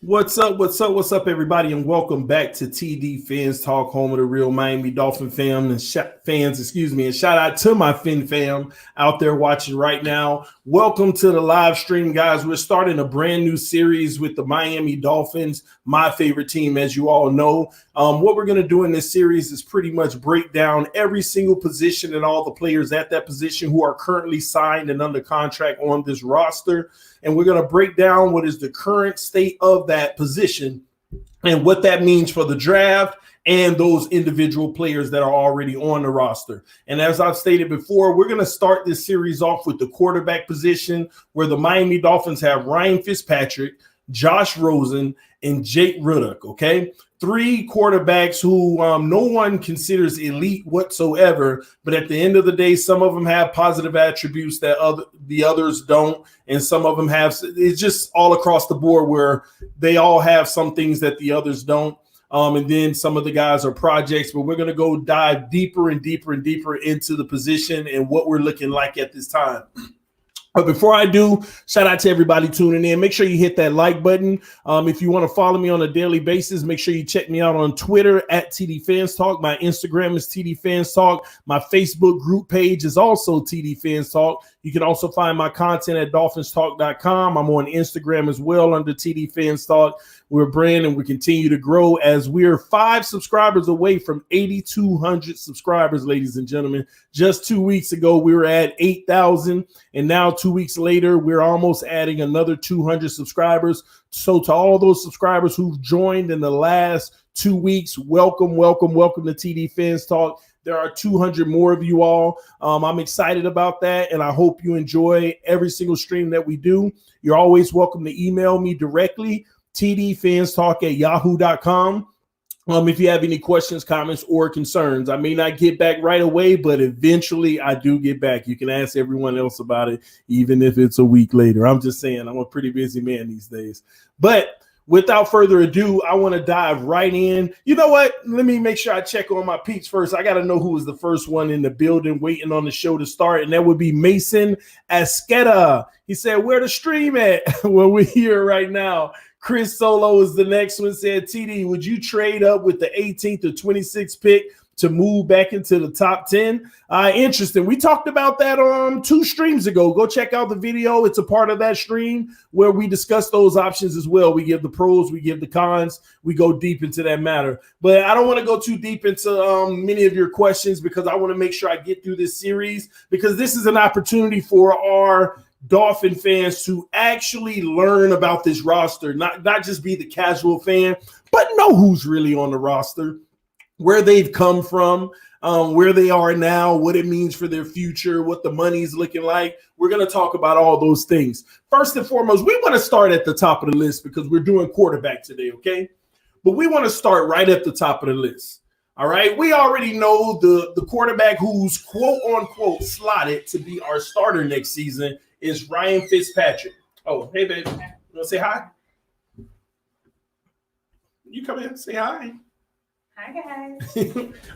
What's up? What's up? What's up, everybody? And welcome back to TDPHINSTALK, home of the real Miami Dolphin fam and fans. Excuse me. And shout out to my Fin fam out there watching right now. Welcome to the live stream, guys. We're starting a brand new series with the Miami Dolphins, my favorite team, as you all know. What we're going to do in this series is pretty much break down every single position and all the players at that position who are currently signed and under contract on this roster. And we're going to break down what is the current state of that position and what that means for the draft and those individual players that are already on the roster. And as I've stated before, we're going to start this series off with the quarterback position, where the Miami Dolphins have Ryan Fitzpatrick, Josh Rosen, and Jake Ruddock, okay? Three quarterbacks who no one considers elite whatsoever, but at the end of the day, some of them have positive attributes that the others don't, and some of them have. It's just all across the board where they all have some things that the others don't. And then some of the guys are projects, but we're going to go dive deeper and deeper and deeper into the position and what we're looking like at this time. But before I do, shout out to everybody tuning in. Make sure you hit that like button. If you want to follow me on a daily basis, make sure you check me out on Twitter at TDPHINSTALK. My Instagram is TDPHINSTALK. My Facebook group page is also TDPHINSTALK. You can also find my content at DolphinsTalk.com. I'm on Instagram as well under TDPHINSTALK. We're a brand and we continue to grow as we're 5 subscribers away from 8,200 subscribers, ladies and gentlemen. Just 2 weeks ago, we were at 8,000, and now 2 weeks later, we're almost adding another 200 subscribers. So to all those subscribers who've joined in the last 2 weeks, welcome, welcome, welcome to TDPHINSTALK. There are 200 more of you all. I'm excited about that, and I hope you enjoy every single stream that we do. You're always welcome to email me directly, tdphinstalk@yahoo.com. If you have any questions, comments, or concerns. I may not get back right away, but eventually I do get back. You can ask everyone else about it, even if it's a week later. I'm just saying, I'm a pretty busy man these days. But without further ado, I want to dive right in. You know what? Let me make sure I check on my peeps first. I got to know who was the first one in the building waiting on the show to start, and that would be Mason Asqueta. He said, where the stream at? Well, we're here right now. Chris Solo is the next one, said, TD, would you trade up with the 18th or 26th pick to move back into the top 10? Interesting. We talked about that 2 streams ago. Go check out the video. It's a part of that stream where we discuss those options as well. We give the pros, we give the cons, we go deep into that matter. But I don't want to go too deep into many of your questions because I want to make sure I get through this series, because this is an opportunity for our Dolphin fans to actually learn about this roster, not just be the casual fan, but know who's really on the roster, where they've come from, where they are now, what it means for their future, what the money's looking like. We're going to talk about all those things. First and foremost, we want to start at the top of the list because we're doing quarterback today, okay? But we want to start right at the top of the list. All right, we already know the quarterback who's quote unquote slotted to be our starter next season is Ryan Fitzpatrick. Oh, hey, baby. You want to say hi? You come in, say hi. Hi, guys.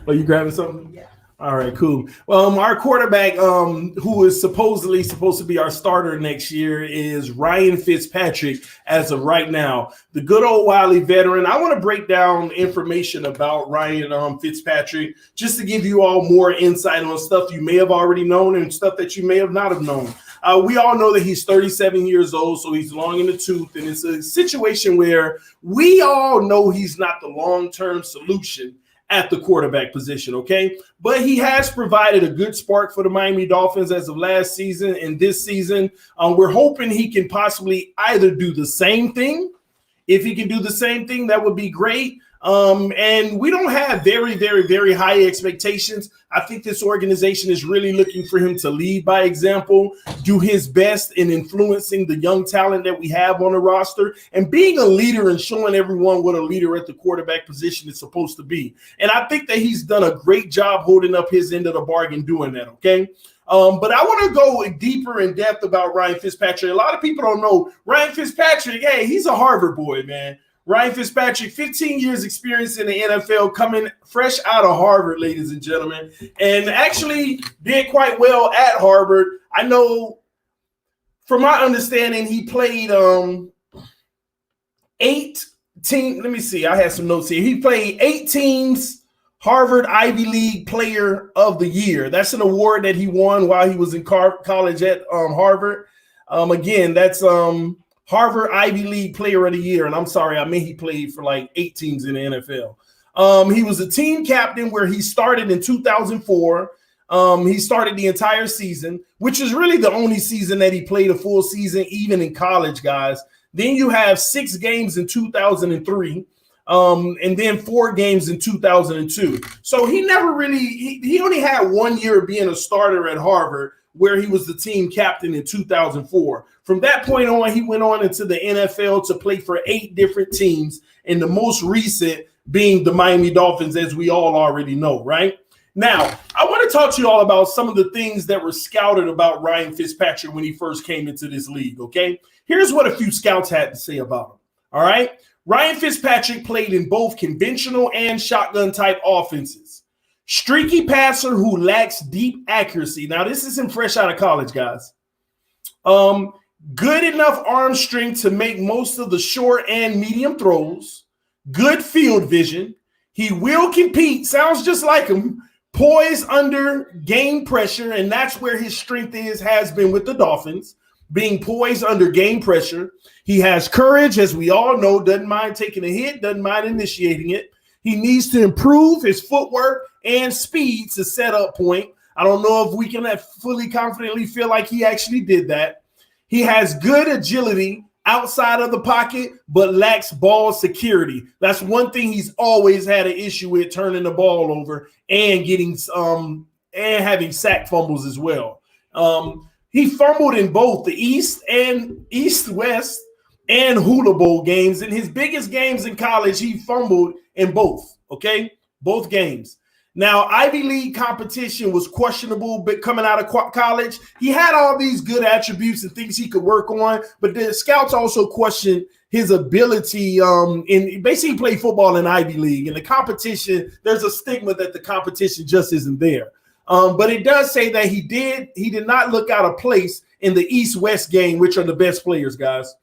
Oh, you grabbing something? Yeah. All right, cool. Well, our quarterback, who is supposedly supposed to be our starter next year, is Ryan Fitzpatrick as of right now. The good old wily veteran. I want to break down information about Ryan Fitzpatrick just to give you all more insight on stuff you may have already known and stuff that you may have not have known. We all know that he's 37 years old, so he's long in the tooth, and it's a situation where we all know he's not the long-term solution at the quarterback position, okay? But he has provided a good spark for the Miami Dolphins as of last season and this season. We're hoping he can possibly either do the same thing. If he can do the same thing, that would be great. And we don't have very, very, very high expectations. I think this organization is really looking for him to lead by example, do his best in influencing the young talent that we have on the roster, and being a leader and showing everyone what a leader at the quarterback position is supposed to be. And I think that he's done a great job holding up his end of the bargain doing that, okay? But I want to go deeper in depth about Ryan Fitzpatrick. A lot of people don't know Ryan Fitzpatrick. Hey, he's a Harvard boy, man. Ryan Fitzpatrick, 15 years experience in the NFL, coming fresh out of Harvard, ladies and gentlemen, and actually did quite well at Harvard. I know from my understanding, he played Let me see. I had some notes here. He played 8 teams. Harvard Ivy League Player of the Year. That's an award that he won while he was in college at Harvard. Again, that's Harvard Ivy League Player of the Year. And I'm sorry, I mean he played for like 8 teams in the NFL. He was a team captain where he started in 2004. He started the entire season, which is really the only season that he played a full season, even in college, guys. Then you have 6 games in 2003. And then 4 games in 2002. So he never really, he only had 1 year being a starter at Harvard where he was the team captain in 2004. From that point on, he went on into the NFL to play for 8 different teams, and the most recent being the Miami Dolphins, as we all already know, right? Now, I want to talk to you all about some of the things that were scouted about Ryan Fitzpatrick when he first came into this league, okay? Here's what a few scouts had to say about him, all right? Ryan Fitzpatrick played in both conventional and shotgun type offenses. Streaky passer who lacks deep accuracy. Now, this isn't fresh out of college, guys. Good enough arm strength to make most of the short and medium throws. Good field vision. He will compete. Sounds just like him. Poised under game pressure, and that's where his strength has been with the Dolphins. Being poised under game pressure. He has courage, as we all know, doesn't mind taking a hit, doesn't mind initiating it. He needs to improve his footwork and speed to set up point. I don't know if we can fully confidently feel like he actually did that. He has good agility outside of the pocket, but lacks ball security. That's one thing he's always had an issue with, turning the ball over and getting and having sack fumbles as well. He fumbled in both the East-West and Hula Bowl games. In his biggest games in college, he fumbled in both, okay? Both games. Now, Ivy League competition was questionable, but coming out of college, he had all these good attributes and things he could work on, but the scouts also questioned his ability in basically play football in Ivy League. And the competition, there's a stigma that the competition just isn't there. But it does say that he did not look out of place in the East-West game, which are the best players, guys.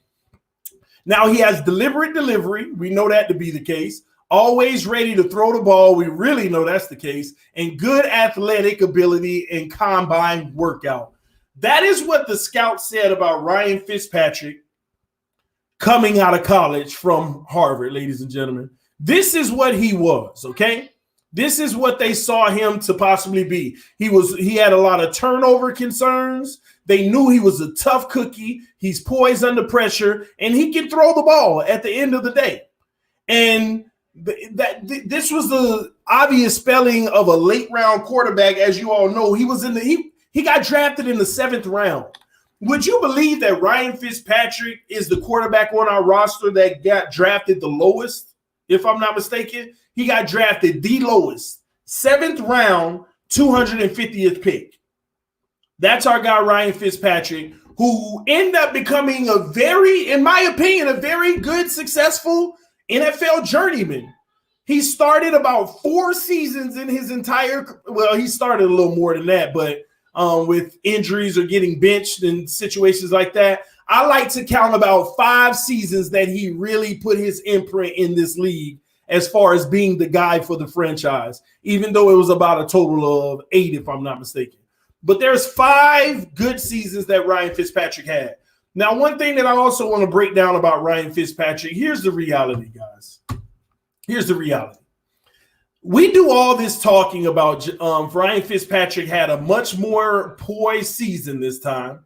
Now, he has deliberate delivery. We know that to be the case. Always ready to throw the ball. We really know that's the case. And good athletic ability and combine workout. That is what the scouts said about Ryan Fitzpatrick coming out of college from Harvard, ladies and gentlemen. This is what he was, okay? This is what they saw him to possibly be. He had a lot of turnover concerns. They knew he was a tough cookie. He's poised under pressure, and he can throw the ball at the end of the day. And this was the obvious spelling of a late round quarterback. As you all know, he got drafted in the 7th round. Would you believe that Ryan Fitzpatrick is the quarterback on our roster that got drafted the lowest? If I'm not mistaken, he got drafted the lowest, 7th round, 250th pick. That's our guy, Ryan Fitzpatrick, who ended up becoming in my opinion, a very good, successful NFL journeyman. He started about 4 seasons in his he started a little more than that, but with injuries or getting benched and situations like that, I like to count about 5 seasons that he really put his imprint in this league as far as being the guy for the franchise, even though it was about a total of 8, if I'm not mistaken. But there's 5 good seasons that Ryan Fitzpatrick had. Now, one thing that I also want to break down about Ryan Fitzpatrick, here's the reality, guys. Here's the reality. We do all this talking about Ryan Fitzpatrick had a much more poised season this time.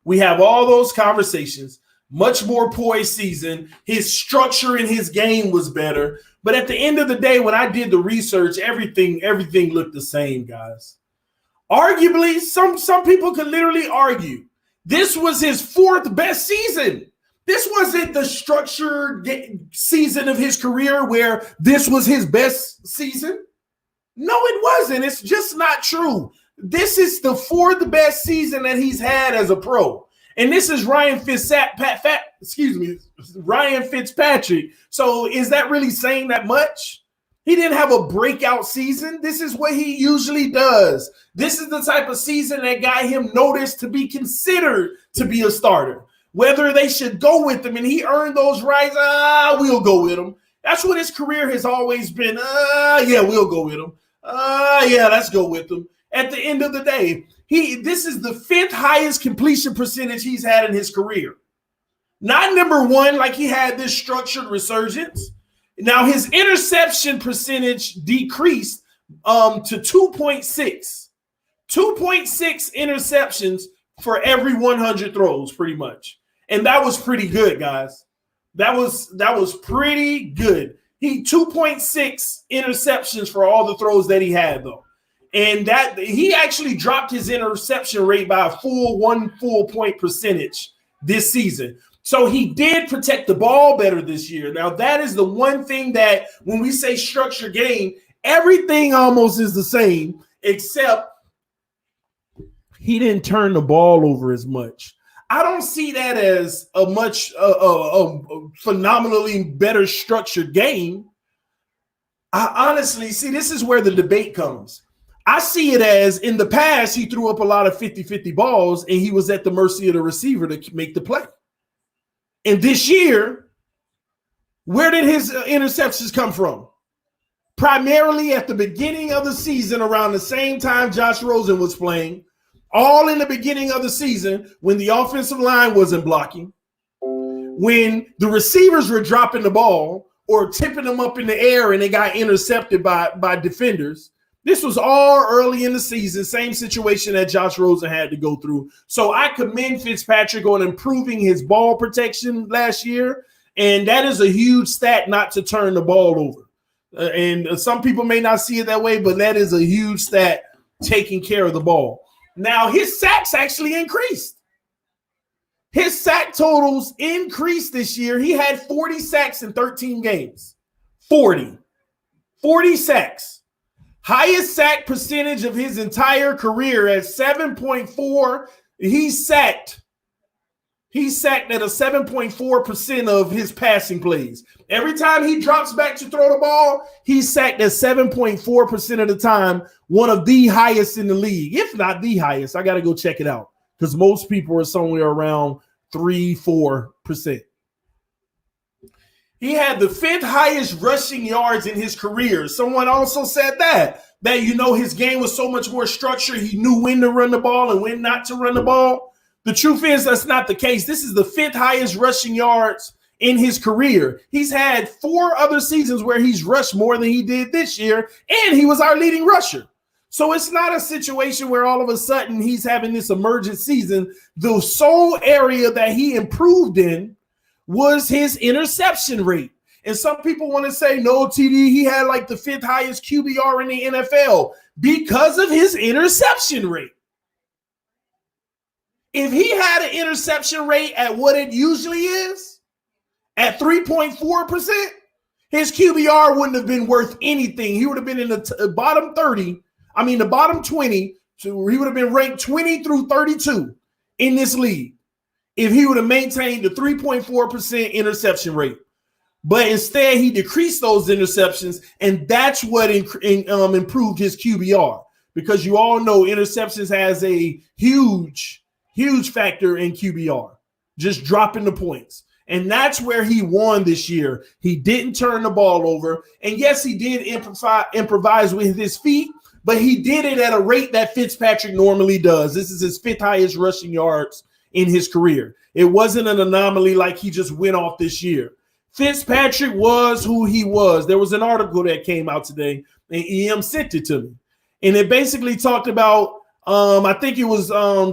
We have all those conversations, much more poised season. His structure in his game was better. But at the end of the day, when I did the research, everything looked the same, guys. Arguably, some people could literally argue this was his 4th best season. This wasn't the structured season of his career where this was his best season. No, it wasn't. It's just not true. This is the 4th best season that he's had as a pro. And this is Ryan Fitzpatrick. So is that really saying that much? He didn't have a breakout season. This is what he usually does. This is the type of season that got him noticed to be considered to be a starter. whether they should go with him, and he earned those rights. We'll go with him. That's what his career has always been. Yeah, we'll go with him. Yeah, let's go with him. At the end of the day, this is the 5th highest completion percentage he's had in his career. Not number 1 like he had this structured resurgence. Now his interception percentage decreased to 2.6. 2.6 interceptions for every 100 throws, pretty much. And that was pretty good, guys. That was pretty good. He 2.6 interceptions for all the throws that he had, though. And that he actually dropped his interception rate by a one full point percentage this season. So he did protect the ball better this year. Now, that is the one thing that when we say structured game, everything almost is the same, except he didn't turn the ball over as much. I don't see that as a much phenomenally better structured game. I honestly see this is where the debate comes. I see it as in the past, he threw up a lot of 50-50 balls and he was at the mercy of the receiver to make the play. And this year, where did his interceptions come from? Primarily at the beginning of the season, around the same time Josh Rosen was playing, all in the beginning of the season when the offensive line wasn't blocking, when the receivers were dropping the ball or tipping them up in the air and they got intercepted by defenders. This was all early in the season, same situation that Josh Rosen had to go through. So I commend Fitzpatrick on improving his ball protection last year, and that is a huge stat not to turn the ball over. And some people may not see it that way, but that is a huge stat taking care of the ball. Now, his sacks actually increased. His sack totals increased this year. He had 40 sacks in 13 games. 40 sacks. Highest sack percentage of his entire career at 7.4. He sacked at a 7.4% of his passing plays. Every time he drops back to throw the ball, he's sacked at 7.4% of the time, one of the highest in the league, if not the highest. I got to go check it out because most people are somewhere around 3-4%. He had the 5th highest rushing yards in his career. Someone also said that his game was so much more structured. He knew when to run the ball and when not to run the ball. The truth is that's not the case. This is the 5th highest rushing yards in his career. He's had 4 other seasons where he's rushed more than he did this year, and he was our leading rusher. So it's not a situation where all of a sudden he's having this emergent season. The sole area that he improved in was his interception rate. And some people want to say, no, TD, he had like the 5th highest QBR in the NFL because of his interception rate. If he had an interception rate at what it usually is, at 3.4%, his QBR wouldn't have been worth anything. He would have been in the bottom 20. So he would have been ranked 20 through 32 in this league if he would have maintained the 3.4% interception rate. But instead, he decreased those interceptions, and that's what improved his QBR, because you all know interceptions has a huge factor in QBR, just dropping the points. And that's where he won this year. He didn't turn the ball over. And yes, he did improvise with his feet, but he did it at a rate that Fitzpatrick normally does. This is his 5th highest rushing yards in his career. It wasn't an anomaly like he just went off this year. Fitzpatrick was who he was. There was an article that came out today, and EM sent it to me. And it basically talked about, I think it was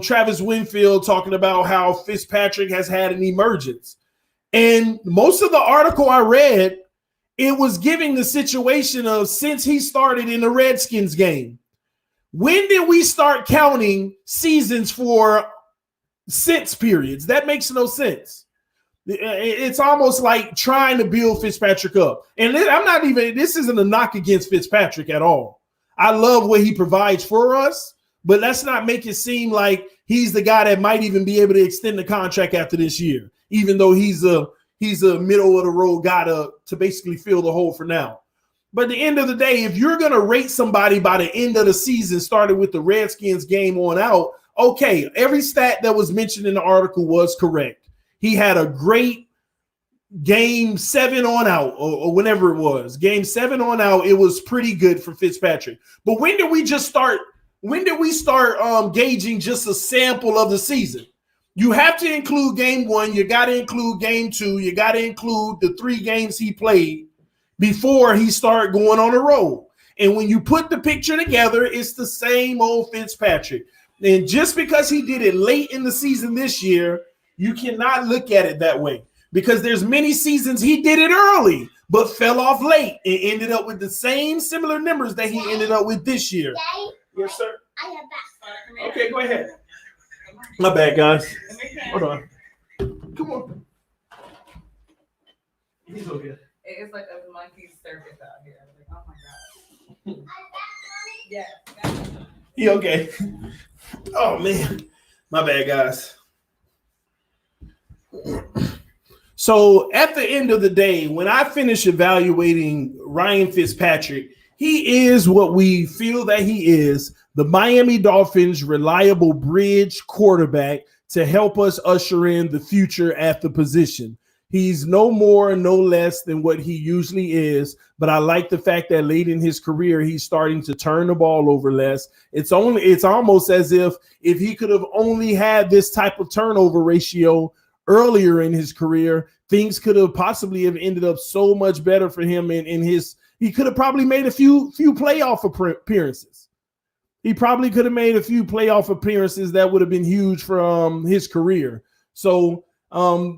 Travis Winfield talking about how Fitzpatrick has had an emergence. And most of the article I read, it was giving the situation of since he started in the Redskins game. When did we start counting seasons for since periods? That makes no sense. It's almost like trying to build Fitzpatrick up. And this isn't a knock against Fitzpatrick at all. I love what he provides for us, but let's not make it seem like he's the guy that might even be able to extend the contract after this year, even though he's a middle of the road guy to basically fill the hole for now. But at the end of the day, if you're going to rate somebody by the end of the season, started with the Redskins game on out, okay, every stat that was mentioned in the article was correct. He had a great game 7 on out, or whenever it was. Game 7 on out, it was pretty good for Fitzpatrick. But when did we start gauging just a sample of the season? You have to include game 1. You got to include game 2. You got to include the 3 games he played before he started going on a roll. And when you put the picture together, it's the same old Fitzpatrick. And just because he did it late in the season this year, you cannot look at it that way, because there's many seasons he did it early but fell off late and ended up with the same similar numbers that he ended up with this year. Yes, sir. I have that. Okay, go ahead. My bad, guys. Hold on. Come on. He's okay. It's like a monkey circus out here. Like, oh my god. Yeah. He okay. Oh man. My bad, guys. So at the end of the day, when I finish evaluating Ryan Fitzpatrick, he is what we feel that he is, the Miami Dolphins' reliable bridge quarterback to help us usher in the future at the position. He's no more, no less than what he usually is, but I like the fact that late in his career, he's starting to turn the ball over less. It's almost as if he could have only had this type of turnover ratio earlier in his career, things could have possibly have ended up so much better for him he could have probably made a few playoff appearances. He probably could have made a few playoff appearances that would have been huge for his career. So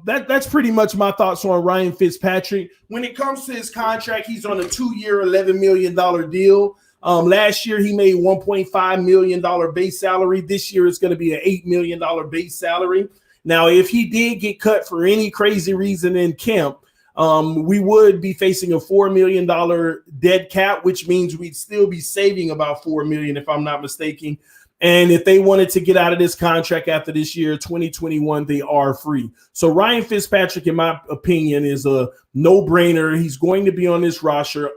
that's pretty much my thoughts on Ryan Fitzpatrick. When it comes to his contract, he's on a 2-year, $11 million deal. Last year, he made $1.5 million base salary. This year, it's going to be an $8 million base salary. Now, if he did get cut for any crazy reason in camp, we would be facing a $4 million dead cap, which means we'd still be saving about $4 million, if I'm not mistaken. And if they wanted to get out of this contract after this year, 2021, they are free. So Ryan Fitzpatrick, in my opinion, is a no-brainer. He's going to be on this roster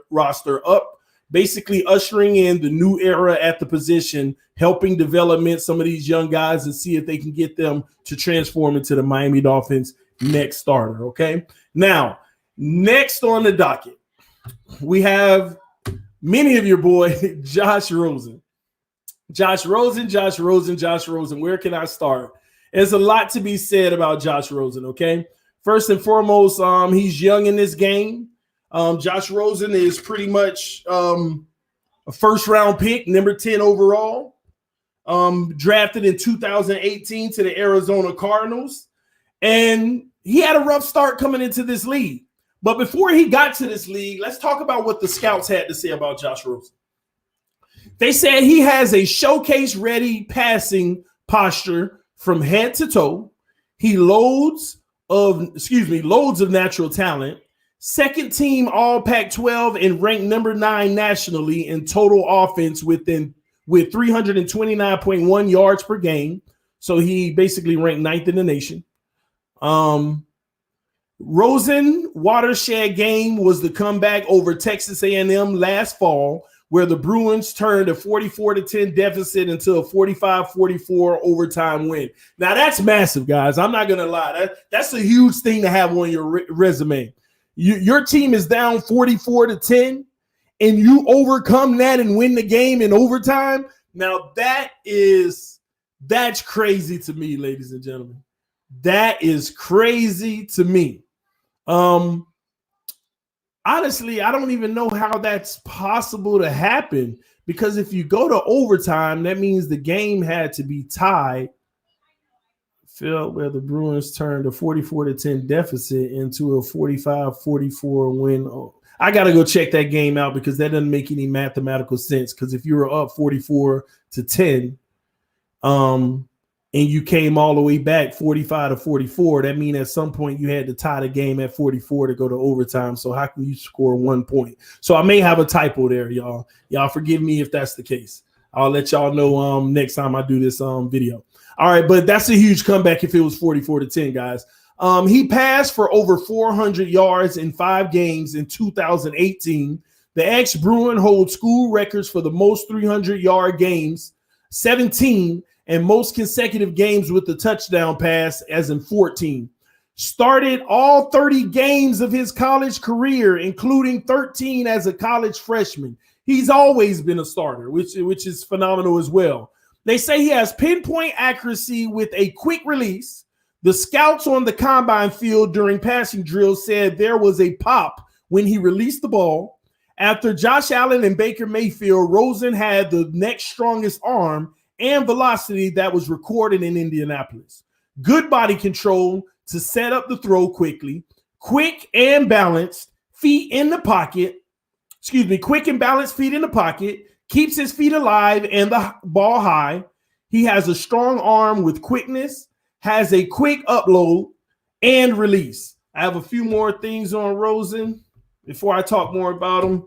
up, basically ushering in the new era at the position, helping development some of these young guys and see if they can get them to transform into the Miami Dolphins' next starter, okay? Now, next on the docket, we have many of your boy, Josh Rosen. Josh Rosen. Where can I start? There's a lot to be said about Josh Rosen, okay? First and foremost, he's young in this game. Josh Rosen is pretty much a first-round pick, number 10 overall, drafted in 2018 to the Arizona Cardinals. And he had a rough start coming into this league. But before he got to this league, let's talk about what the scouts had to say about Josh Rosen. They said he has a showcase-ready passing posture from head to toe. He loads of natural talent. Second team all Pac-12 and ranked number 9 nationally in total offense with 329.1 yards per game. So he basically ranked 9th in the nation. Rosen watershed game was the comeback over Texas A&M last fall, where the Bruins turned a 44-10 deficit into a 45-44 overtime win. Now that's massive, guys. I'm not gonna lie. That's a huge thing to have on your resume. Your team is down 44-10, and you overcome that and win the game in overtime. Now that's crazy to me, ladies and gentlemen. That is crazy to me. Honestly, I don't even know how that's possible to happen, because if you go to overtime, that means the game had to be tied. Where the Bruins turned a 44-10 deficit into a 45-44 win. I got to go check that game out, because that doesn't make any mathematical sense. Because if you were up 44-10, and you came all the way back 45-44, that means at some point you had to tie the game at 44 to go to overtime. So how can you score 1 point? So I may have a typo there, y'all. Y'all forgive me if that's the case. I'll let y'all know next time I do this video. All right, but that's a huge comeback if it was 44-10, guys. He passed for over 400 yards in 5 games in 2018. The ex-Bruin holds school records for the most 300-yard games, 17, and most consecutive games with the touchdown pass, as in 14. Started all 30 games of his college career, including 13 as a college freshman. He's always been a starter, which is phenomenal as well. They say he has pinpoint accuracy with a quick release. The scouts on the combine field during passing drills said there was a pop when he released the ball. After Josh Allen and Baker Mayfield, Rosen had the next strongest arm and velocity that was recorded in Indianapolis. Good body control to set up the throw quickly, quick and balanced feet in the pocket. Quick and balanced feet in the pocket, keeps his feet alive and the ball high. He has a strong arm with quickness, has a quick upload and release. I have a few more things on Rosen before I talk more about him.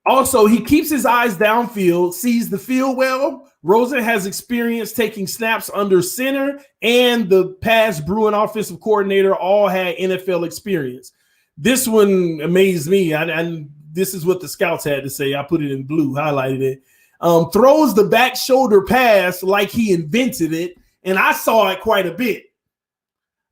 Also, he keeps his eyes downfield, sees the field well. Rosen has experience taking snaps under center, and the past Bruin offensive coordinator all had NFL experience. This one amazed me. And this is what the scouts had to say. I put it in blue, highlighted it. Throws the back shoulder pass like he invented it, and I saw it quite a bit.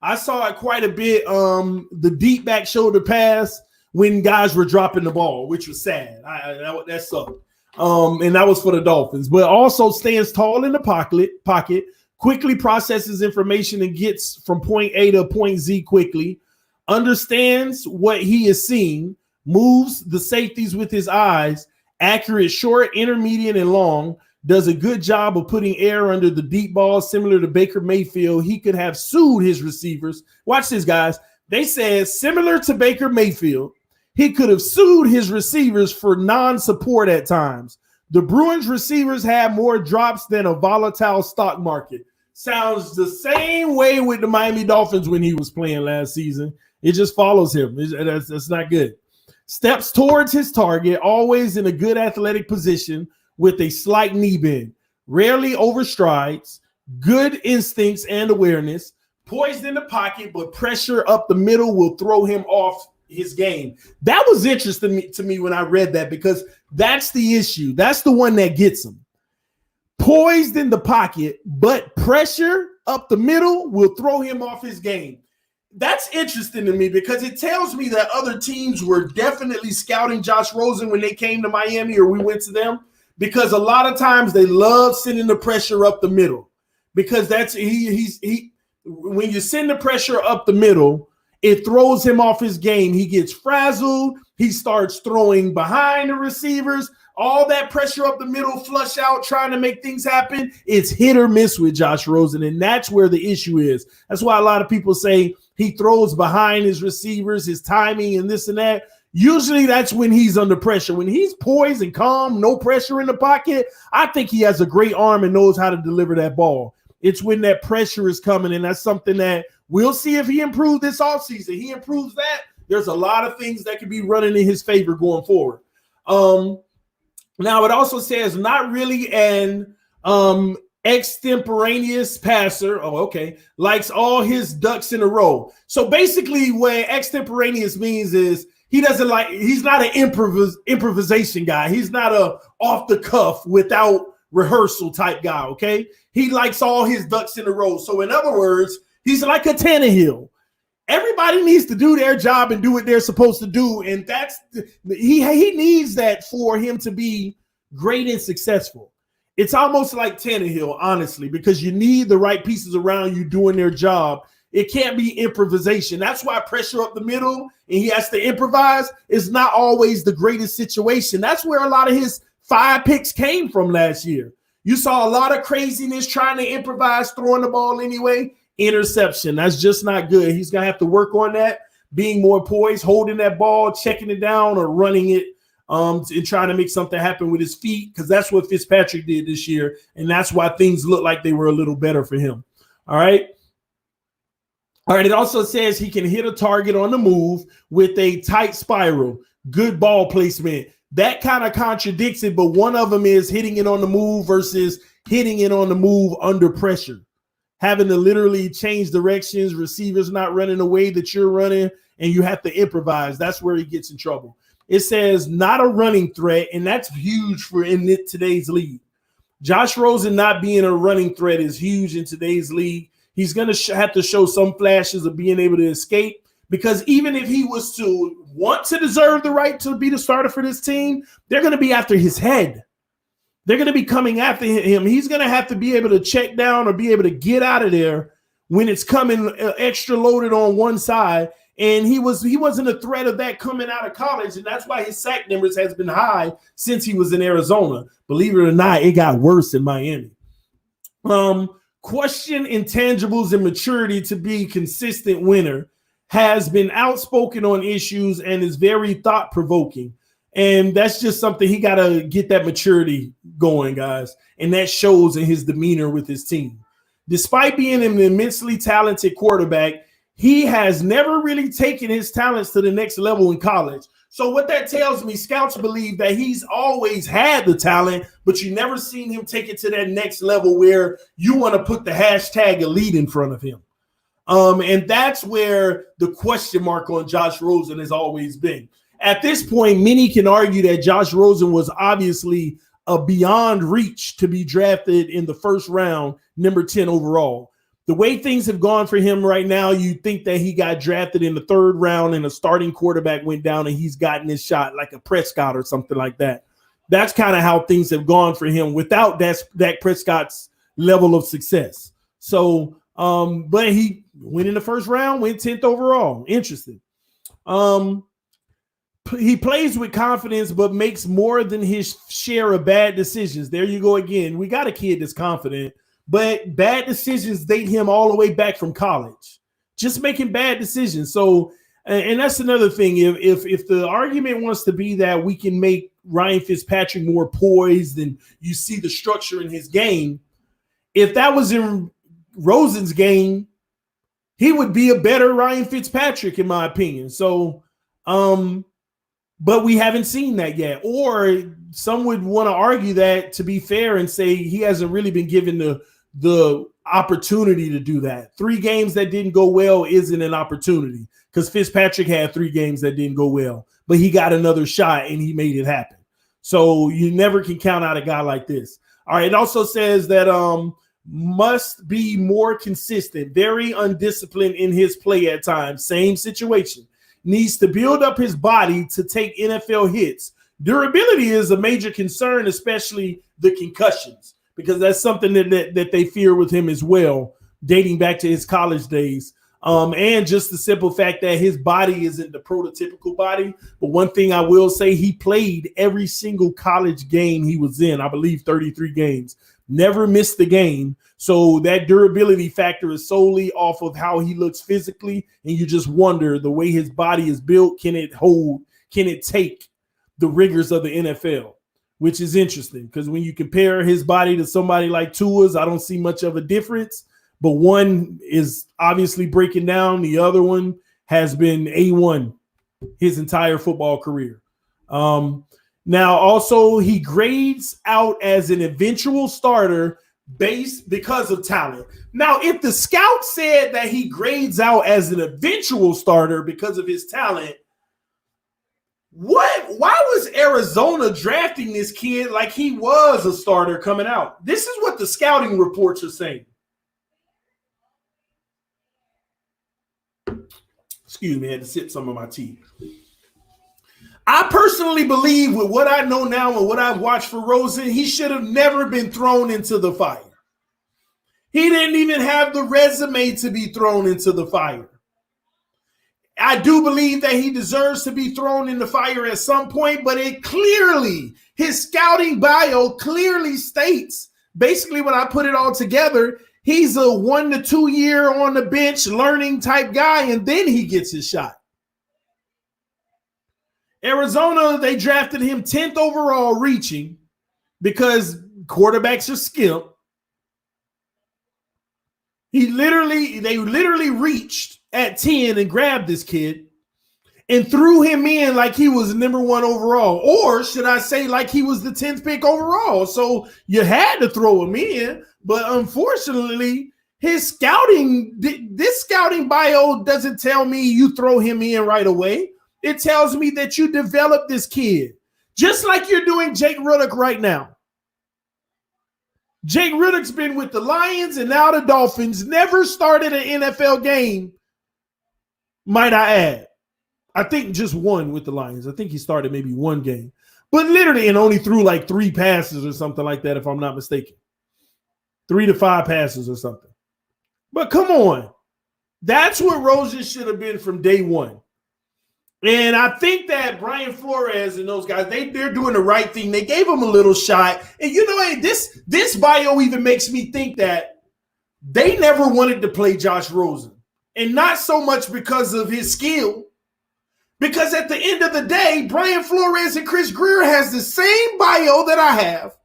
The deep back shoulder pass when guys were dropping the ball, which was sad. That sucked. And that was for the Dolphins. But also stands tall in the pocket, quickly processes information and gets from point A to point Z quickly, understands what he is seeing, moves the safeties with his eyes, accurate, short, intermediate, and long, does a good job of putting air under the deep ball, similar to Baker Mayfield. He could have sued his receivers. Watch this, guys. They said similar to Baker Mayfield, he could have sued his receivers for non-support at times. The Bruins receivers had more drops than a volatile stock market. Sounds the same way with the Miami Dolphins when he was playing last season. It just follows him. That's not good. Steps towards his target, always in a good athletic position with a slight knee bend. Rarely overstrides. Good instincts and awareness. Poised in the pocket, but pressure up the middle will throw him off his game. That was interesting to me when I read that, because that's the issue. That's the one that gets him. Poised in the pocket, but pressure up the middle will throw him off his game. That's interesting to me because it tells me that other teams were definitely scouting Josh Rosen when they came to Miami or we went to them, because a lot of times they love sending the pressure up the middle, because that's when you send the pressure up the middle, it throws him off his game. He gets frazzled. He starts throwing behind the receivers. All that pressure up the middle, flush out, trying to make things happen. It's hit or miss with Josh Rosen, and that's where the issue is. That's why a lot of people say he throws behind his receivers, his timing and this and that. Usually that's when he's under pressure. When he's poised and calm, no pressure in the pocket, I think he has a great arm and knows how to deliver that ball. It's when that pressure is coming, and that's something that we'll see if he improves this offseason. He improves that, there's a lot of things that could be running in his favor going forward. Now, it also says not really an extemporaneous passer. Oh, okay. Likes all his ducks in a row. So basically what extemporaneous means is he's not an improvisation guy. He's not a off the cuff without rehearsal type guy, okay? He likes all his ducks in a row. So in other words, he's like a Tannehill. Everybody needs to do their job and do what they're supposed to do, and he needs that for him to be great and successful. It's almost like Tannehill, honestly, because you need the right pieces around you doing their job. It can't be improvisation. That's why pressure up the middle and he has to improvise is not always the greatest situation. That's where a lot of his 5 picks came from last year. You saw a lot of craziness trying to improvise, throwing the ball anyway. Interception. That's just not good. He's going to have to work on that, being more poised, holding that ball, checking it down, or running it and trying to make something happen with his feet, because that's what Fitzpatrick did this year, and that's why things look like they were a little better for him. All right. It also says he can hit a target on the move with a tight spiral. Good ball placement. That kind of contradicts it, but one of them is hitting it on the move versus hitting it on the move under pressure. Having to literally change directions, receivers not running the way that you're running, and you have to improvise. That's where he gets in trouble. It says not a running threat, and that's huge in today's league. Josh Rosen not being a running threat is huge in today's league. He's going to have to show some flashes of being able to escape, because even if he was to want to deserve the right to be the starter for this team, they're going to be after his head. They're going to be coming after him. He's going to have to be able to check down or be able to get out of there when it's coming extra loaded on one side. And he wasn't a threat of that coming out of college, and that's why his sack numbers has been high since he was in Arizona. Believe it or not, it got worse in Miami. Question intangibles and maturity to be consistent winner, has been outspoken on issues and is very thought-provoking. And that's just something he got to get that maturity going, guys. And that shows in his demeanor with his team. Despite being an immensely talented quarterback, he has never really taken his talents to the next level in college. So what that tells me, scouts believe that he's always had the talent, but you never seen him take it to that next level where you want to put the hashtag elite in front of him. And that's where the question mark on Josh Rosen has always been. At this point, many can argue that Josh Rosen was obviously a beyond reach to be drafted in the first round, number 10 overall. The way things have gone for him right now, you think that he got drafted in the third round and a starting quarterback went down and he's gotten his shot like a Prescott or something like that. That's kind of how things have gone for him without Dak Prescott's level of success. So, but he went in the first round, went 10th overall. Interesting. He plays with confidence, but makes more than his share of bad decisions. There you go again. We got a kid that's confident, but bad decisions date him all the way back from college. Just making bad decisions. So, and that's another thing. If the argument wants to be that we can make Ryan Fitzpatrick more poised and you see the structure in his game, if that was in Rosen's game, he would be a better Ryan Fitzpatrick, in my opinion. So, but we haven't seen that yet. Or some would want to argue that, to be fair, and say he hasn't really been given the opportunity to do that. 3 games that didn't go well isn't an opportunity, because Fitzpatrick had 3 games that didn't go well, but he got another shot and he made it happen. So you never can count out a guy like this. All right. It also says that must be more consistent, very undisciplined in his play at times. Same situation. Needs to build up his body to take NFL hits. Durability is a major concern, especially the concussions, because that's something that they fear with him as well, dating back to his college days. And just the simple fact that his body isn't the prototypical body. But one thing I will say, he played every single college game he was in, I believe 33 games, never missed the game. So that durability factor is solely off of how he looks physically. And you just wonder, the way his body is built, can it take the rigors of the NFL, which is interesting, because when you compare his body to somebody like Tua's, I don't see much of a difference, but one is obviously breaking down. The other one has been A1 his entire football career. Now, also, he grades out as an eventual starter because of talent. Now, if the scout said that he grades out as an eventual starter because of his talent, why was Arizona drafting this kid like he was a starter coming out? This is what the scouting reports are saying. Excuse me, I had to sip some of my tea. I personally believe, with what I know now and what I've watched for Rosen, he should have never been thrown into the fire. He didn't even have the resume to be thrown into the fire. I do believe that he deserves to be thrown in the fire at some point, but his scouting bio clearly states, basically when I put it all together, he's a 1 to 2 year on the bench learning type guy, and then he gets his shot. Arizona, they drafted him 10th overall reaching, because quarterbacks are skimp. They literally reached at 10 and grabbed this kid and threw him in like he was number 1 overall, or should I say like he was the 10th pick overall. So you had to throw him in, but unfortunately this scouting bio doesn't tell me you throw him in right away. It tells me that you develop this kid, just like you're doing Jake Ruddock right now. Jake Ruddock's been with the Lions and now the Dolphins, never started an NFL game, might I add. I think just one with the Lions. I think he started maybe one game. But literally, and only threw like 3 passes or something like that, if I'm not mistaken. 3 to 5 passes or something. But come on. That's what Rosen should have been from day one. And I think that Brian Flores and those guys, they're doing the right thing. They gave him a little shot. And you know, hey, this bio even makes me think that they never wanted to play Josh Rosen. And not so much because of his skill. Because at the end of the day, Brian Flores and Chris Greer has the same bio that I have.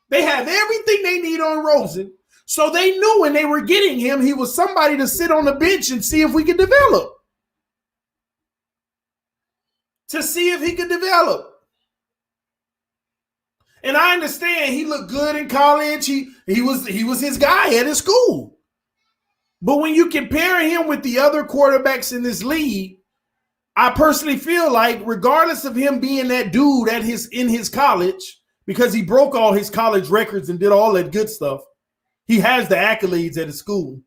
They have everything they need on Rosen. So they knew when they were getting him, he was somebody to sit on the bench and see if we could develop. To see if he could develop. And I understand he looked good in college. He was his guy at his school. But when you compare him with the other quarterbacks in this league, I personally feel like regardless of him being that dude in his college, because he broke all his college records and did all that good stuff, he has the accolades at his school.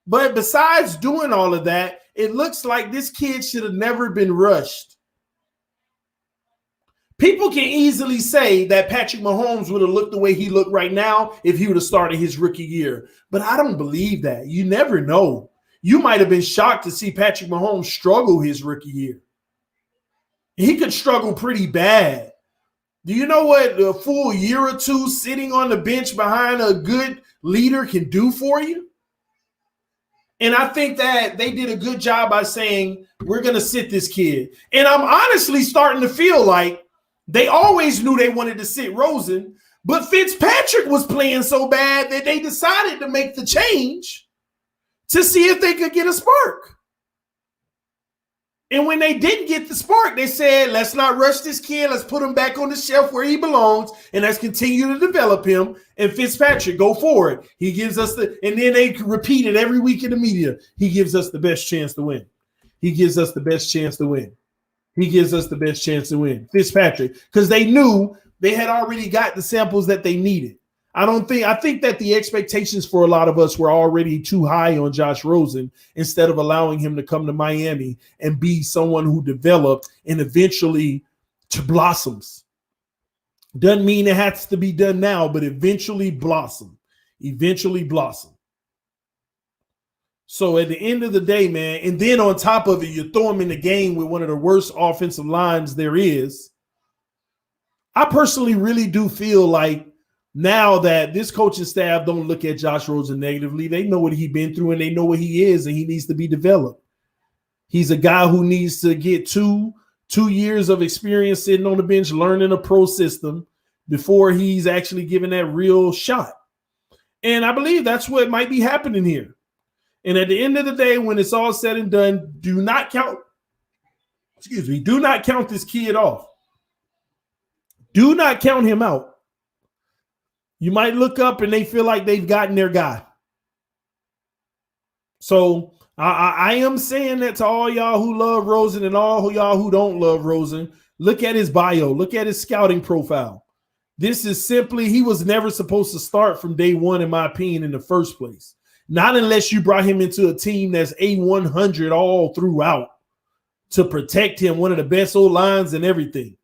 But besides doing all of that, it looks like this kid should have never been rushed. People can easily say that Patrick Mahomes would have looked the way he looked right now if he would have started his rookie year. But I don't believe that. You never know. You might have been shocked to see Patrick Mahomes struggle his rookie year. He could struggle pretty bad. Do you know what a full year or two sitting on the bench behind a good leader can do for you? And I think that they did a good job by saying, we're going to sit this kid. And I'm honestly starting to feel like they always knew they wanted to sit Rosen, but Fitzpatrick was playing so bad that they decided to make the change to see if they could get a spark. And when they didn't get the spark, they said, let's not rush this kid. Let's put him back on the shelf where he belongs, and let's continue to develop him. And Fitzpatrick, go forward. He gives us and then they repeat it every week in the media. He gives us the best chance to win. He gives us the best chance to win. He gives us the best chance to win. Fitzpatrick, because they knew they had already got the samples that they needed. I think that the expectations for a lot of us were already too high on Josh Rosen instead of allowing him to come to Miami and be someone who developed and eventually to blossoms. Doesn't mean it has to be done now, but eventually blossom. Eventually blossom. So at the end of the day, man, and then on top of it, you throw him in the game with one of the worst offensive lines there is. I personally really do feel like now that this coaching staff don't look at Josh Rosen negatively, they know what he's been through and they know what he is, and he needs to be developed. He's a guy who needs to get two years of experience sitting on the bench, learning a pro system before he's actually given that real shot. And I believe that's what might be happening here. And at the end of the day, when it's all said and done, do not count this kid off. Do not count him out. You might look up and they feel like they've gotten their guy. So I am saying that to all y'all who love Rosen and all y'all who don't love Rosen. Look at his bio. Look at his scouting profile. This is simply, he was never supposed to start from day one, in my opinion, in the first place. Not unless you brought him into a team that's A100 all throughout to protect him, one of the best old lines and everything.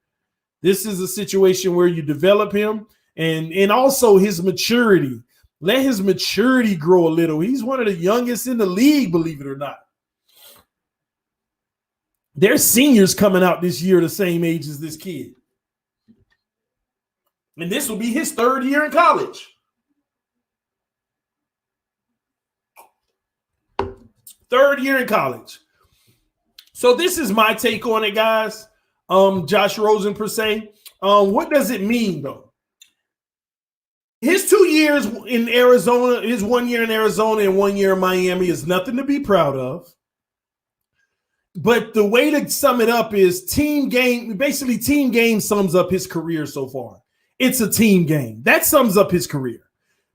This is a situation where you develop him and also his maturity. Let his maturity grow a little. He's one of the youngest in the league, believe it or not. There's seniors coming out this year the same age as this kid. And this will be his third year in college. Third year in college. So this is my take on it, guys. Josh Rosen per se. What does it mean, though? His 2 years in Arizona, his 1 year in Arizona and 1 year in Miami is nothing to be proud of. But the way to sum it up is team game. Basically, team game sums up his career so far. It's a team game. That sums up his career.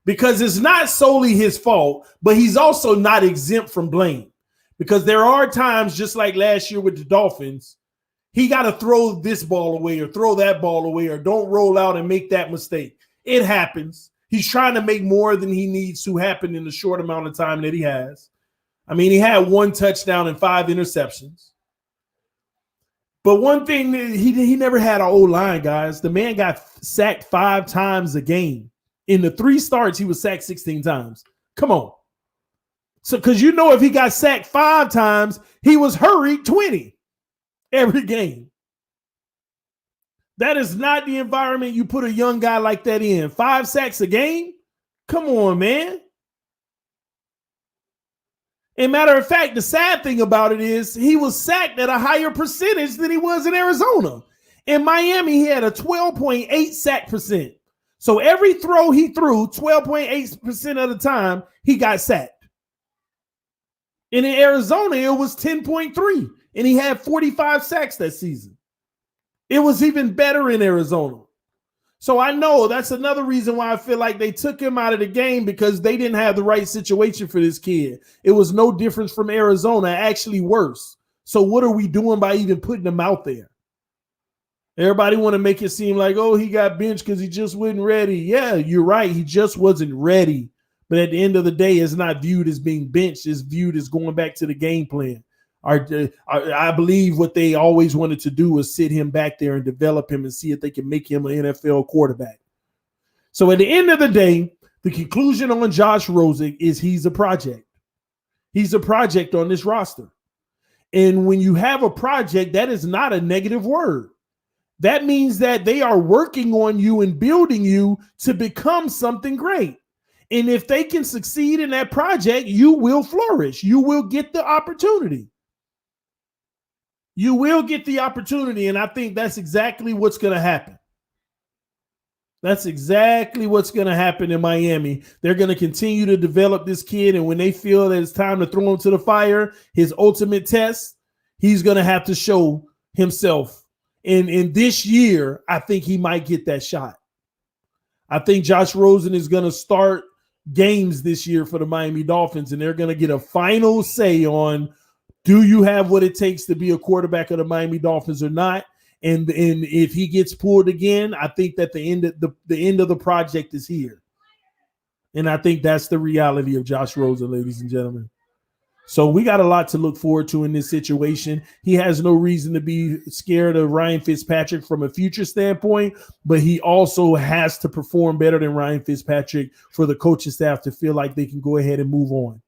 Because it's not solely his fault, but he's also not exempt from blame. Because there are times, just like last year with the Dolphins, he got to throw this ball away or throw that ball away or don't roll out and make that mistake. It happens. He's trying to make more than he needs to happen in the short amount of time that he has. I mean, he had 1 touchdown and 5 interceptions. But one thing, he never had an O-line, guys. The man got sacked 5 times a game. In the 3 starts, he was sacked 16 times. Come on. So, because if he got sacked 5 times, he was hurried 20 every game. That is not the environment you put a young guy like that in. 5 sacks a game? Come on, man. And matter of fact, the sad thing about it is he was sacked at a higher percentage than he was in Arizona. In Miami, he had a 12.8 sack percent. So every throw he threw, 12.8% of the time, he got sacked. And in Arizona, it was 10.3. And he had 45 sacks that season. It was even better in Arizona. So I know that's another reason why I feel like they took him out of the game, because they didn't have the right situation for this kid. It was no difference from Arizona, actually worse. So what are we doing by even putting him out there? Everybody want to make it seem like, oh, he got benched because he just wasn't ready. Yeah, you're right. He just wasn't ready. But at the end of the day, it's not viewed as being benched. It's viewed as going back to the game plan. I believe what they always wanted to do was sit him back there and develop him and see if they can make him an NFL quarterback. So at the end of the day, the conclusion on Josh Rosen is he's a project. He's a project on this roster. And when you have a project, that is not a negative word. That means that they are working on you and building you to become something great. And if they can succeed in that project, you will flourish. You will get the opportunity. You will get the opportunity, and I think that's exactly what's going to happen. That's exactly what's going to happen in Miami. They're going to continue to develop this kid, and when they feel that it's time to throw him to the fire, his ultimate test, he's going to have to show himself. And in this year, I think he might get that shot. I think Josh Rosen is going to start games this year for the Miami Dolphins, and they're going to get a final say on, do you have what it takes to be a quarterback of the Miami Dolphins or not? And if he gets pulled again, I think that the end of the project is here. And I think that's the reality of Josh Rosen, ladies and gentlemen. So we got a lot to look forward to in this situation. He has no reason to be scared of Ryan Fitzpatrick from a future standpoint, but he also has to perform better than Ryan Fitzpatrick for the coaching staff to feel like they can go ahead and move on.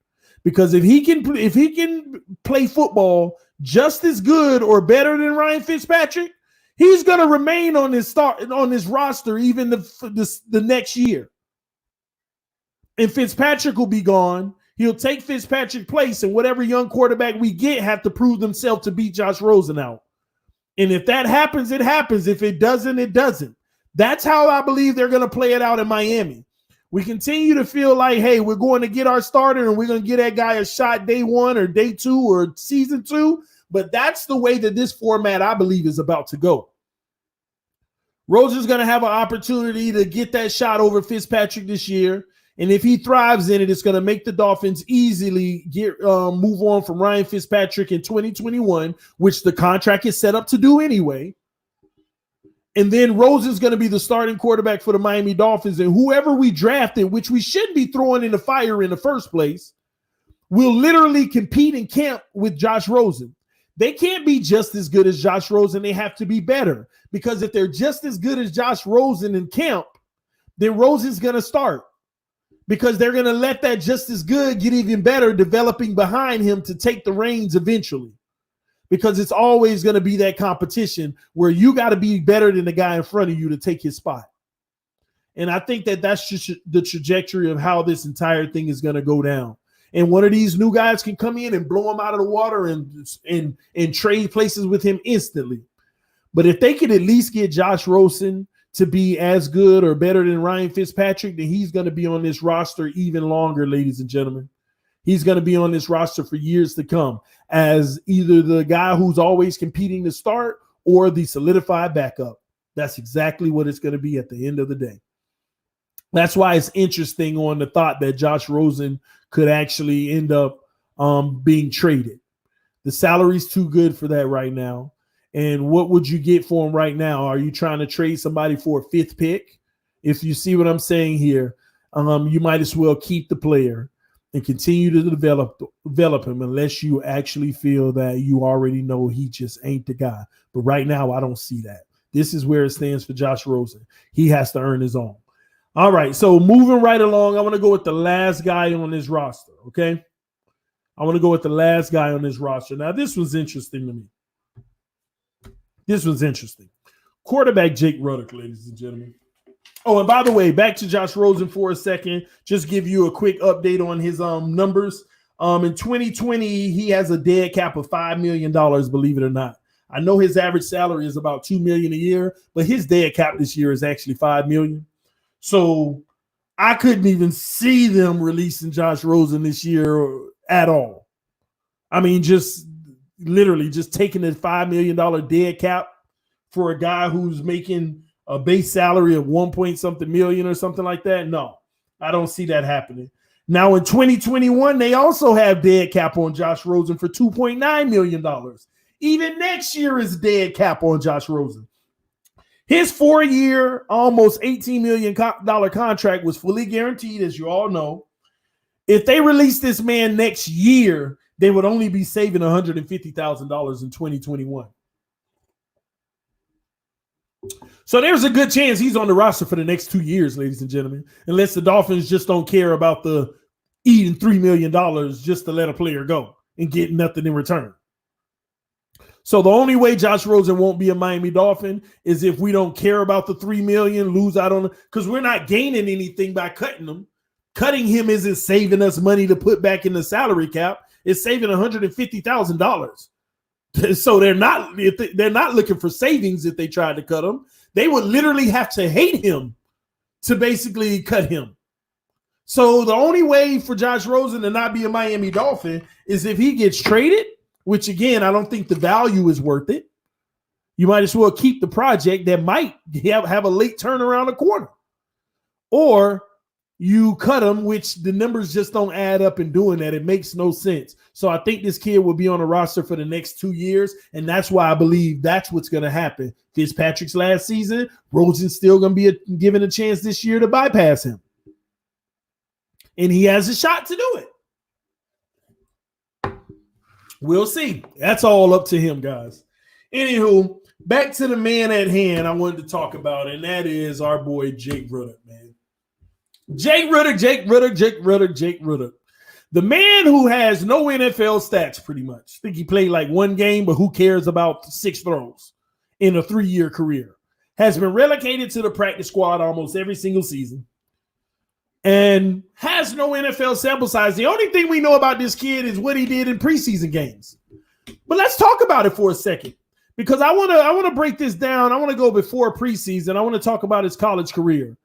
Because if he can play football just as good or better than Ryan Fitzpatrick, he's going to remain on this roster even the next year. And Fitzpatrick will be gone. He'll take Fitzpatrick's place, and whatever young quarterback we get have to prove themselves to beat Josh Rosen out. And if that happens, it happens. If it doesn't, it doesn't. That's how I believe they're going to play it out in Miami. We continue to feel like, hey, we're going to get our starter and we're going to get that guy a shot day 1 or day 2 or season 2. But that's the way that this format, I believe, is about to go. Rosen's going to have an opportunity to get that shot over Fitzpatrick this year. And if he thrives in it, it's going to make the Dolphins easily move on from Ryan Fitzpatrick in 2021, which the contract is set up to do anyway. And then Rosen's going to be the starting quarterback for the Miami Dolphins. And whoever we drafted, which we shouldn't be throwing in the fire in the first place, will literally compete in camp with Josh Rosen. They can't be just as good as Josh Rosen. They have to be better. Because if they're just as good as Josh Rosen in camp, then Rosen's going to start. Because they're going to let that just as good get even better, developing behind him to take the reins eventually. Because it's always going to be that competition where you got to be better than the guy in front of you to take his spot. And I think that that's just the trajectory of how this entire thing is going to go down. And one of these new guys can come in and blow him out of the water and trade places with him instantly. But if they could at least get Josh Rosen to be as good or better than Ryan Fitzpatrick, then he's going to be on this roster even longer, ladies and gentlemen. He's going to be on this roster for years to come as either the guy who's always competing to start or the solidified backup. That's exactly what it's going to be at the end of the day. That's why it's interesting on the thought that Josh Rosen could actually end up being traded. The salary's too good for that right now. And what would you get for him right now? Are you trying to trade somebody for a 5th pick? If you see what I'm saying here, you might as well keep the player and continue to develop him unless you actually feel that you already know he just ain't the guy. But right now, I don't see that. This is where it stands for Josh Rosen. He has to earn his own. All right, so moving right along, I want to go with the last guy on this roster, okay? I want to go with the last guy on this roster. Now, this was interesting to me. This was interesting. Quarterback Jake Ruddock, ladies and gentlemen. Oh, and by the way, back to Josh Rosen for a second. Just give you a quick update on his numbers. In 2020, he has a dead cap of $5 million, believe it or not. I know his average salary is about $2 million a year, but his dead cap this year is actually $5 million. So I couldn't even see them releasing Josh Rosen this year at all. I mean, just literally just taking a $5 million dead cap for a guy who's making a base salary of 1 point something million or something like that. No, I don't see that happening. Now in 2021, they also have dead cap on Josh Rosen for $2.9 million. Even next year is dead cap on Josh Rosen. His 4-year, almost $18 million contract was fully guaranteed, as you all know. If they release this man next year, they would only be saving $150,000 in 2021. So there's a good chance he's on the roster for the next 2 years, ladies and gentlemen, unless the Dolphins just don't care about the eating $3 million just to let a player go and get nothing in return. So the only way Josh Rosen won't be a Miami Dolphin is if we don't care about the $3 million, lose out on it, because we're not gaining anything by cutting him. Cutting him isn't saving us money to put back in the salary cap. It's saving $150,000. So they're not looking for savings if they tried to cut him. They would literally have to hate him to basically cut him. So the only way for Josh Rosen to not be a Miami Dolphin is if he gets traded, which again, I don't think the value is worth it. You might as well keep the project that might have a late turnaround a corner. Or you cut him, which the numbers just don't add up in doing that. It makes no sense. So I think this kid will be on the roster for the next 2 years, and that's why I believe that's what's going to happen. Fitzpatrick's last season, Rosen's still going to be given a chance this year to bypass him. And he has a shot to do it. We'll see. That's all up to him, guys. Anywho, back to the man at hand I wanted to talk about, and that is our boy Jake Ruddock, man. Jake Ruddock. The man who has no NFL stats, pretty much. I think he played like one game, but who cares about 6 throws in a 3-year career. Has been relegated to the practice squad almost every single season. And has no NFL sample size. The only thing we know about this kid is what he did in preseason games. But let's talk about it for a second, because I want to break this down. I want to go before preseason. I want to talk about his college career.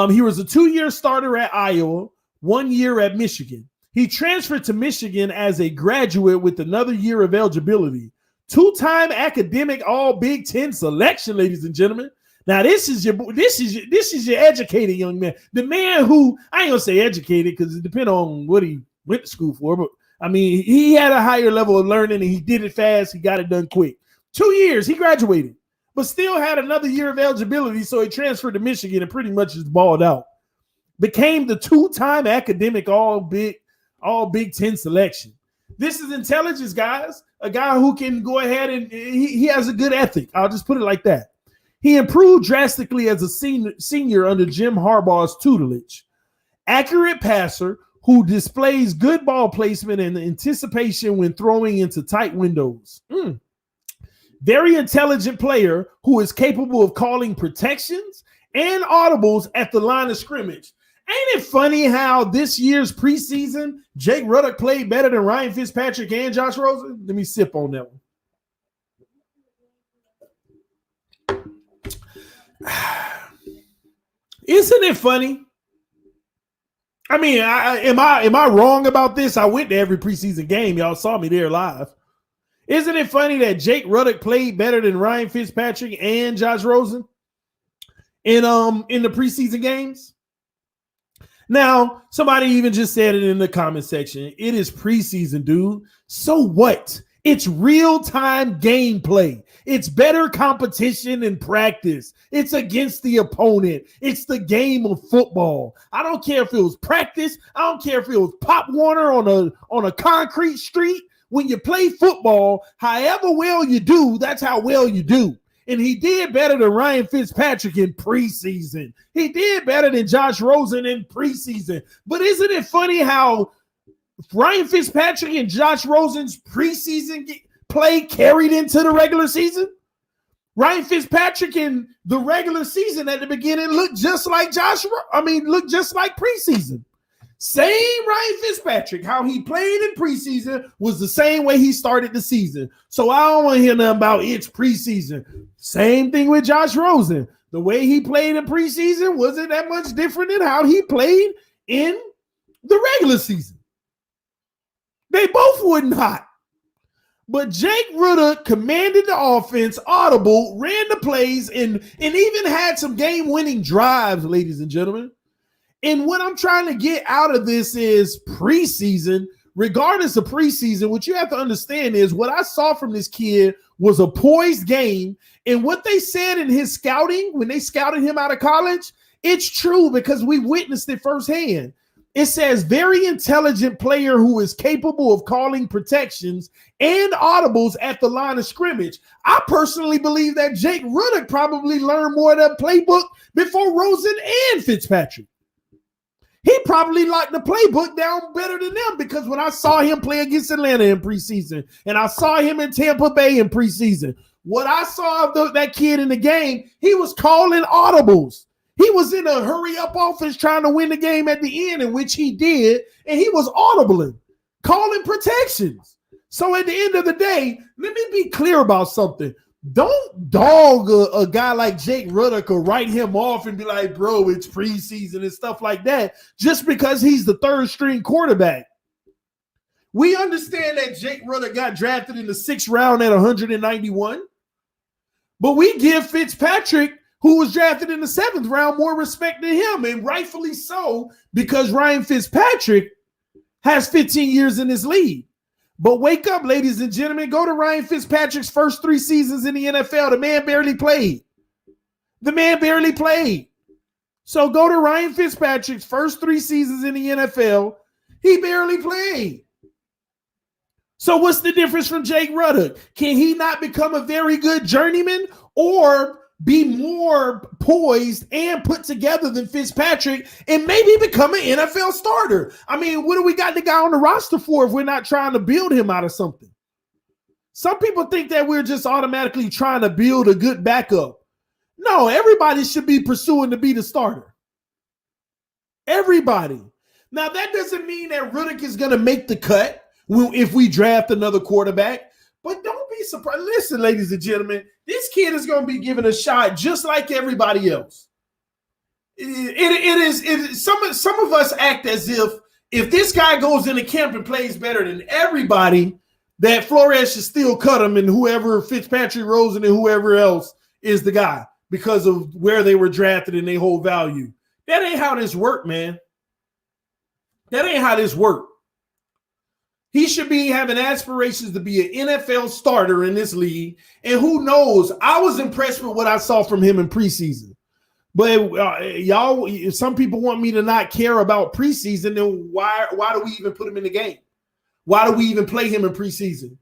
He was a 2-year starter at Iowa, 1 year at Michigan. He transferred to Michigan as a graduate with another year of eligibility. 2-time academic All Big Ten selection, ladies and gentlemen. Now, this is your educated young man. The man who, I ain't gonna say educated because it depends on what he went to school for, but I mean, he had a higher level of learning and he did it fast. He got it done quick. 2 years, he graduated, but still had another year of eligibility. So he transferred to Michigan and pretty much just balled out. Became the 2-time academic All Big Ten selection. This is intelligence, guys. A guy who can go ahead and he has a good ethic. I'll just put it like that. He improved drastically as a senior under Jim Harbaugh's tutelage. Accurate passer who displays good ball placement and anticipation when throwing into tight windows. Very intelligent player who is capable of calling protections and audibles at the line of scrimmage. Ain't it funny how this year's preseason, Jake Ruddock played better than Ryan Fitzpatrick and Josh Rosen? Let me sip on that one. Isn't it funny? I mean, am I wrong about this? I went to every preseason game. Y'all saw me there live. Isn't it funny that Jake Ruddock played better than Ryan Fitzpatrick and Josh Rosen in the preseason games? Now, somebody even just said it in the comment section. It is preseason, dude. So what? It's real-time gameplay. It's better competition and practice. It's against the opponent. It's the game of football. I don't care if it was practice. I don't care if it was Pop Warner on a concrete street. When you play football, however well you do, that's how well you do. And he did better than Ryan Fitzpatrick in preseason. He did better than Josh Rosen in preseason. But isn't it funny how Ryan Fitzpatrick and Josh Rosen's preseason play carried into the regular season? Ryan Fitzpatrick in the regular season at the beginning looked just like looked just like preseason. Same Ryan Fitzpatrick, how he played in preseason was the same way he started the season. So I don't want to hear nothing about it's preseason. Same thing with Josh Rosen. The way he played in preseason wasn't that much different than how he played in the regular season. They both were not. But Jake Ruddock commanded the offense, audible, ran the plays, and even had some game-winning drives, ladies and gentlemen. And what I'm trying to get out of this is preseason, regardless of preseason, what you have to understand is what I saw from this kid was a poised game. And what they said in his scouting, when they scouted him out of college, it's true because we witnessed it firsthand. It says very intelligent player who is capable of calling protections and audibles at the line of scrimmage. I personally believe that Jake Ruddock probably learned more of that playbook before Rosen and Fitzpatrick. He probably liked the playbook down better than them because when I saw him play against Atlanta in preseason and I saw him in Tampa Bay in preseason, what I saw of that kid in the game, he was calling audibles. He was in a hurry-up offense trying to win the game at the end, in which he did, and he was audibling, calling protections. So at the end of the day, let me be clear about something. Don't dog a guy like Jake Ruddock or write him off and be like, bro, it's preseason and stuff like that, just because he's the third-string quarterback. We understand that Jake Ruddock got drafted in the 6th round at 191, but we give Fitzpatrick, who was drafted in the 7th round, more respect than him, and rightfully so, because Ryan Fitzpatrick has 15 years in this league. But wake up, ladies and gentlemen. Go to Ryan Fitzpatrick's first 3 seasons in the NFL. The man barely played. So go to Ryan Fitzpatrick's first 3 seasons in the NFL. He barely played. So what's the difference from Jake Ruddock? Can he not become a very good journeyman or be more poised and put together than Fitzpatrick and maybe become an NFL starter? I mean, what do we got the guy on the roster for if we're not trying to build him out of something? Some people think that we're just automatically trying to build a good backup. No, everybody should be pursuing to be the starter. Everybody. Now, that doesn't mean that Ruddock is going to make the cut if we draft another quarterback. But don't be surprised. Listen, ladies and gentlemen, this kid is going to be given a shot just like everybody else. Some of us act as if this guy goes into camp and plays better than everybody, that Flores should still cut him, and whoever Fitzpatrick, Rosen, and whoever else is the guy because of where they were drafted and they hold value. That ain't how this work, man. That ain't how this work. He should be having aspirations to be an NFL starter in this league. And who knows? I was impressed with what I saw from him in preseason. But y'all, if some people want me to not care about preseason, then why do we even put him in the game? Why do we even play him in preseason?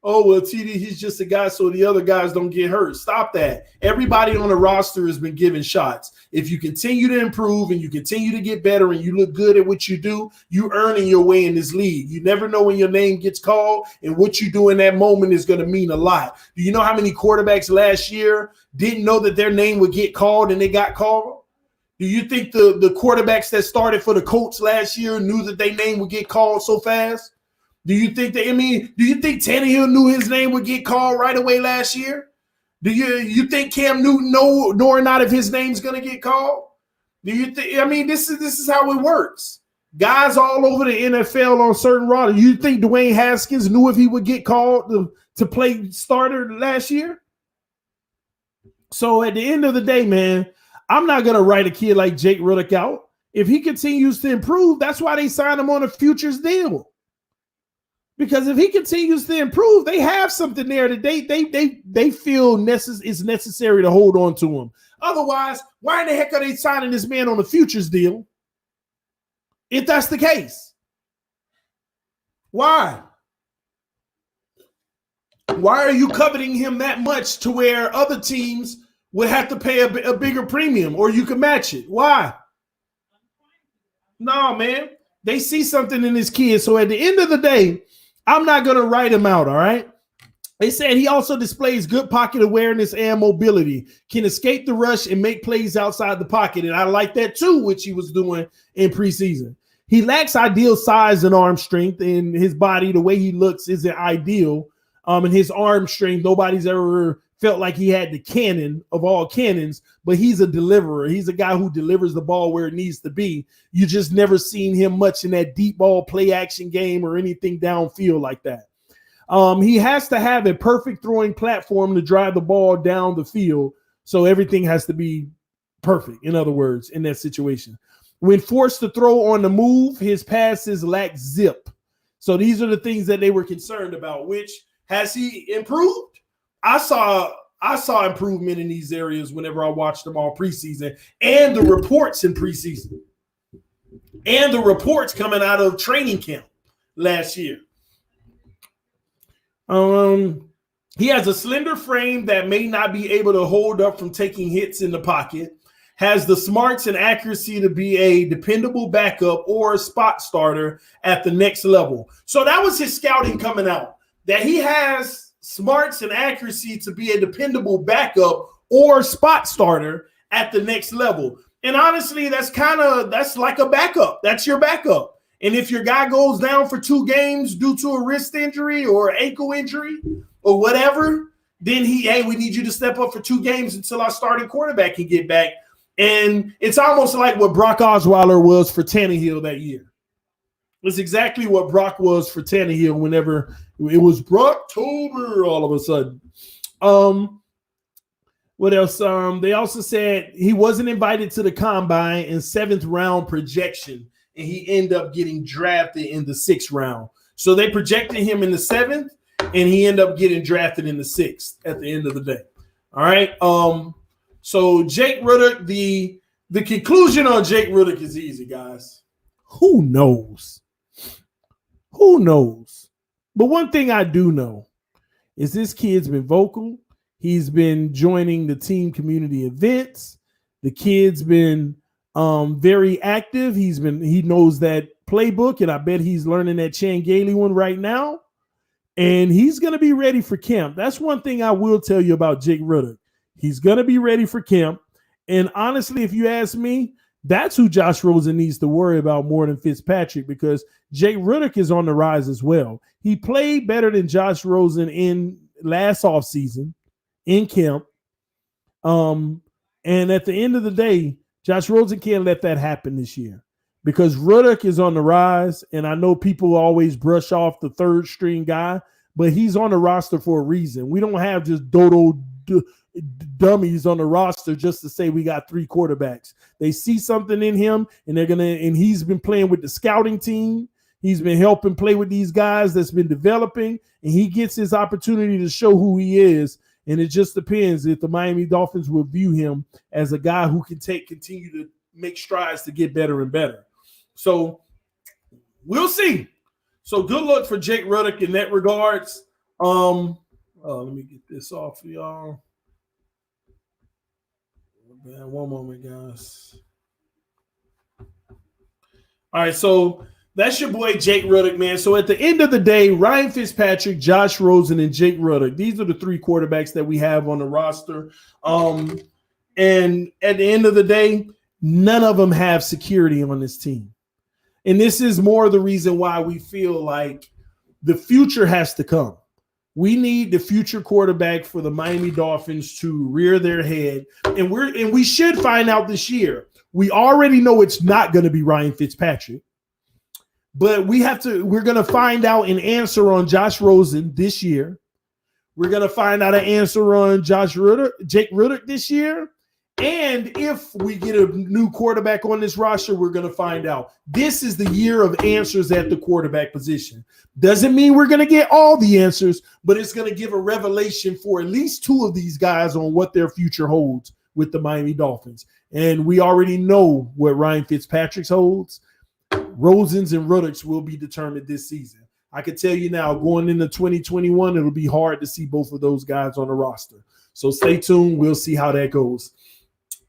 Oh, well, TD, he's just a guy so the other guys don't get hurt. Stop that. Everybody on the roster has been given shots. If you continue to improve and you continue to get better and you look good at what you do, you earning your way in this league. You never know when your name gets called, and what you do in that moment is going to mean a lot. Do you know how many quarterbacks last year didn't know that their name would get called and they got called? Do you think the quarterbacks that started for the Colts last year knew that their name would get called so fast? Do you think Tannehill knew his name would get called right away last year? Do you think Cam Newton know or not if his name's going to get called? Do you think? I mean, this is how it works. Guys all over the NFL on certain rosters. You think Dwayne Haskins knew if he would get called to play starter last year? So at the end of the day, man, I'm not going to write a kid like Jake Ruddock out. If he continues to improve, that's why they signed him on a futures deal. Because if he continues to improve, they have something there that they feel is necessary to hold on to him. Otherwise, why in the heck are they signing this man on a futures deal? If that's the case, why? Why are you coveting him that much to where other teams would have to pay a bigger premium, or you can match it? Why? No, man. They see something in this kid. So at the end of the day, I'm not going to write him out, all right? They said he also displays good pocket awareness and mobility, can escape the rush and make plays outside the pocket. And I like that too, which he was doing in preseason. He lacks ideal size and arm strength, and his body, the way he looks, isn't ideal. And his arm strength, nobody's ever felt like he had the cannon of all cannons, but he's a deliverer. He's a guy who delivers the ball where it needs to be. You just never seen him much in that deep ball play action game or anything downfield like that. He has to have a perfect throwing platform to drive the ball down the field. So everything has to be perfect, in other words, in that situation. When forced to throw on the move, his passes lack zip. So these are the things that they were concerned about. Which, has he improved? I saw improvement in these areas whenever I watched them all preseason, and the reports in preseason, and the reports coming out of training camp last year. He has a slender frame that may not be able to hold up from taking hits in the pocket, has the smarts and accuracy to be a dependable backup or a spot starter at the next level. So that was his scouting coming out, that he has smarts and accuracy to be a dependable backup or spot starter at the next level. And honestly, that's like a backup. That's your backup. And if your guy goes down for 2 games due to a wrist injury or ankle injury or whatever, then we need you to step up for 2 games until our starting quarterback can get back. And it's almost like what Brock Osweiler was for Tannehill that year. It's exactly what Brock was for Tannehill whenever it was Brocktober all of a sudden. What else? They also said he wasn't invited to the combine in 7th round projection, and he ended up getting drafted in the 6th round. So they projected him in the 7th, and he ended up getting drafted in the 6th at the end of the day. All right. So Jake Ruddock, the conclusion on Jake Ruddock is easy, guys. Who knows? Who knows? But one thing I do know is this kid's been vocal. He's been joining the team community events. The kid's been very active. He knows that playbook, and I bet he's learning that Chan Gailey one right now. And he's going to be ready for camp. That's one thing I will tell you about Jake Ruddock. He's going to be ready for camp. And honestly, if you ask me, that's who Josh Rosen needs to worry about more than Fitzpatrick, because Jake Ruddock is on the rise as well. He played better than Josh Rosen in last offseason in camp. And at the end of the day, Josh Rosen can't let that happen this year because Ruddock is on the rise. And I know people always brush off the 3rd string guy, but he's on the roster for a reason. We don't have just dodo dummies on the roster just to say we got 3 quarterbacks. They see something in him, and and he's been playing with the scouting team. He's been helping play with these guys that's been developing, and he gets his opportunity to show who he is. And it just depends if the Miami Dolphins will view him as a guy who can continue to make strides to get better and better. So we'll see. So good luck for Jake Ruddock in that regards. Let me get this off for y'all. Man, one moment, guys. All right, so that's your boy Jake Ruddock, man. So at the end of the day, Ryan Fitzpatrick, Josh Rosen, and Jake Ruddock, these are the 3 quarterbacks that we have on the roster. And at the end of the day, none of them have security on this team. And this is more the reason why we feel like the future has to come. We need the future quarterback for the Miami Dolphins to rear their head. And we should find out this year. We already know it's not going to be Ryan Fitzpatrick. But we're going to find out an answer on Josh Rosen this year. We're going to find out an answer on Jake Ruddock this year. And if we get a new quarterback on this roster, we're going to find out. This is the year of answers at the quarterback position. Doesn't mean we're going to get all the answers, but it's going to give a revelation for at least two of these guys on what their future holds with the Miami Dolphins. And we already know what Ryan Fitzpatrick holds. Rosen's and Ruddocks will be determined this season. I can tell you now, going into 2021, it'll be hard to see both of those guys on the roster. So stay tuned. We'll see how that goes.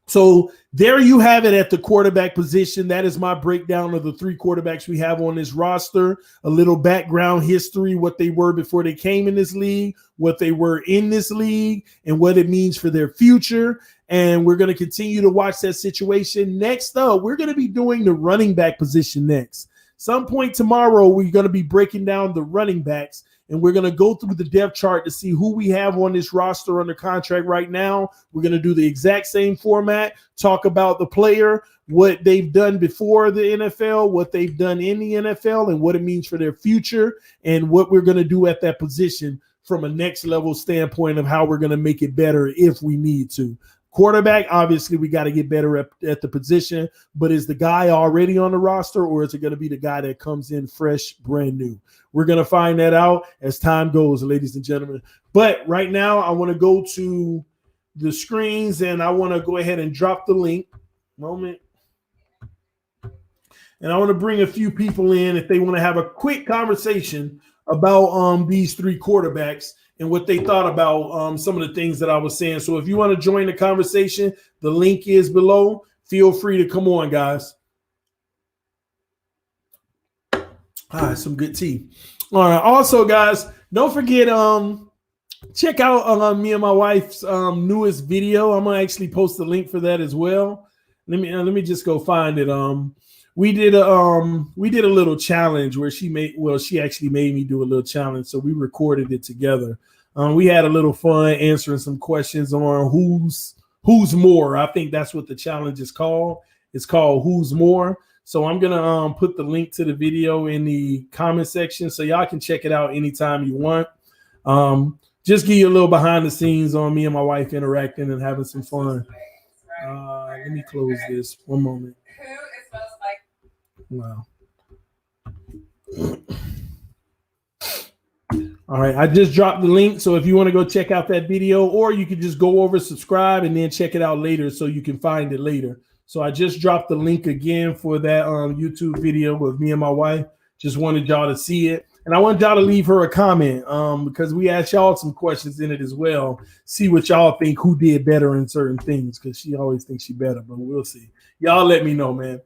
So there you have it at the quarterback position. That is my breakdown of the three quarterbacks we have on this roster. A little background history, what they were before they came in this league, what they were in this league, and what it means for their future. And we're going to continue to watch that situation. Next up, we're going to be doing the running back position next. Some point tomorrow, we're going to be breaking down the running backs. And we're going to go through the depth chart to see who we have on this roster under contract right now. We're going to do the exact same format, talk about the player, what they've done before the NFL, what they've done in the NFL, and what it means for their future, and what we're going to do at that position from a next level standpoint of how we're going to make it better if we need to. Quarterback, obviously, we got to get better at the position, but is the guy already on the roster, or is it going to be the guy that comes in fresh, brand new? We're going to find that out as time goes, ladies and gentlemen. But right now, I want to go to the screens, and I want to go ahead and drop the link. Moment. And I want to bring a few people in if they want to have a quick conversation about these three quarterbacks and what they thought about some of the things that I was saying. So if you want to join the conversation, the link is below. Feel free to come on, guys. All right, some good tea. All right. Also, guys, don't forget, check out me and my wife's newest video. I'm gonna actually post the link for that as well. Let me just go find it. We did a little challenge where she actually made me do a little challenge. So we recorded it together. We had a little fun answering some questions on who's more. I think that's what the challenge is called. It's called Who's More. So I'm gonna put the link to the video in the comment section so y'all can check it out anytime you want. Just give you a little behind the scenes on me and my wife interacting and having some fun. Let me close this. One moment. Who it smells like? Wow. All right, I just dropped the link, so if you want to go check out that video, or you could just go over, subscribe, and then check it out later so you can find it later. So I just dropped the link again for that YouTube video with me and my wife. Just wanted y'all to see it. And I want y'all to leave her a comment because we asked y'all some questions in it as well. See what y'all think, who did better in certain things, because she always thinks she better, but we'll see. Y'all let me know, man.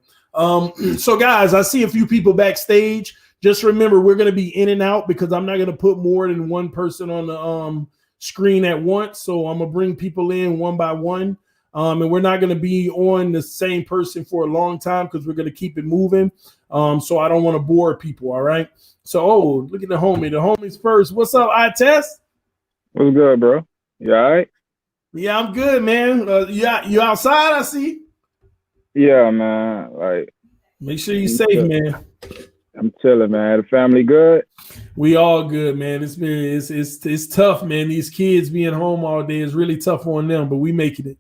So, guys, I see a few people backstage. Just remember, we're going to be in and out because I'm not going to put more than one person on the screen at once. So I'm going to bring people in one by one. And we're not going to be on the same person for a long time because we're going to keep it moving. So I don't want to bore people, all right? So, look at the homie. The homie's first. What's up, I-Test? What's good, bro? You all right? Yeah, I'm good, man. You outside, I see? Yeah, man. Like, make sure you're safe, man. I'm chilling, man. The family good? We all good, man. It's tough, man. These kids being home all day is really tough on them, but we making it.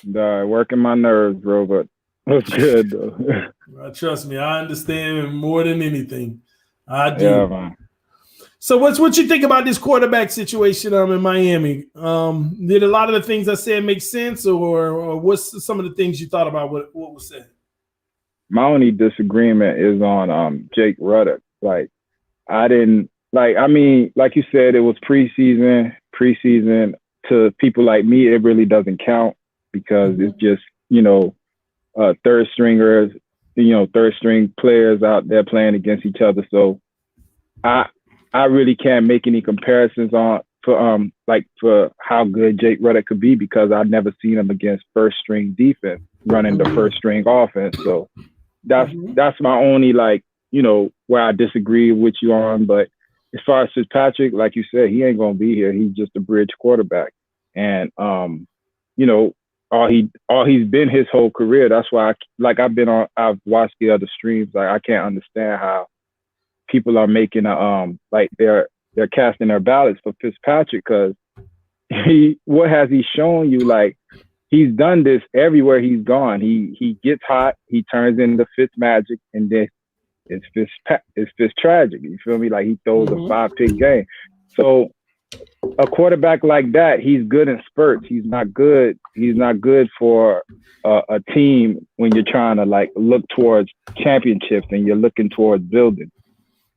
Working my nerves, bro, but it's good, though. Trust me, I understand more than anything. I do. Yeah, man. So what you think about this quarterback situation in Miami? Did a lot of the things I said make sense, or what's some of the things you thought about what was said? My only disagreement is on Jake Ruddock. Like, I mean, like you said, it was preseason. To people like me, it really doesn't count because it's just, third stringers, third string players out there playing against each other. So I really can't make any comparisons for how good Jake Ruddock could be because I've never seen him against first string defense running the first string offense. So that's my only where I disagree with you on. But as far as Fitzpatrick, like you said, he ain't gonna be here. He's just a bridge quarterback, and all he's been his whole career. That's why I've watched the other streams. Like, I can't understand how people are making they're casting their ballots for Fitzpatrick because what has he shown you? Like, he's done this everywhere he's gone. He gets hot, he turns into Fitzmagic, and then it's Fitztragic. You feel me? Like he throws a 5-pick game. So a quarterback like that, he's good in spurts. He's not good. He's not good for a team when you're trying to like look towards championships and you're looking towards building.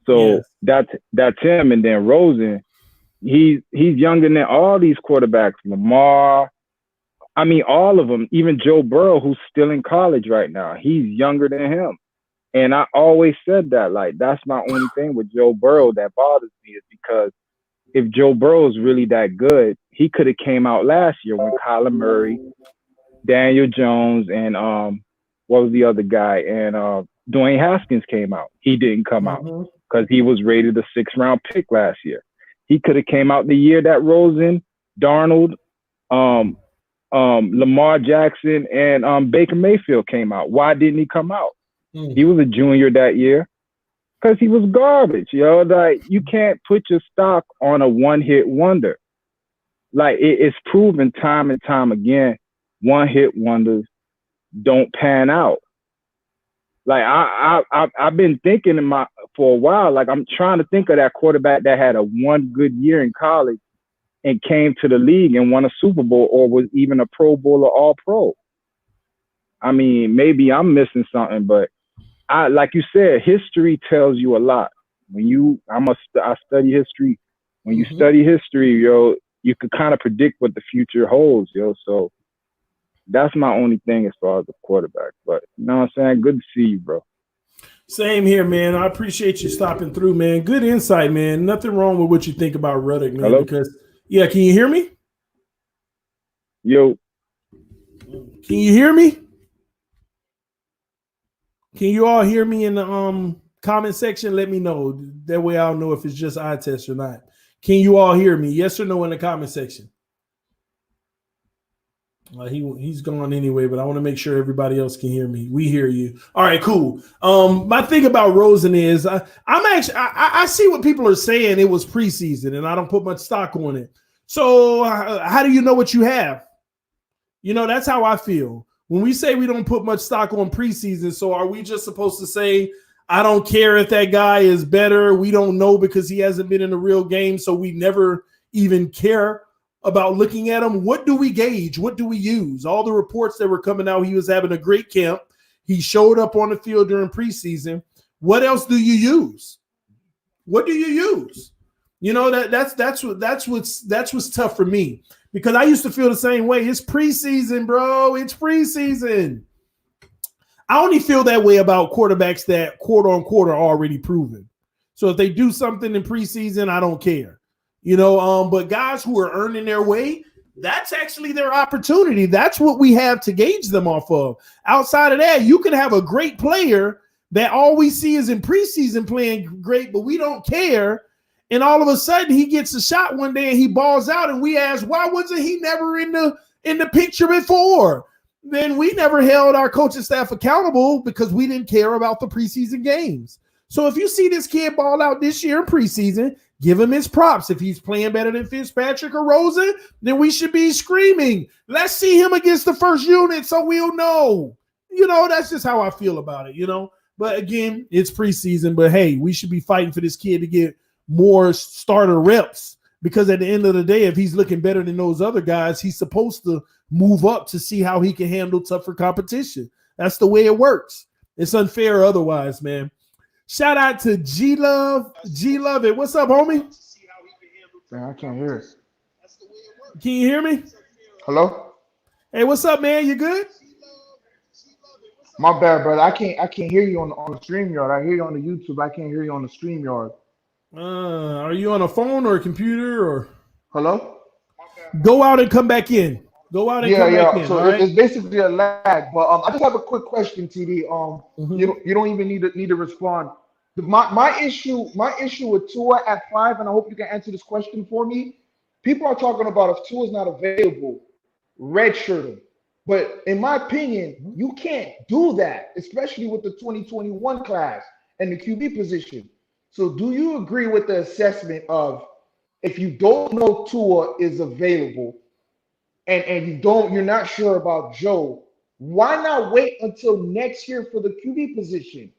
So that's him. And then Rosen, he's younger than all these quarterbacks. Lamar, I mean, all of them. Even Joe Burrow, who's still in college right now, he's younger than him. And I always said that, like, that's my only thing with Joe Burrow that bothers me, is because if Joe Burrow is really that good, he could have came out last year when Kyler Murray, Daniel Jones, and what was the other guy? And Dwayne Haskins came out. He didn't come out because he was rated a 6th-round pick last year. He could have came out the year that Rosen, Darnold, Lamar Jackson, and Baker Mayfield came out. Why didn't he come out? He was a junior that year because he was garbage. Like, you can't put your stock on a one-hit wonder. Like, it's proven time and time again, one-hit wonders don't pan out. Like, I've been thinking for a while, like, I'm trying to think of that quarterback that had a one good year in college and came to the league and won a Super Bowl or was even a Pro Bowl or All-Pro. I mean, maybe I'm missing something, but like you said, history tells you a lot. I study history. When you study history, you could kind of predict what the future holds, So that's my only thing as far as the quarterback. But you know what I'm saying? Good to see you, bro. Same here, man. I appreciate you stopping through, man. Good insight, man. Nothing wrong with what you think about Ruddock, man. Hello? Because can you hear me? Yo. Can you hear me? Can you all hear me in the comment section? Let me know. That way I'll know if it's just eye test or not. Can you all hear me? Yes or no in the comment section? He's gone anyway, but I want to make sure everybody else can hear me. We hear you. All right, cool. My thing about Rosen is I see what people are saying. It was preseason, and I don't put much stock on it. So how do you know what you have? That's how I feel. When we say we don't put much stock on preseason, so are we just supposed to say, I don't care if that guy is better? We don't know because he hasn't been in a real game, so we never even care about looking at him. What do we gauge? What do we use? All the reports that were coming out, he was having a great camp. He showed up on the field during preseason. What else do you use? What do you use? That's what's tough for me, because I used to feel the same way. It's preseason, bro. It's preseason. I only feel that way about quarterbacks that quarter on quarter are already proven. So if they do something in preseason, I don't care. But guys who are earning their way, that's actually their opportunity. That's what we have to gauge them off of. Outside of that, you can have a great player that all we see is in preseason playing great, but we don't care. And all of a sudden he gets a shot one day and he balls out, and we ask, why wasn't he never in the picture before? Then we never held our coaching staff accountable because we didn't care about the preseason games. So if you see this kid ball out this year in preseason, give him his props. If he's playing better than Fitzpatrick or Rosen, then we should be screaming, let's see him against the first unit so we'll know. That's just how I feel about it, But again, it's preseason. But hey, we should be fighting for this kid to get more starter reps, because at the end of the day, if he's looking better than those other guys, he's supposed to move up to see how he can handle tougher competition. That's the way it works. It's unfair otherwise, man. Shout out to G-Love. G-Love it. What's up, homie? Man, I can't hear it. Can you hear me? Hello? Hey, what's up, man? You good? My bad, brother. I can't hear you on the StreamYard. I hear you on the YouTube. I can't hear you on the StreamYard. Are you on a phone or a computer or? Hello? Go out and come back in. Go out and come back in. So all right? it's basically a lag. But I just have a quick question, TD. You don't even need to respond. My issue with Tua at 5, and I hope you can answer this question for me. People are talking about if Tua is not available, redshirt him. But in my opinion, you can't do that, especially with the 2021 class and the QB position. So do you agree with the assessment of, if you don't know Tua is available, and you're not sure about Joe, why not wait until next year for the QB position?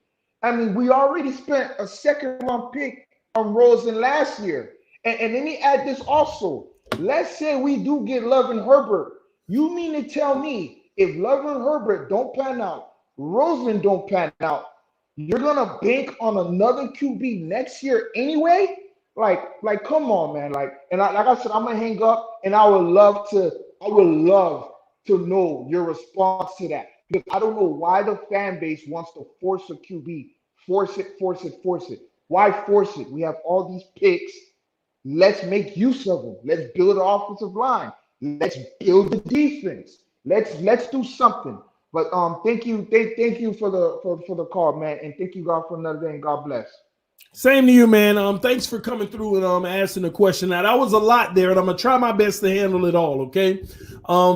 I mean, we already spent a second round pick on Rosen last year. And let me add this also. Let's say we do get Love and Herbert. You mean to tell me if Love and Herbert don't pan out, Rosen don't pan out, you're gonna bank on another QB next year anyway? Like, come on, man. Like I said, I'm gonna hang up, and I would love to know your response to that, because I don't know why the fan base wants to force a QB, force it. Why force it? We have all these picks. Let's make use of them. Let's build an offensive line. Let's build the defense. Let's do something. But thank you for the call, man, and thank you God for another day, and God bless. Same to you, man. Thanks for coming through and asking the question. Now, that was a lot there, and I'm gonna try my best to handle it all. Okay.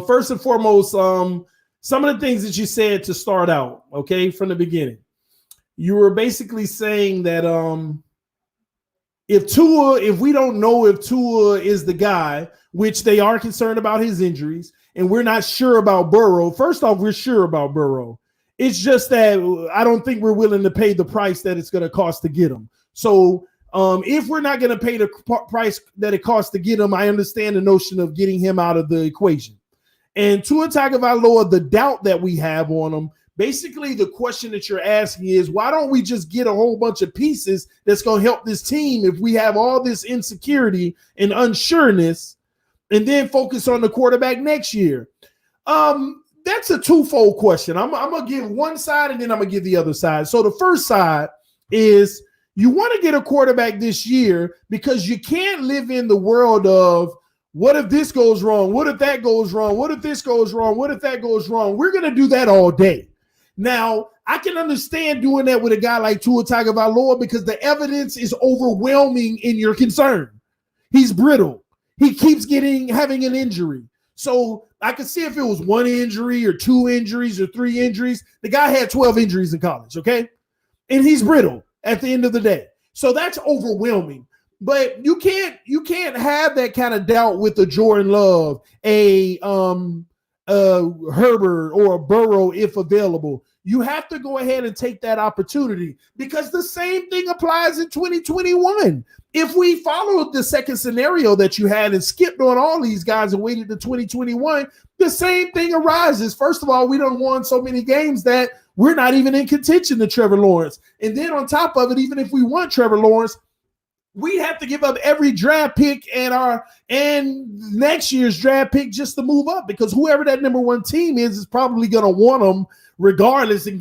First and foremost, some of the things that you said to start out, okay, from the beginning, you were basically saying that if we don't know if Tua is the guy, which they are concerned about his injuries, and we're not sure about Burrow. First off, we're sure about Burrow. It's just that I don't think we're willing to pay the price that it's going to cost to get him. So if we're not going to pay the price that it costs to get him, I understand the notion of getting him out of the equation. And Tua Tagovailoa, the doubt that we have on him, basically the question that you're asking is, why don't we just get a whole bunch of pieces that's going to help this team if we have all this insecurity and unsureness, and then focus on the quarterback next year? That's a twofold question. I'm going to give one side, and then I'm going to give the other side. So the first side is, you want to get a quarterback this year because you can't live in the world of, what if this goes wrong? What if that goes wrong? What if this goes wrong? What if that goes wrong? We're going to do that all day. Now, I can understand doing that with a guy like Tua Tagovailoa because the evidence is overwhelming in your concern. He's brittle. He keeps having an injury. So I could see if it was one injury or two injuries or three injuries. The guy had 12 injuries in college, okay? And he's brittle at the end of the day. So that's overwhelming. But you can't have that kind of doubt with a Jordan Love, a Herbert, or a Burrow if available. You have to go ahead and take that opportunity, because the same thing applies in 2021. If we followed the second scenario that you had and skipped on all these guys and waited to 2021, the same thing arises. First of all, we done won so many games that we're not even in contention to Trevor Lawrence. And then on top of it, even if we want Trevor Lawrence, we'd have to give up every draft pick and next year's draft pick just to move up, because whoever that number one team is probably going to want them regardless. And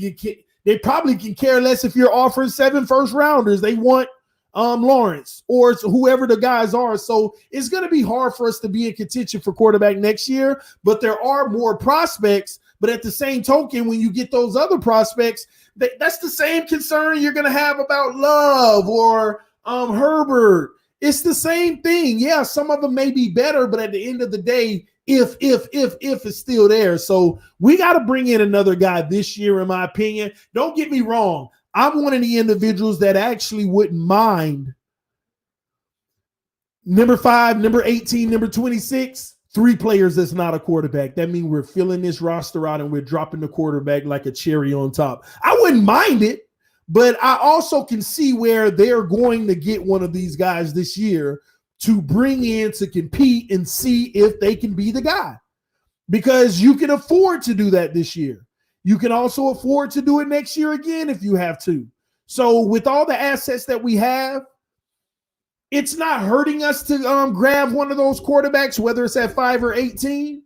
they probably can care less if you're offering 7 first rounders. They want Lawrence or whoever the guys are. So it's going to be hard for us to be in contention for quarterback next year, but there are more prospects. But at the same token, when you get those other prospects, that's the same concern you're going to have about Love or Herbert. It's the same thing. Yeah, some of them may be better, but at the end of the day, if it's still there. So we got to bring in another guy this year, in my opinion. Don't get me wrong. I'm one of the individuals that actually wouldn't mind number 5, number 18, number 26, 3 players that's not a quarterback. That means we're filling this roster out and we're dropping the quarterback like a cherry on top. I wouldn't mind it, but I also can see where they're going to get one of these guys this year to bring in to compete and see if they can be the guy, because you can afford to do that this year. You can also afford to do it next year again if you have to. So with all the assets that we have, it's not hurting us to grab one of those quarterbacks, whether it's at 5 or 18.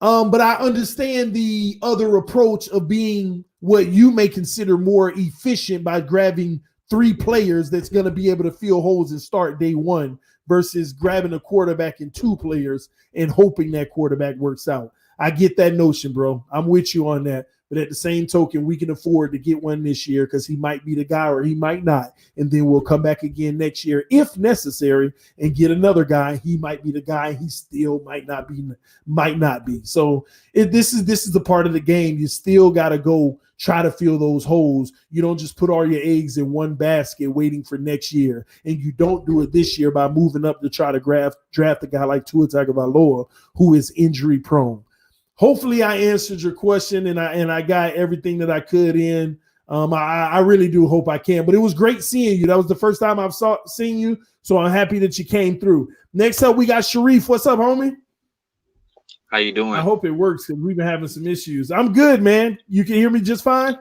But I understand the other approach of being what you may consider more efficient by grabbing 3 players that's going to be able to fill holes and start day one versus grabbing a quarterback and 2 players and hoping that quarterback works out. I get that notion, bro. I'm with you on that. But at the same token, we can afford to get one this year because he might be the guy or he might not. And then we'll come back again next year if necessary and get another guy. He might be the guy. He still might not be. So this is the part of the game. You still got to go try to fill those holes. You don't just put all your eggs in one basket waiting for next year. And you don't do it this year by moving up to try to draft a guy like Tua Tagovailoa, who is injury prone. Hopefully I answered your question and I got everything that I could in. I really do hope I can. But it was great seeing you. That was the first time I've seen you. So I'm happy that you came through. Next up, we got Sharif. What's up, homie? How you doing? I hope it works because we've been having some issues. I'm good, man. You can hear me just fine?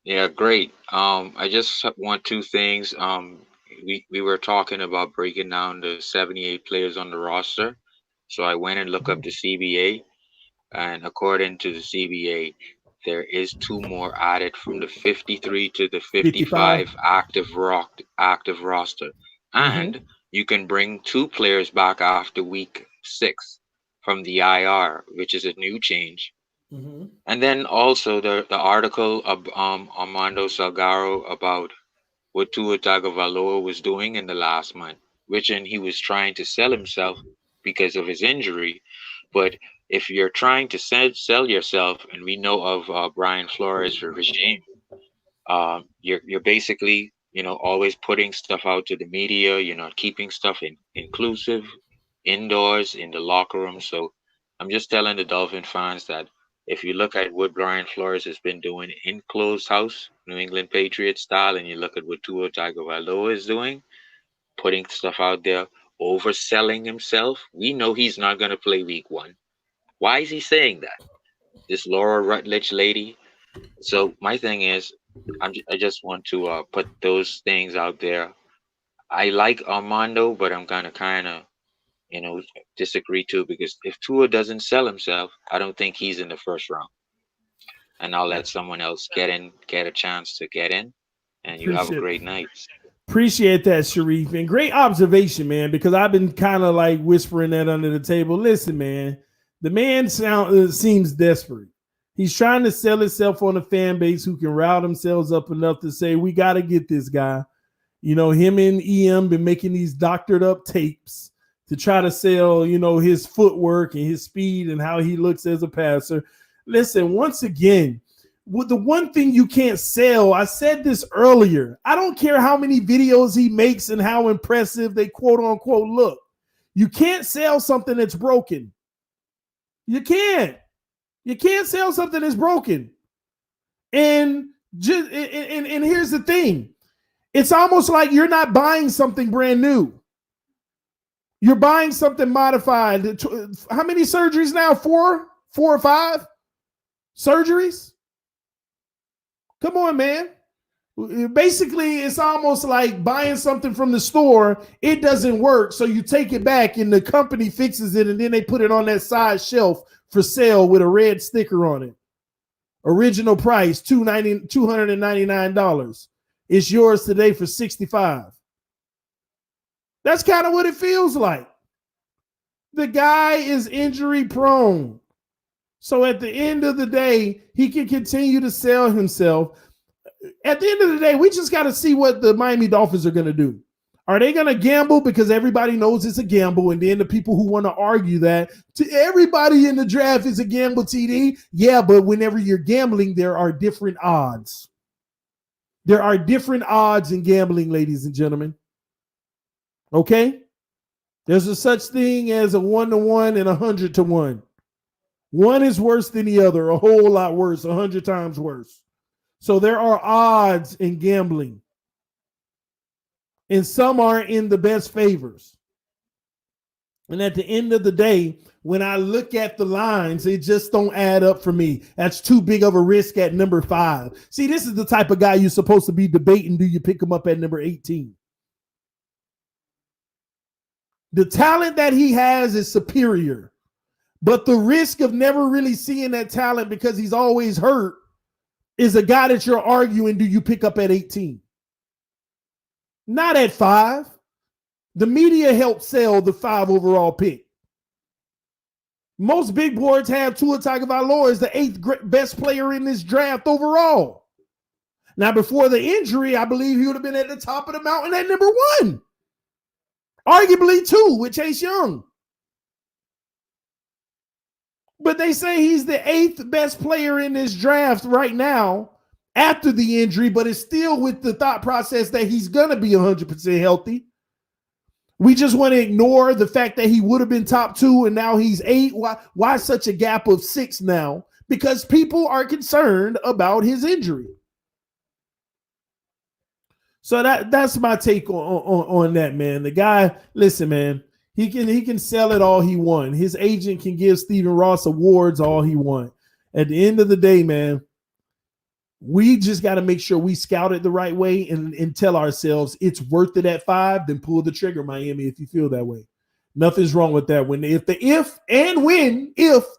Yeah, great. I just want two things. We were talking about breaking down the 78 players on the roster. So I went and looked up the CBA, and according to the CBA, there is 2 more added from the 53 to the 55 active roster. And you can bring 2 players back after week 6 from the IR, which is a new change. And then also the article of Armando Salgado about what Tua Tagovailoa was doing in the last month, which he was trying to sell himself because of his injury. But if you're trying to sell yourself, and we know of Brian Flores' regime, you're basically always putting stuff out to the media. You're not keeping stuff inclusive indoors in the locker room. So I'm just telling the Dolphin fans that if you look at what Brian Flores has been doing in closed house, New England Patriots style, and you look at what Tua Tagovailoa is doing, putting stuff out there, overselling himself, we know he's not going to play week 1. Why is he saying that? This Laura Rutledge lady. So my thing is, I just want to put those things out there. I like Armando, but I'm gonna kind of disagree too, because if Tua doesn't sell himself, I don't think he's in the first round. And I'll let someone else get a chance to get in. And you have a great night. Appreciate that, Sharif. And great observation, man, because I've been kind of like whispering that under the table. Listen, man, the man seems desperate. He's trying to sell himself on a fan base who can rile themselves up enough to say, we got to get this guy. Him and EM been making these doctored up tapes to try to sell, his footwork and his speed and how he looks as a passer. Listen, once again, the one thing you can't sell, I said this earlier, I don't care how many videos he makes and how impressive they quote unquote look. You can't sell something that's broken. You can't. You can't sell something that's broken. And here's the thing. It's almost like you're not buying something brand new. You're buying something modified. How many surgeries now? 4 or 5 surgeries? Come on, man. Basically, it's almost like buying something from the store. It doesn't work, so you take it back and the company fixes it, and then they put it on that side shelf for sale with a red sticker on it. Original price, $299. It's yours today for $65. That's kind of what it feels like. The guy is injury prone. So at the end of the day, he can continue to sell himself. At the end of the day, we just got to see what the Miami Dolphins are going to do. Are they going to gamble because everybody knows it's a gamble? And then the people who want to argue that to everybody in the draft is a gamble, TD. Yeah, but whenever you're gambling, there are different odds. There are different odds in gambling, ladies and gentlemen. Okay? There's a such thing as a 1-to-1 and 100-to-1. One is worse than the other, a whole lot worse, 100 times worse. So there are odds in gambling. And some are in the best favors. And at the end of the day, when I look at the lines, it just don't add up for me. That's too big of a risk at number 5. See, this is the type of guy you're supposed to be debating. Do you pick him up at number 18? The talent that he has is superior. But the risk of never really seeing that talent because he's always hurt is a guy that you're arguing, do you pick up at 18? Not at 5. The media helped sell the 5 overall pick. Most big boards have Tua Tagovailoa as the 8th best player in this draft overall. Now, before the injury, I believe he would have been at the top of the mountain at number 1. Arguably 2 with Chase Young. But they say he's the 8th best player in this draft right now after the injury, but it's still with the thought process that he's going to be 100% healthy. We just want to ignore the fact that he would have been top 2 and now he's 8. Why such a gap of 6 now? Because people are concerned about his injury. So that's my take on that, man. The guy, listen, man, he can sell it all he wants. His agent can give Stephen Ross awards all he wants. At the end of the day, man, we just got to make sure we scout it the right way and tell ourselves it's worth it at 5, then pull the trigger, Miami, if you feel that way. Nothing's wrong with that. If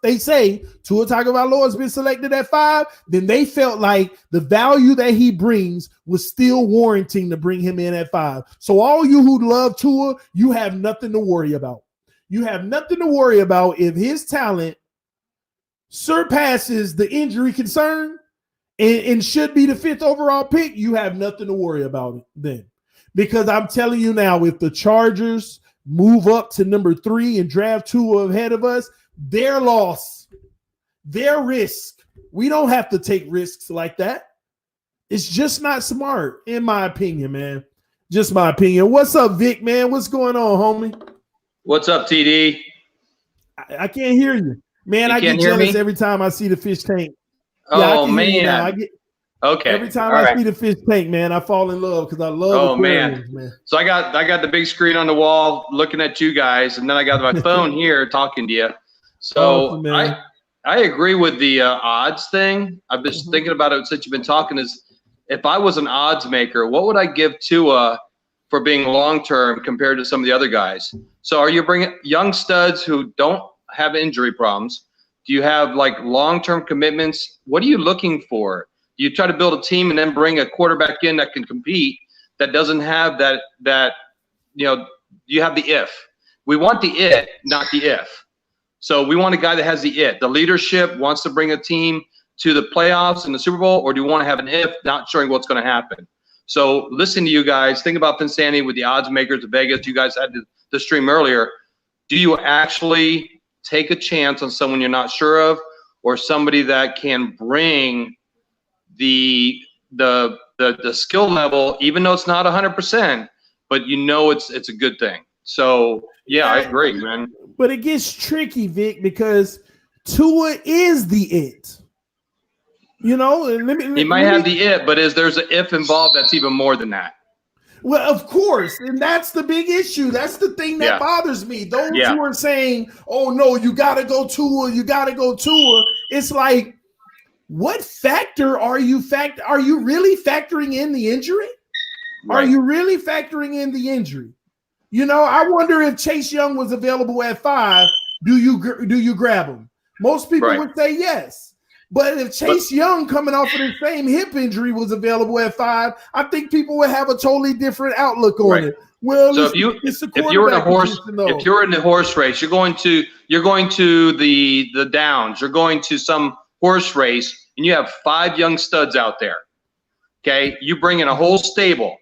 they say Tua Tagovailoa has been selected at 5, then they felt like the value that he brings was still warranting to bring him in at 5. So all you who love Tua, you have nothing to worry about. You have nothing to worry about if his talent surpasses the injury concern and should be the 5th overall pick. You have nothing to worry about it then. Because I'm telling you now, if the Chargers move up to number 3 and draft Tua ahead of us, their loss, their risk. We don't have to take risks like that. It's just not smart, in my opinion, man. Just my opinion. What's up, Vic, man? What's going on, homie? What's up, TD? I can't hear you. Man, I get jealous every time I see the fish tank. Oh, man. Okay. Every time I see the fish tank, man, I fall in love because I love aquariums, man. So I got the big screen on the wall looking at you guys, and then I got my phone here talking to you. So I agree with the odds thing. I've been thinking about it since you've been talking. Is if I was an odds maker, what would I give Tua for being long-term compared to some of the other guys? So are you bringing young studs who don't have injury problems? Do you have like long-term commitments? What are you looking for? Do you try to build a team and then bring a quarterback in that can compete, that doesn't have that you have the if. We want the it, not the if. So we want a guy that has the it. The leadership wants to bring a team to the playoffs and the Super Bowl, or do you want to have an if, not showing what's going to happen? So listen to you guys. Think about Phins with the odds makers of Vegas. You guys had the stream earlier. Do you actually take a chance on someone you're not sure of, or somebody that can bring the skill level, even though it's not 100%, but it's a good thing. So yeah, I agree, man. But it gets tricky, Vic, because Tua is the it. You know, he might have the it, but there's an if involved that's even more than that. Well, of course, and that's the big issue. That's the thing that bothers me. Those who are saying, "Oh no, you got to go Tua, you got to go Tua." It's like, what factor are you really factoring in the injury? Right. Are you really factoring in the injury? You know, I wonder if Chase Young was available at 5. Do you grab him? Most people would say yes. But if Chase Young coming off of the same hip injury was available at 5, I think people would have a totally different outlook on it. Well, so if you're in the horse race, you're going to the downs, you're going to some horse race, and you have 5 young studs out there. Okay, you bring in a whole stable.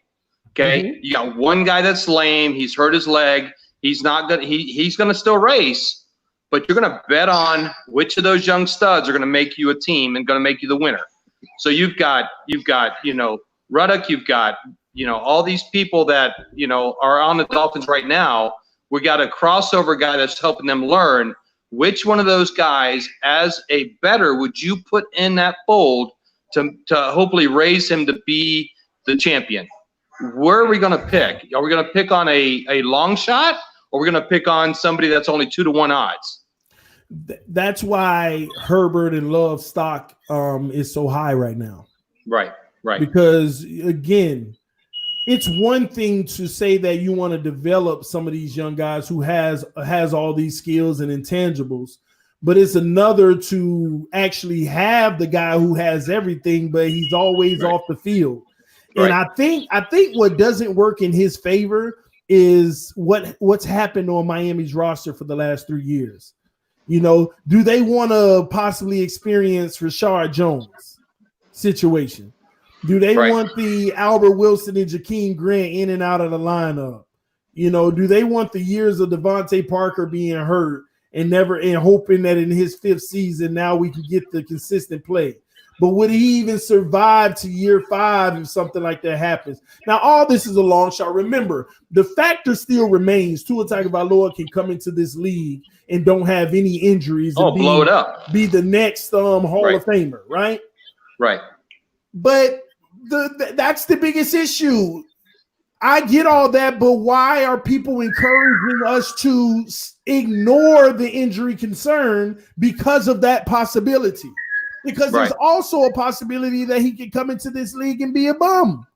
Okay, you got one guy that's lame, he's hurt his leg, he's gonna still race. But you're going to bet on which of those young studs are going to make you a team and going to make you the winner. So you've got Ruddock, you've got all these people that are on the Dolphins right now. We got a crossover guy that's helping them learn which one of those guys as a bettor would you put in that fold to hopefully raise him to be the champion. Where are we going to pick? Are we going to pick on a long shot, or are we going to pick on somebody that's only 2-to-1 odds? That's why Herbert and Love stock is so high right now. Right. Because again, it's one thing to say that you want to develop some of these young guys who has all these skills and intangibles, but it's another to actually have the guy who has everything, but he's always off the field. And I think what doesn't work in his favor is what's happened on Miami's roster for the last 3 years. You know, do they want to possibly experience Rashard Jones situation? Do they want the Albert Wilson and Jakeem Grant in and out of the lineup? You know, do they want the years of Devontae Parker being hurt and hoping that in his 5th season now we can get the consistent play? But would he even survive to year 5 if something like that happens? Now, all this is a long shot. Remember, the factor still remains. Tua Tagovailoa can come into this league and don't have any injuries. Oh, blow it up. Be the next Hall of Famer, right? Right. But that's the biggest issue. I get all that, but why are people encouraging us to ignore the injury concern because of that possibility? Because there's also a possibility that he could come into this league and be a bum.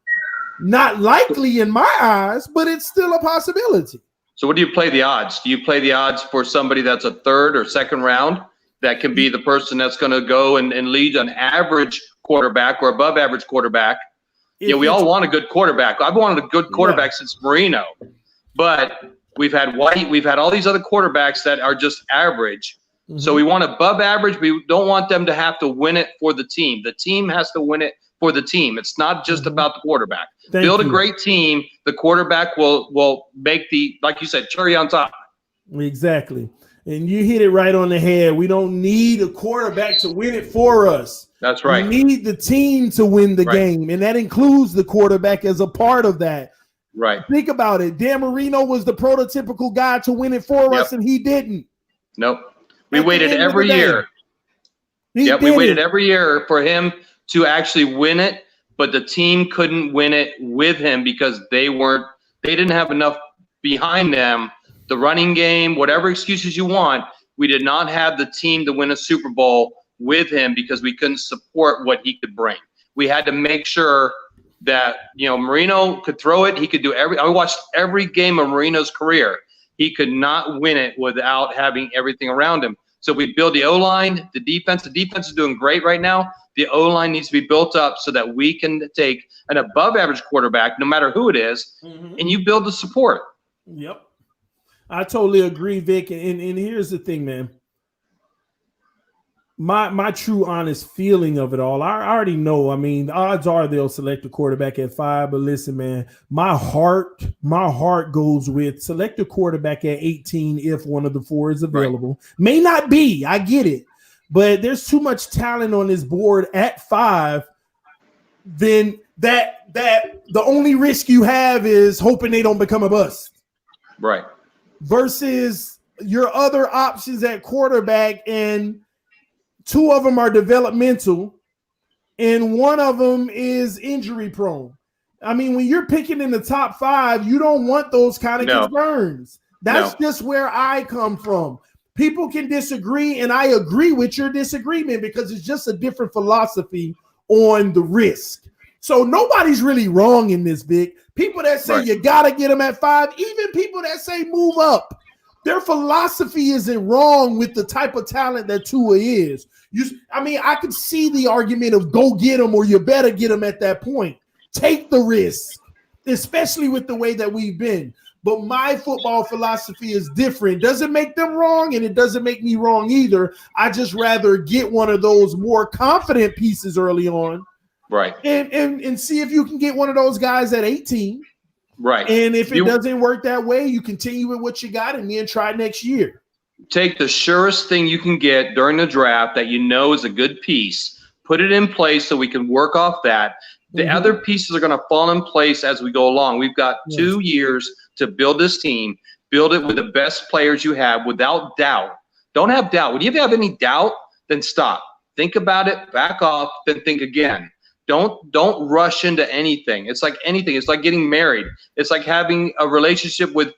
Not likely in my eyes, but it's still a possibility. So what do you play the odds? Do you play the odds for somebody that's a 3rd or 2nd round that can be the person that's going to go and lead an average quarterback or above average quarterback? Yeah, we all want a good quarterback. I've wanted a good quarterback since Marino. But we've had White, we've had all these other quarterbacks that are just average. Mm-hmm. So we want above average. We don't want them to have to win it for the team. The team has to win it for the team. It's not just about the quarterback. Build a great team. The quarterback will make the, like you said, cherry on top. Exactly. And you hit it right on the head. We don't need a quarterback to win it for us. That's right. We need the team to win the game, and that includes the quarterback as a part of that. Right. Think about it. Dan Marino was the prototypical guy to win it for us, and he didn't. Nope. We waited every year. We waited every year for him to actually win it, but the team couldn't win it with him because they didn't have enough behind them. The running game, whatever excuses you want, we did not have the team to win a Super Bowl with him because we couldn't support what he could bring. We had to make sure that, Marino could throw it. He could do I watched every game of Marino's career. He could not win it without having everything around him. So we build the O-line, the defense. The defense is doing great right now. The O-line needs to be built up so that we can take an above average quarterback, no matter who it is, and you build the support. Yep. I totally agree, Vic. And here's the thing, man. My true honest feeling of it all, I already know. I mean, the odds are they'll select a quarterback at 5, but listen, man, my heart goes with select a quarterback at 18 if one of the 4 is available. May not be, I get it, but there's too much talent on this board at 5. Then that the only risk you have is hoping they don't become a bust. Right. Versus your other options at quarterback, and 2 of them are developmental, and 1 of them is injury prone. I mean, when you're picking in the top 5, you don't want those kind of concerns. That's just where I come from. People can disagree, and I agree with your disagreement because it's just a different philosophy on the risk. So nobody's really wrong in this, Vic. People that say you got to get them at 5, even people that say move up, their philosophy isn't wrong with the type of talent that Tua is. I could see the argument of go get him or you better get him at that point. Take the risk, especially with the way that we've been. But my football philosophy is different. Doesn't make them wrong, and it doesn't make me wrong either. I just rather get one of those more confident pieces early on. Right. And see if you can get one of those guys at 18. Right. And if it doesn't work that way, you continue with what you got and then try next year. Take the surest thing you can get during the draft that is a good piece, put it in place so we can work off that. The other pieces are going to fall in place as we go along. We've got 2 years to build this team, build it with the best players you have without doubt. Don't have doubt. When you have any doubt, then stop. Think about it, back off, then think again. Don't rush into anything. It's like anything. It's like getting married. It's like having a relationship with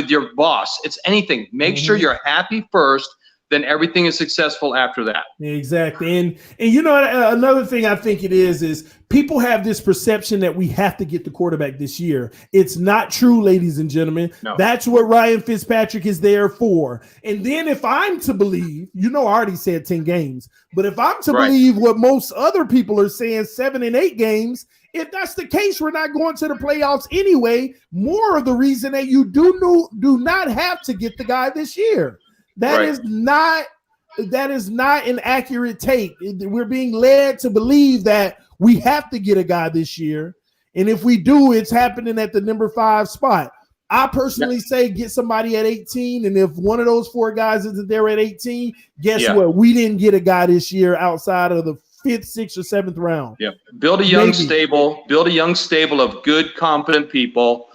your boss. It's anything. Make sure you're happy first, then everything is successful after that. Exactly. And another thing I think it is people have this perception that we have to get the quarterback this year. It's not true, ladies and gentlemen. No. That's what Ryan Fitzpatrick is there for. And then if I'm to believe, I already said 10 games, but if I'm to believe what most other people are saying, 7 and 8 games, if that's the case, we're not going to the playoffs anyway. More of the reason that you do not have to get the guy this year. That is not that is not an accurate take. We're being led to believe that we have to get a guy this year. And if we do, it's happening at the number 5 spot. I personally say get somebody at 18. And if one of those 4 guys isn't there at 18, guess what? We didn't get a guy this year outside of the 5th, 6th, or 7th round. Yeah. Build a young stable of good, competent people.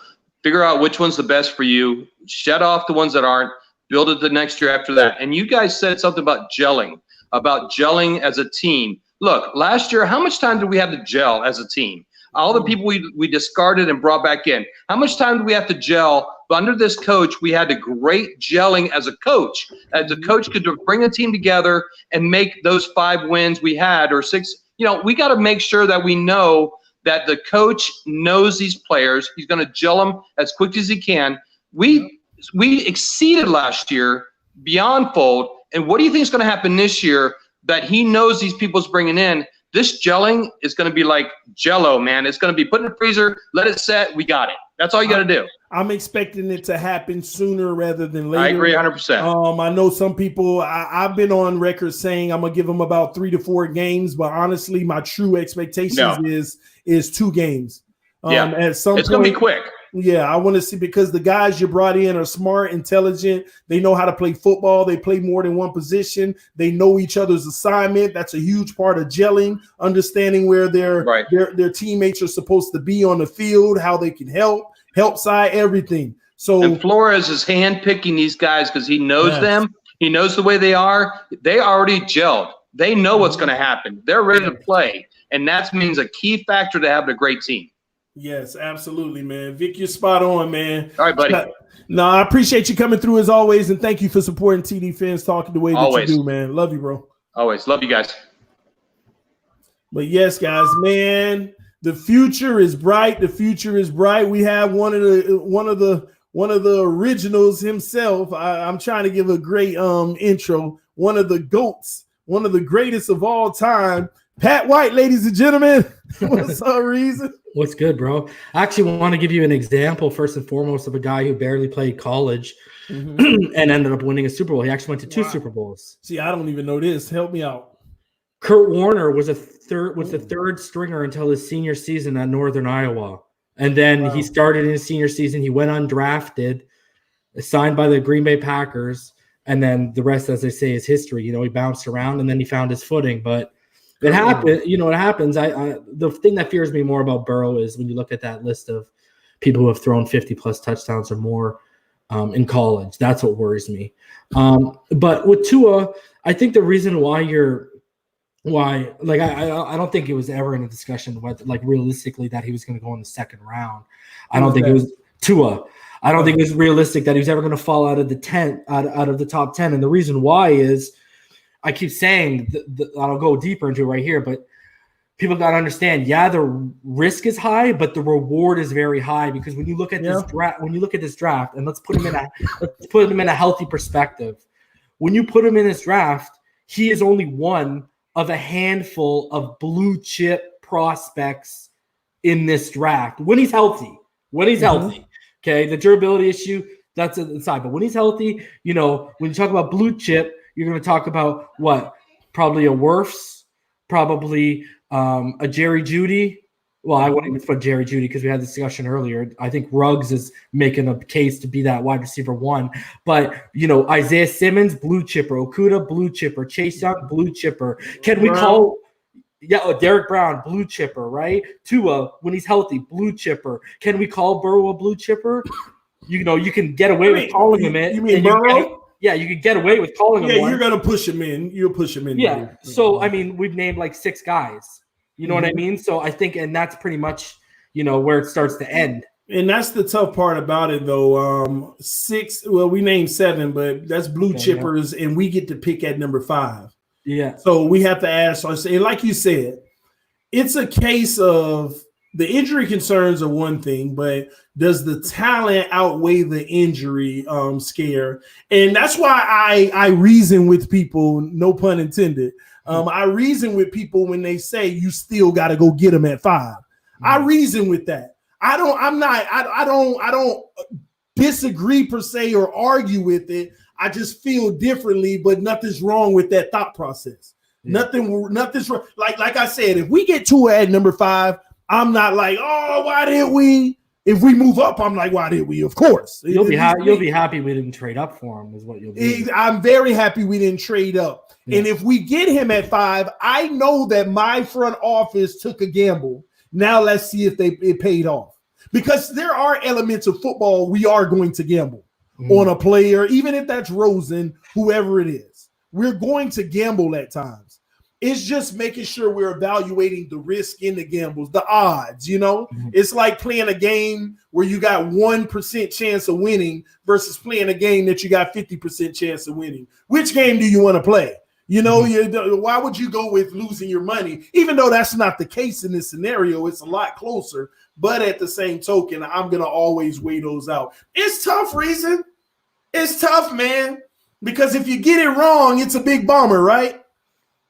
Figure out which one's the best for you. Shut off the ones that aren't. Build it the next year after that. And you guys said something about gelling as a team. Look, last year, how much time did we have to gel as a team? All the people we discarded and brought back in. How much time did we have to gel? But under this coach, we had a great gelling as a coach. As a coach could bring a team together and make those 5 wins we had, or 6. You know, we got to make sure that we know that the coach knows these players. He's going to gel them as quick as he can. We exceeded last year beyond fold. And what do you think is going to happen this year that he knows these people's bringing in? This gelling is going to be like Jell-O, man. It's going to be put in the freezer, let it set. We got it. That's all you got to do. I'm expecting it to happen sooner rather than later. I agree 100%. I know some people, I've been on record saying I'm going to give them about 3 to 4 games, but honestly, my true expectations is 2 games. At some it's going to be quick. Yeah, I want to see, because the guys you brought in are smart, intelligent. They know how to play football. They play more than one position. They know each other's assignment. That's a huge part of gelling, understanding where their teammates are supposed to be on the field, how they can help side, everything. So, and Flores is handpicking these guys because he knows them. He knows the way they are. They already gelled. They know what's going to happen. They're ready to play, and that means a key factor to having a great team. Yes, absolutely, man. Vic, you're spot on, man. All right, buddy. No, I appreciate you coming through as always, and thank you for supporting TD Fins Talk the way that you do, man. Love you, bro. Always. Love you guys. But yes, guys, man, the future is bright. The future is bright. We have one of the originals himself. I'm trying to give a great intro. One of the GOATs, one of the greatest of all time, Pat White, ladies and gentlemen. What's up, Reason? What's good, bro? I actually want to give you an example, first and foremost, of a guy who barely played college and ended up winning a Super Bowl. He actually went to 2 Super Bowls. See, I don't even know this. Help me out. Kurt Warner was the third stringer until his senior season at Northern Iowa. And then he started in his senior season. He went undrafted, signed by the Green Bay Packers. And then the rest, as they say, is history. You know, he bounced around and then he found his footing. But it happened, you know, it happens. The thing that fears me more about Burrow is when you look at that list of people who have thrown 50-plus touchdowns or more in college. That's what worries me. But with Tua, I think the reason why I don't think it was ever in a discussion with, like, realistically that he was going to go in the 2nd round. I don't think it was Tua. I don't think it was realistic that he was ever going to fall out of the top 10. And the reason why is, I keep saying, I'll go deeper into it right here, but people got to understand, the risk is high, but the reward is very high, because when you look at this draft, and let's put him in a healthy perspective. When you put him in this draft, he is only one of a handful of blue chip prospects in this draft. When he's healthy, okay, the durability issue, that's aside. But when he's healthy, you know, when you talk about blue chip, you're going to talk about what? Probably a Wirfs, probably a Jerry Jeudy. Well, I wouldn't even put Jerry Jeudy because we had this discussion earlier. I think Ruggs is making a case to be that wide receiver 1. But, you know, Isaiah Simmons, blue chipper. Okudah, blue chipper. Chase Young, blue chipper. Can we call Derek Brown, blue chipper, right? Tua, when he's healthy, blue chipper. Can we call Burrow a blue chipper? You know, you can get away with calling him it. You mean Burrow? You could get away with calling him one. You're going to push him in. You'll push him in. Yeah. So, I mean, we've named like 6 guys. You know what I mean? So I think, and that's pretty much, you know, where it starts to end. And that's the tough part about it, though. 6, well, we named 7, but that's blue chippers, and we get to pick at number 5. Yeah. So we have to ask ourselves, and like you said, it's a case of the injury concerns are one thing, but does the talent outweigh the injury scare? And that's why I reason with people, no pun intended. I reason with people when they say you still got to go get them at 5. I reason with that. I don't disagree per se or argue with it. I just feel differently, but nothing's wrong with that thought process. Yeah. Nothing's wrong. Like I said, if we get Tua at number 5, I'm not like, oh, why did we? If we move up, I'm like, why did we? Of course. You'll be happy we didn't trade up for him, is what you'll be. I'm very happy we didn't trade up. Yeah. And if we get him at 5, I know that my front office took a gamble. Now let's see if it paid off. Because there are elements of football we are going to gamble on a player, even if that's Rosen, whoever it is. We're going to gamble at times. It's just making sure we're evaluating the risk in the gambles, the odds, you know? It's like playing a game where you got 1% chance of winning versus playing a game that you got 50% chance of winning. Which game do you want to play? You know, why would you go with losing your money? Even though that's not the case in this scenario, it's a lot closer. But at the same token, I'm going to always weigh those out. It's tough, Reason. It's tough, man. Because if you get it wrong, it's a big bummer, right?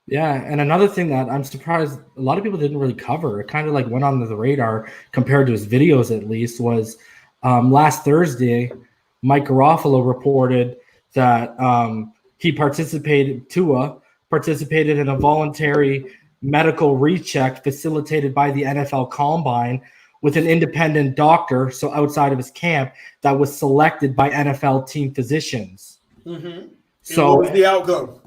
Yeah, and another thing that I'm surprised a lot of people didn't really cover, it kind of like went under the radar compared to his videos at least, was last Thursday, Mike Garofalo reported that Tua participated in a voluntary medical recheck facilitated by the NFL Combine with an independent doctor, so outside of his camp, that was selected by NFL team physicians. Mm-hmm. So what was the outcome?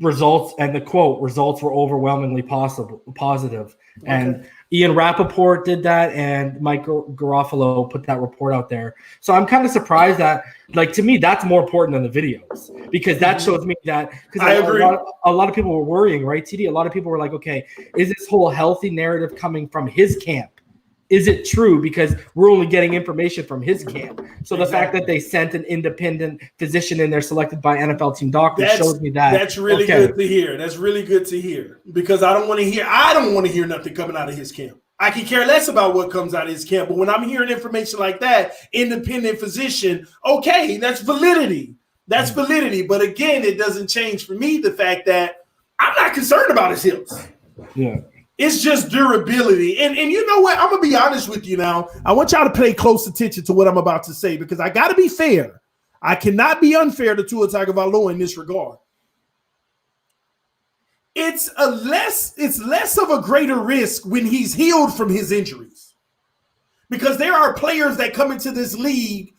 Results, and the quote, results were overwhelmingly positive. Okay. And Ian Rappaport did that, and Mike Garofalo put that report out there. So I'm kind of surprised that, like, to me, that's more important than the videos, because that shows me that, because I agree. A lot of people were worrying, right, TD? A lot of people were like, okay, is this whole healthy narrative coming from his camp? Is it true? Because we're only getting information from his camp. So the fact that they sent an independent physician in there selected by NFL team doctors shows me that. That's really good to hear. That's really good to hear, because I don't want to hear nothing coming out of his camp. I can care less about what comes out of his camp. But when I'm hearing information like that, independent physician, okay, that's validity. That's validity. But again, it doesn't change for me the fact that I'm not concerned about his hips. Yeah. It's just durability. And you know what? I'm going to be honest with you now. I want y'all to pay close attention to what I'm about to say, because I got to be fair. I cannot be unfair to Tua Tagovailoa in this regard. It's less of a greater risk when he's healed from his injuries. Because there are players that come into this league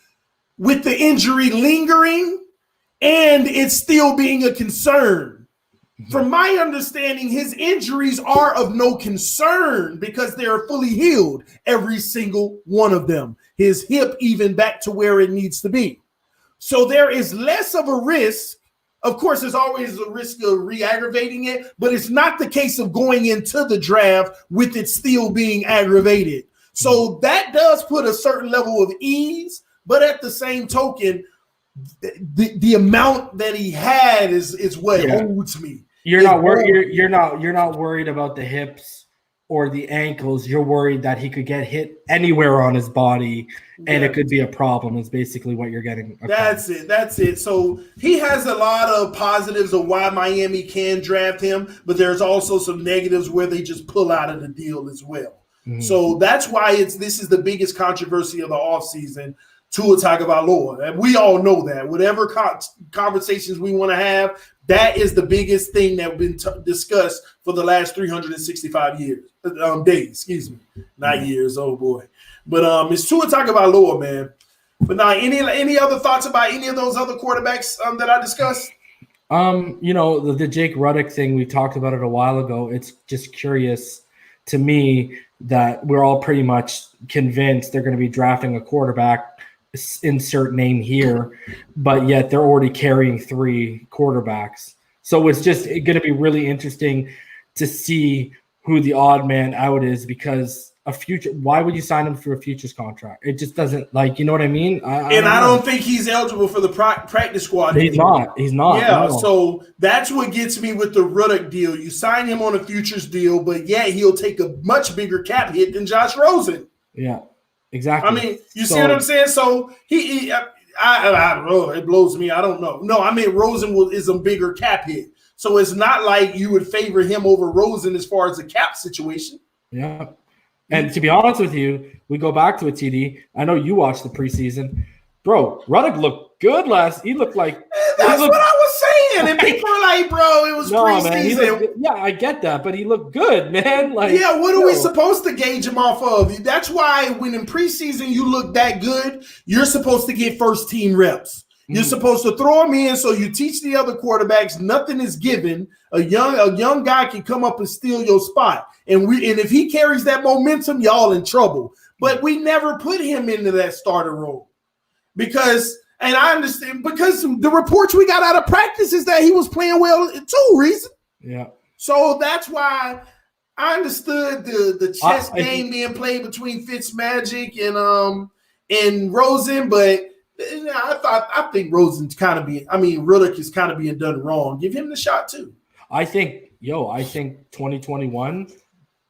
with the injury lingering and it's still being a concern. From my understanding, his injuries are of no concern because they're fully healed, every single one of them. His hip even back to where it needs to be. So there is less of a risk. Of course, there's always a risk of re-aggravating it, but it's not the case of going into the draft with it still being aggravated. So that does put a certain level of ease, but at the same token, the amount that he had is what holds me. You're not worried about the hips or the ankles. You're worried that he could get hit anywhere on his body and it could be a problem, is basically what you're getting. That's it. So he has a lot of positives of why Miami can draft him, but there's also some negatives where they just pull out of the deal as well. Mm-hmm. So that's why this is the biggest controversy of the offseason. Tua Tagovailoa, and we all know that. Whatever conversations we want to have, that is the biggest thing that's been discussed for the last 365 days. Excuse me, not years. Oh boy, but it's Tua Tagovailoa, man. But now, any other thoughts about any of those other quarterbacks that I discussed? The Jake Ruddock thing, we talked about it a while ago. It's just curious to me that we're all pretty much convinced they're going to be drafting a quarterback, insert name here, but yet they're already carrying 3 quarterbacks. So it's just going to be really interesting to see who the odd man out is, because why would you sign him for a futures contract? It just doesn't, you know what I mean? I don't think he's eligible for the practice squad. He's not. Yeah, no. So that's what gets me with the Ruddock deal. You sign him on a futures deal, but he'll take a much bigger cap hit than Josh Rosen. Yeah. Exactly. I mean, you see what I'm saying? So I don't know. It blows me. I don't know. No, I mean, Rosen is a bigger cap hit. So it's not like you would favor him over Rosen as far as the cap situation. Yeah. And to be honest with you, we go back to a TD. I know you watched the preseason. Bro, Ruddock looked good last. He looked like that's what I was saying. And people are like, bro, it was preseason. Yeah, I get that, but he looked good, man. Like, yeah, what are we supposed to gauge him off of? That's why when in preseason you look that good, you're supposed to get first team reps. You're supposed to throw him in so you teach the other quarterbacks nothing is given. A young guy can come up and steal your spot. And if he carries that momentum, y'all in trouble. But we never put him into that starter role. Because, and I understand, because the reports we got out of practice is that he was playing well too, Reason. Yeah. So that's why I understood the chess game being played between Fitzmagic and Rosen, but I think Rosen's Ruddock is kind of being done wrong. Give him the shot too. I think 2021,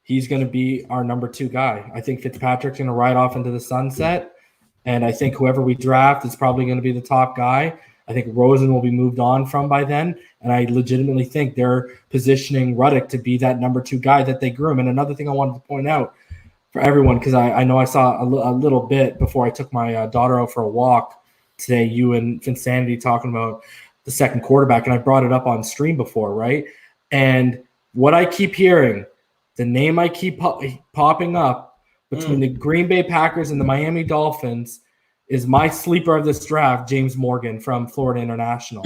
he's going to be our number 2 guy. I think Fitzpatrick's going to ride off into the sunset. And I think whoever we draft is probably going to be the top guy. I think Rosen will be moved on from by then. And I legitimately think they're positioning Ruddock to be that number 2 guy that they groom. And another thing I wanted to point out for everyone, because I know I saw a little bit before I took my daughter out for a walk today, you and Finsanity talking about the second quarterback. And I brought it up on stream before, right? And what I keep hearing, the name I keep popping up, between the Green Bay Packers and the Miami Dolphins is my sleeper of this draft, James Morgan from Florida International.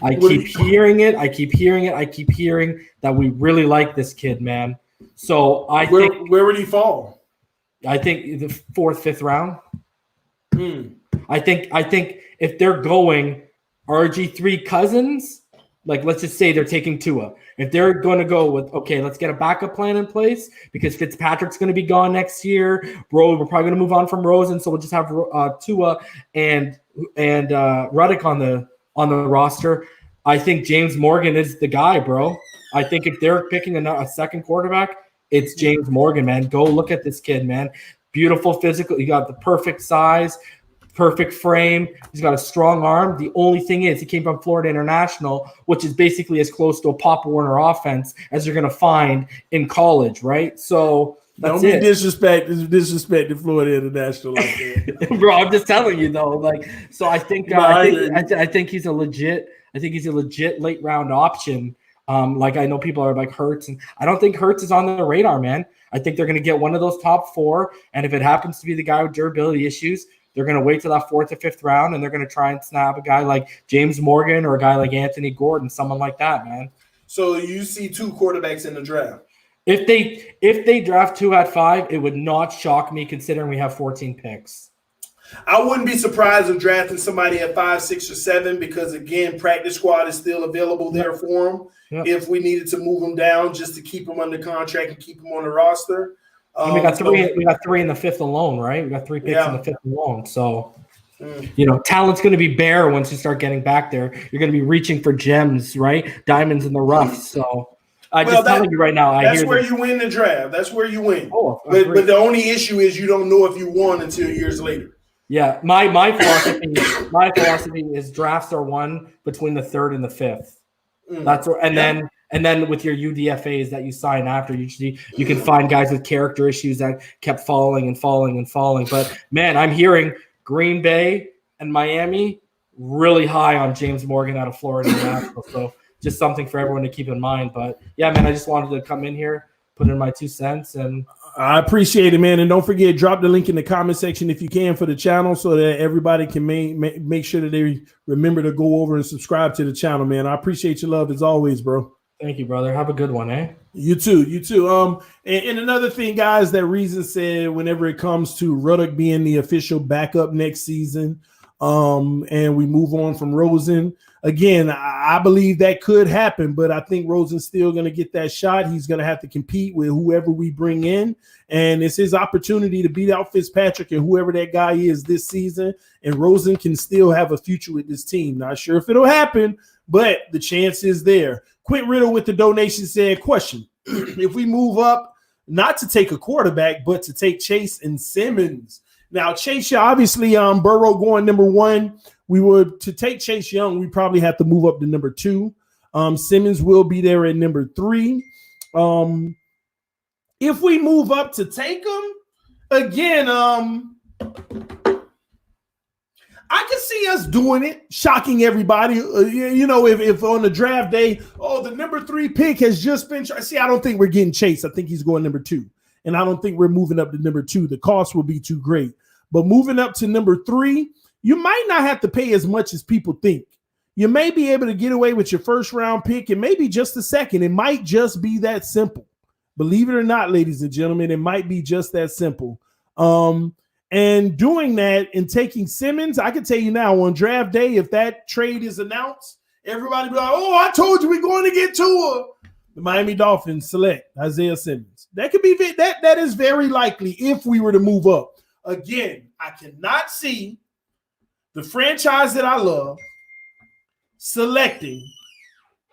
I keep hearing it. I keep hearing that we really like this kid, man. So where would he fall? I think the 4th, 5th round. I think if they're going RG3 Cousins, like let's just say they're taking Tua. If they're going to go with, okay, let's get a backup plan in place because Fitzpatrick's going to be gone next year. We're probably going to move on from Rosen, so we'll just have Tua and Ruddock on the roster. I think James Morgan is the guy, bro. I think if they're picking a second quarterback, it's James Morgan, man. Go look at this kid, man. Beautiful physical. You got the perfect size. Perfect frame. He's got a strong arm. The only thing is he came from Florida International, which is basically as close to a Pop Warner offense as you're going to find in college, right? So that's Don't be disrespect to Florida International like that. Bro, I'm just telling you though. Like, so I think I think he's a legit late round option. Like I know people are like Hurts, and I don't think Hurts is on the radar, man. I think they're going to get one of those top 4, and if it happens to be the guy with durability issues, they're going to wait till that 4th or 5th round, and they're going to try and snap a guy like James Morgan or a guy like Anthony Gordon, someone like that, man. So you see 2 quarterbacks in the draft. If they draft 2 at 5, it would not shock me considering we have 14 picks. I wouldn't be surprised if drafting somebody at 5, 6, or 7 because, again, practice squad is still available there for them if we needed to move them down just to keep them under contract and keep them on the roster. We got 3 in the 5th alone, right? We got 3 picks in the 5th alone. So, talent's going to be bare once you start getting back there. You're going to be reaching for gems, right? Diamonds in the rough. So, telling you right now, that's where you win the draft. That's where you win. Oh, but the only issue is you don't know if you won until years later. Yeah, my philosophy is drafts are won between the 3rd and the 5th. That's where, and then with your UDFAs that you sign after, usually you can find guys with character issues that kept falling. But man, I'm hearing Green Bay and Miami really high on James Morgan out of Florida International. So just something for everyone to keep in mind. But yeah, man, I just wanted to come in here, put in my 2 cents, and I appreciate it, man. And don't forget, drop the link in the comment section if you can for the channel so that everybody can make sure that they remember to go over and subscribe to the channel, man. I appreciate your love as always, bro. Thank you, brother. Have a good one, eh? You too. And another thing, guys, that Reason said whenever it comes to Ruddock being the official backup next season, and we move on from Rosen. Again, I believe that could happen, but I think Rosen's still going to get that shot. He's going to have to compete with whoever we bring in, and it's his opportunity to beat out Fitzpatrick and whoever that guy is this season, and Rosen can still have a future with this team. Not sure if it'll happen, but the chance is there. Quint Riddle with the donation said, question, if we move up, not to take a quarterback, but to take Chase and Simmons. Now, Chase, obviously, Burrow going number 1. We would to take Chase Young, we probably have to move up to number 2. Simmons will be there at number 3. If we move up to take him, again, I I can see us doing it, shocking everybody. If on the draft day, the number 3 pick has just been. See, I don't think we're getting Chase. I think he's going number 2, and I don't think we're moving up to number 2. The cost will be too great. But moving up to number 3, you might not have to pay as much as people think. You may be able to get away with your first round pick and maybe just a second. It might just be that simple. Believe it or not, ladies and gentlemen, it might be just that simple. And doing that and taking Simmons, I can tell you now on draft day, if that trade is announced, everybody be like, "Oh, I told you we're going to get Tua." The Miami Dolphins select Isaiah Simmons. That could be that is very likely if we were to move up. Again, I cannot see the franchise that I love selecting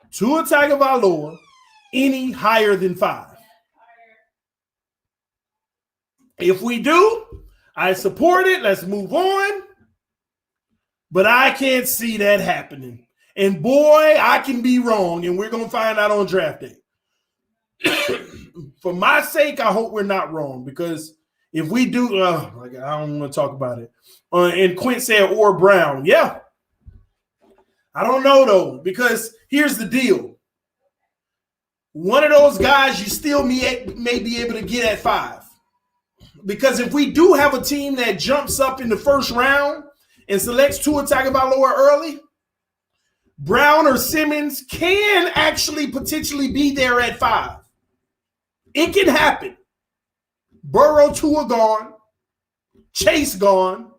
Tua Tagovailoa any higher than 5. If we do, I support it. Let's move on. But I can't see that happening. And boy, I can be wrong, and we're going to find out on draft day. For my sake, I hope we're not wrong, because if we do, I don't want to talk about it. And Quint said, or Brown. Yeah. I don't know, though, because here's the deal. One of those guys you still may be able to get at 5. Because if we do have a team that jumps up in the first round and selects Tua Tagovailoa early, Brown or Simmons can actually potentially be there at 5. It can happen. Burrow, Tua gone, Chase gone,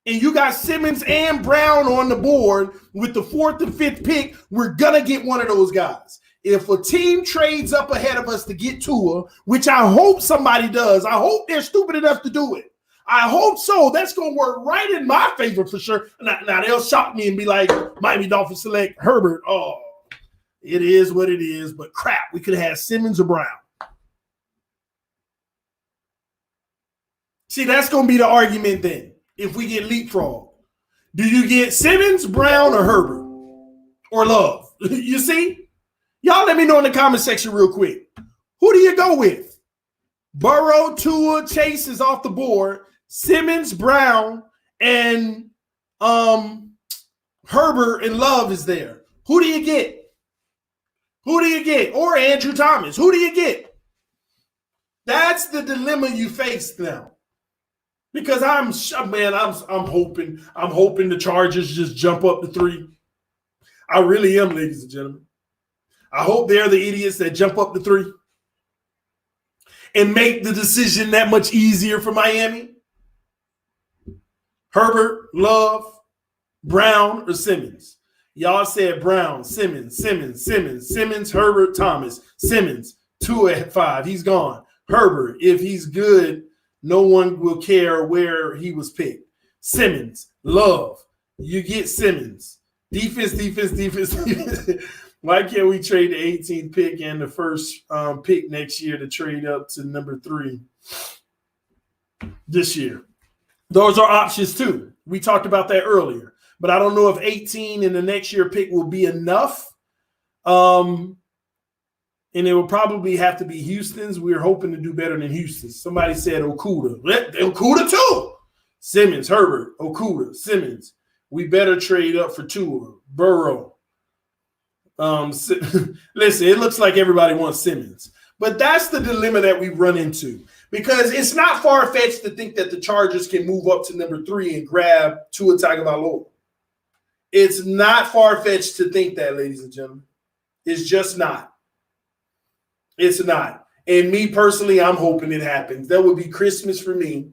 and you got Simmons and Brown on the board with the 4th and 5th pick. We're going to get one of those guys. If a team trades up ahead of us to get Tua, which I hope somebody does, I hope they're stupid enough to do it. I hope so. That's going to work right in my favor for sure. Now they'll shock me and be like, Miami Dolphins select Herbert. Oh, it is what it is, but crap, we could have had Simmons or Brown. See, that's going to be the argument then if we get leapfrog. Do you get Simmons, Brown, or Herbert? Or Love? You see? Y'all let me know in the comment section real quick. Who do you go with? Burrow, Tua, Chase is off the board. Simmons, Brown, and Herbert and Love is there. Who do you get? Who do you get? Or Andrew Thomas. Who do you get? That's the dilemma you face now. Because I'm hoping the Chargers just jump up to 3. I really am, ladies and gentlemen. I hope they're the idiots that jump up to 3 and make the decision that much easier for Miami. Herbert, Love, Brown, or Simmons? Y'all said Brown, Simmons, Herbert, Thomas, Simmons, 2 at 5. He's gone. Herbert, if he's good, no one will care where he was picked. Simmons, Love, you get Simmons. Defense. Why can't we trade the 18th pick and the first pick next year to trade up to number 3 this year? Those are options too. We talked about that earlier. But I don't know if 18 and the next year pick will be enough. And it will probably have to be Houston's. We're hoping to do better than Houston's. Somebody said Okuda. Okuda too. Simmons, Herbert, Okuda, Simmons. We better trade up for Tua, Burrow. Listen, it looks like everybody wants Simmons, but that's the dilemma that we run into, because it's not far-fetched to think that the Chargers can move up to number 3 and grab Tua Tagovailoa. It's not far-fetched to think that, ladies and gentlemen. It's just not. It's not. And me personally, I'm hoping it happens. That would be Christmas for me.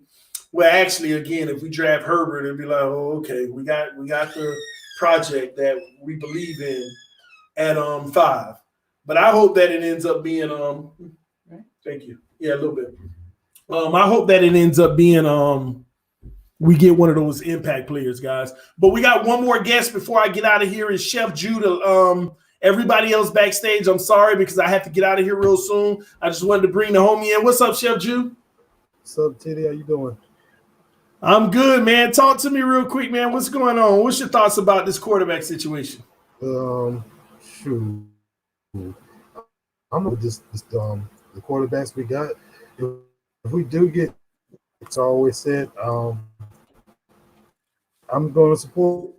Well, actually, again, if we draft Herbert, it'd be like, oh, okay, we got the project that we believe in at 5. But I hope that it ends up being thank you. Yeah, a little bit. I hope that it ends up being we get one of those impact players, guys. But we got one more guest before I get out of here, is Chef Judah. Everybody else backstage, I'm sorry because I have to get out of here real soon. I just wanted to bring the homie in. What's up, Chef Jude? What's up, TD? How you doing? I'm good, man. Talk to me real quick, man. What's going on? What's your thoughts about this quarterback situation? Shoot. I'm with the quarterbacks we got. If we do get, it's always said, I I'm going to support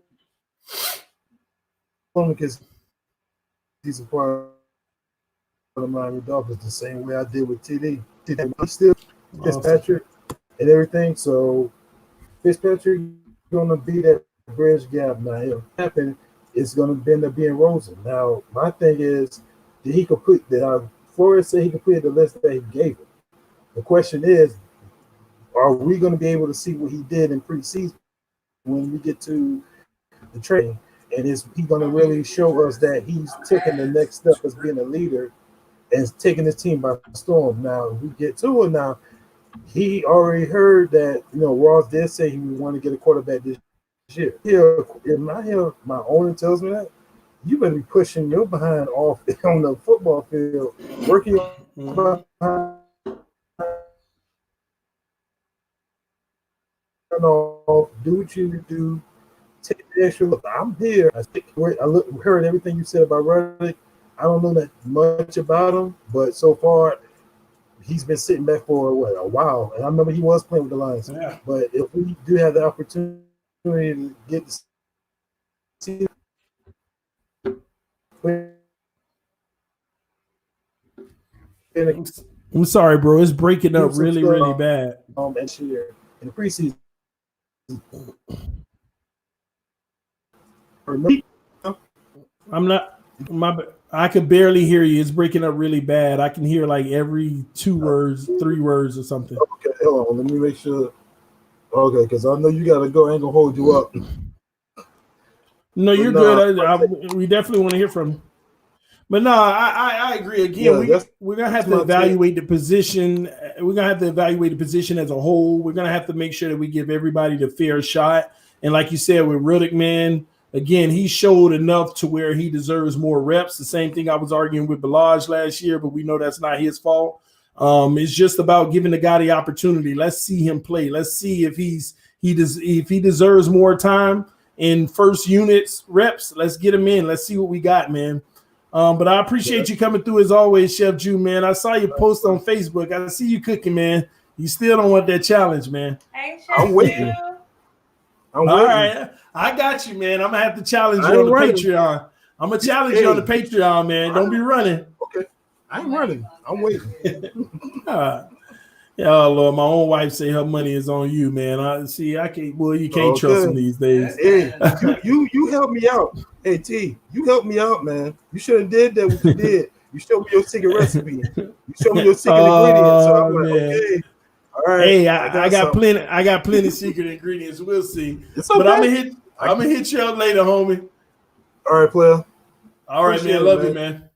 him because he's a part of the Miami Dolphins the same way I did with TD. He's still Fitzpatrick and everything. So Fitzpatrick going to be that bridge gap now. It'll happen. It's going to end up being Rosen. Now, my thing is, did he complete that? Flores said he completed the list that he gave him. The question is, are we going to be able to see what he did in preseason when we get to the training? And is he going to really show us that he's taking the next step as being a leader and taking his team by storm? Now, if we get to it now, he already heard that, Ross did say he would want to get a quarterback this year. My owner tells me that, you better be pushing your behind off on the football field, working behind off, do what you do, take the extra look. I'm here. I heard everything you said about Ruddock. I don't know that much about him, but so far he's been sitting back for a while. And I remember he was playing with the Lions. Yeah. But if we do have the opportunity to get to see I'm sorry, bro. It's breaking up really, really bad. And year in the preseason. I'm not. I could barely hear you. It's breaking up really bad. I can hear like every 2 words, 3 words, or something. Okay, hold on. Let me make sure. Okay, because I know you gotta go. I ain't gonna hold you up. No, you're good. We definitely want to hear from you. But no, I agree. Again, we're gonna have to evaluate the position. We're gonna have to evaluate the position as a whole. We're gonna have to make sure that we give everybody the fair shot. And like you said, with Ruddock, man, again, he showed enough to where he deserves more reps. The same thing I was arguing with Balaj last year, but we know that's not his fault. It's just about giving the guy the opportunity. Let's see him play. Let's see if he deserves more time in first units reps. Let's get him in. Let's see what we got, man. But I appreciate you coming through as always, Chef Jew, man. I saw your post on Facebook. I see you cooking, man. You still don't want that challenge, man. Hey, Chef I'm waiting. Jew. I'm All waiting. right. I got you, man. I'm going to have to challenge you on the Patreon. I'm going to challenge you on the Patreon, man. Don't be running. Okay. I ain't running. I'm waiting. Yeah, Lord, my own wife say her money is on you, man. You can't trust them these days. Hey, you helped me out. Hey T, you helped me out, man. You should have did that what you did. You showed me your secret recipe. You showed me your secret ingredients. So I'm like, okay. All right. Hey, I got plenty. I got plenty of secret ingredients. We'll see. It's okay. But I'm gonna hit you up later, homie. All right, player. All right, man. Love you, man.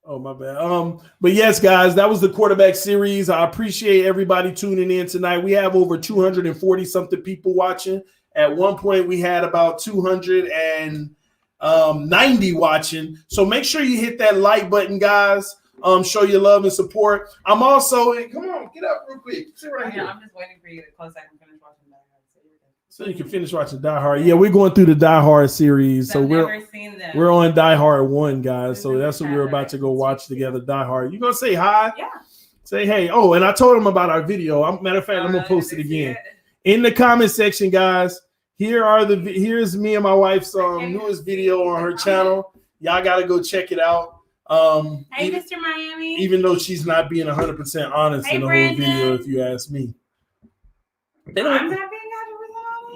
Oh, my bad. But yes, guys, that was the quarterback series. I appreciate everybody tuning in tonight. We have over 240 something people watching. At one point, we had about 290 watching. So make sure you hit that like button, guys. Show your love and support. I'm also come on, get up real quick. Sit right here. I'm just waiting for you to close that and finish watching that. So you can finish watching Die Hard. Yeah, we're going through the Die Hard series. So we're on Die Hard 1, guys. So that's what we're about to go watch together, Die Hard. You gonna say hi? Yeah. Say hey. Oh, and I told him about our video. Matter of fact, I'm gonna post it again in the comment section, guys. Here's me and my wife's newest video on her channel. Y'all gotta go check it out. Hey, Mr. Miami. Even though she's not being 100% honest in the whole video, if you ask me. I'm not being 100% honest.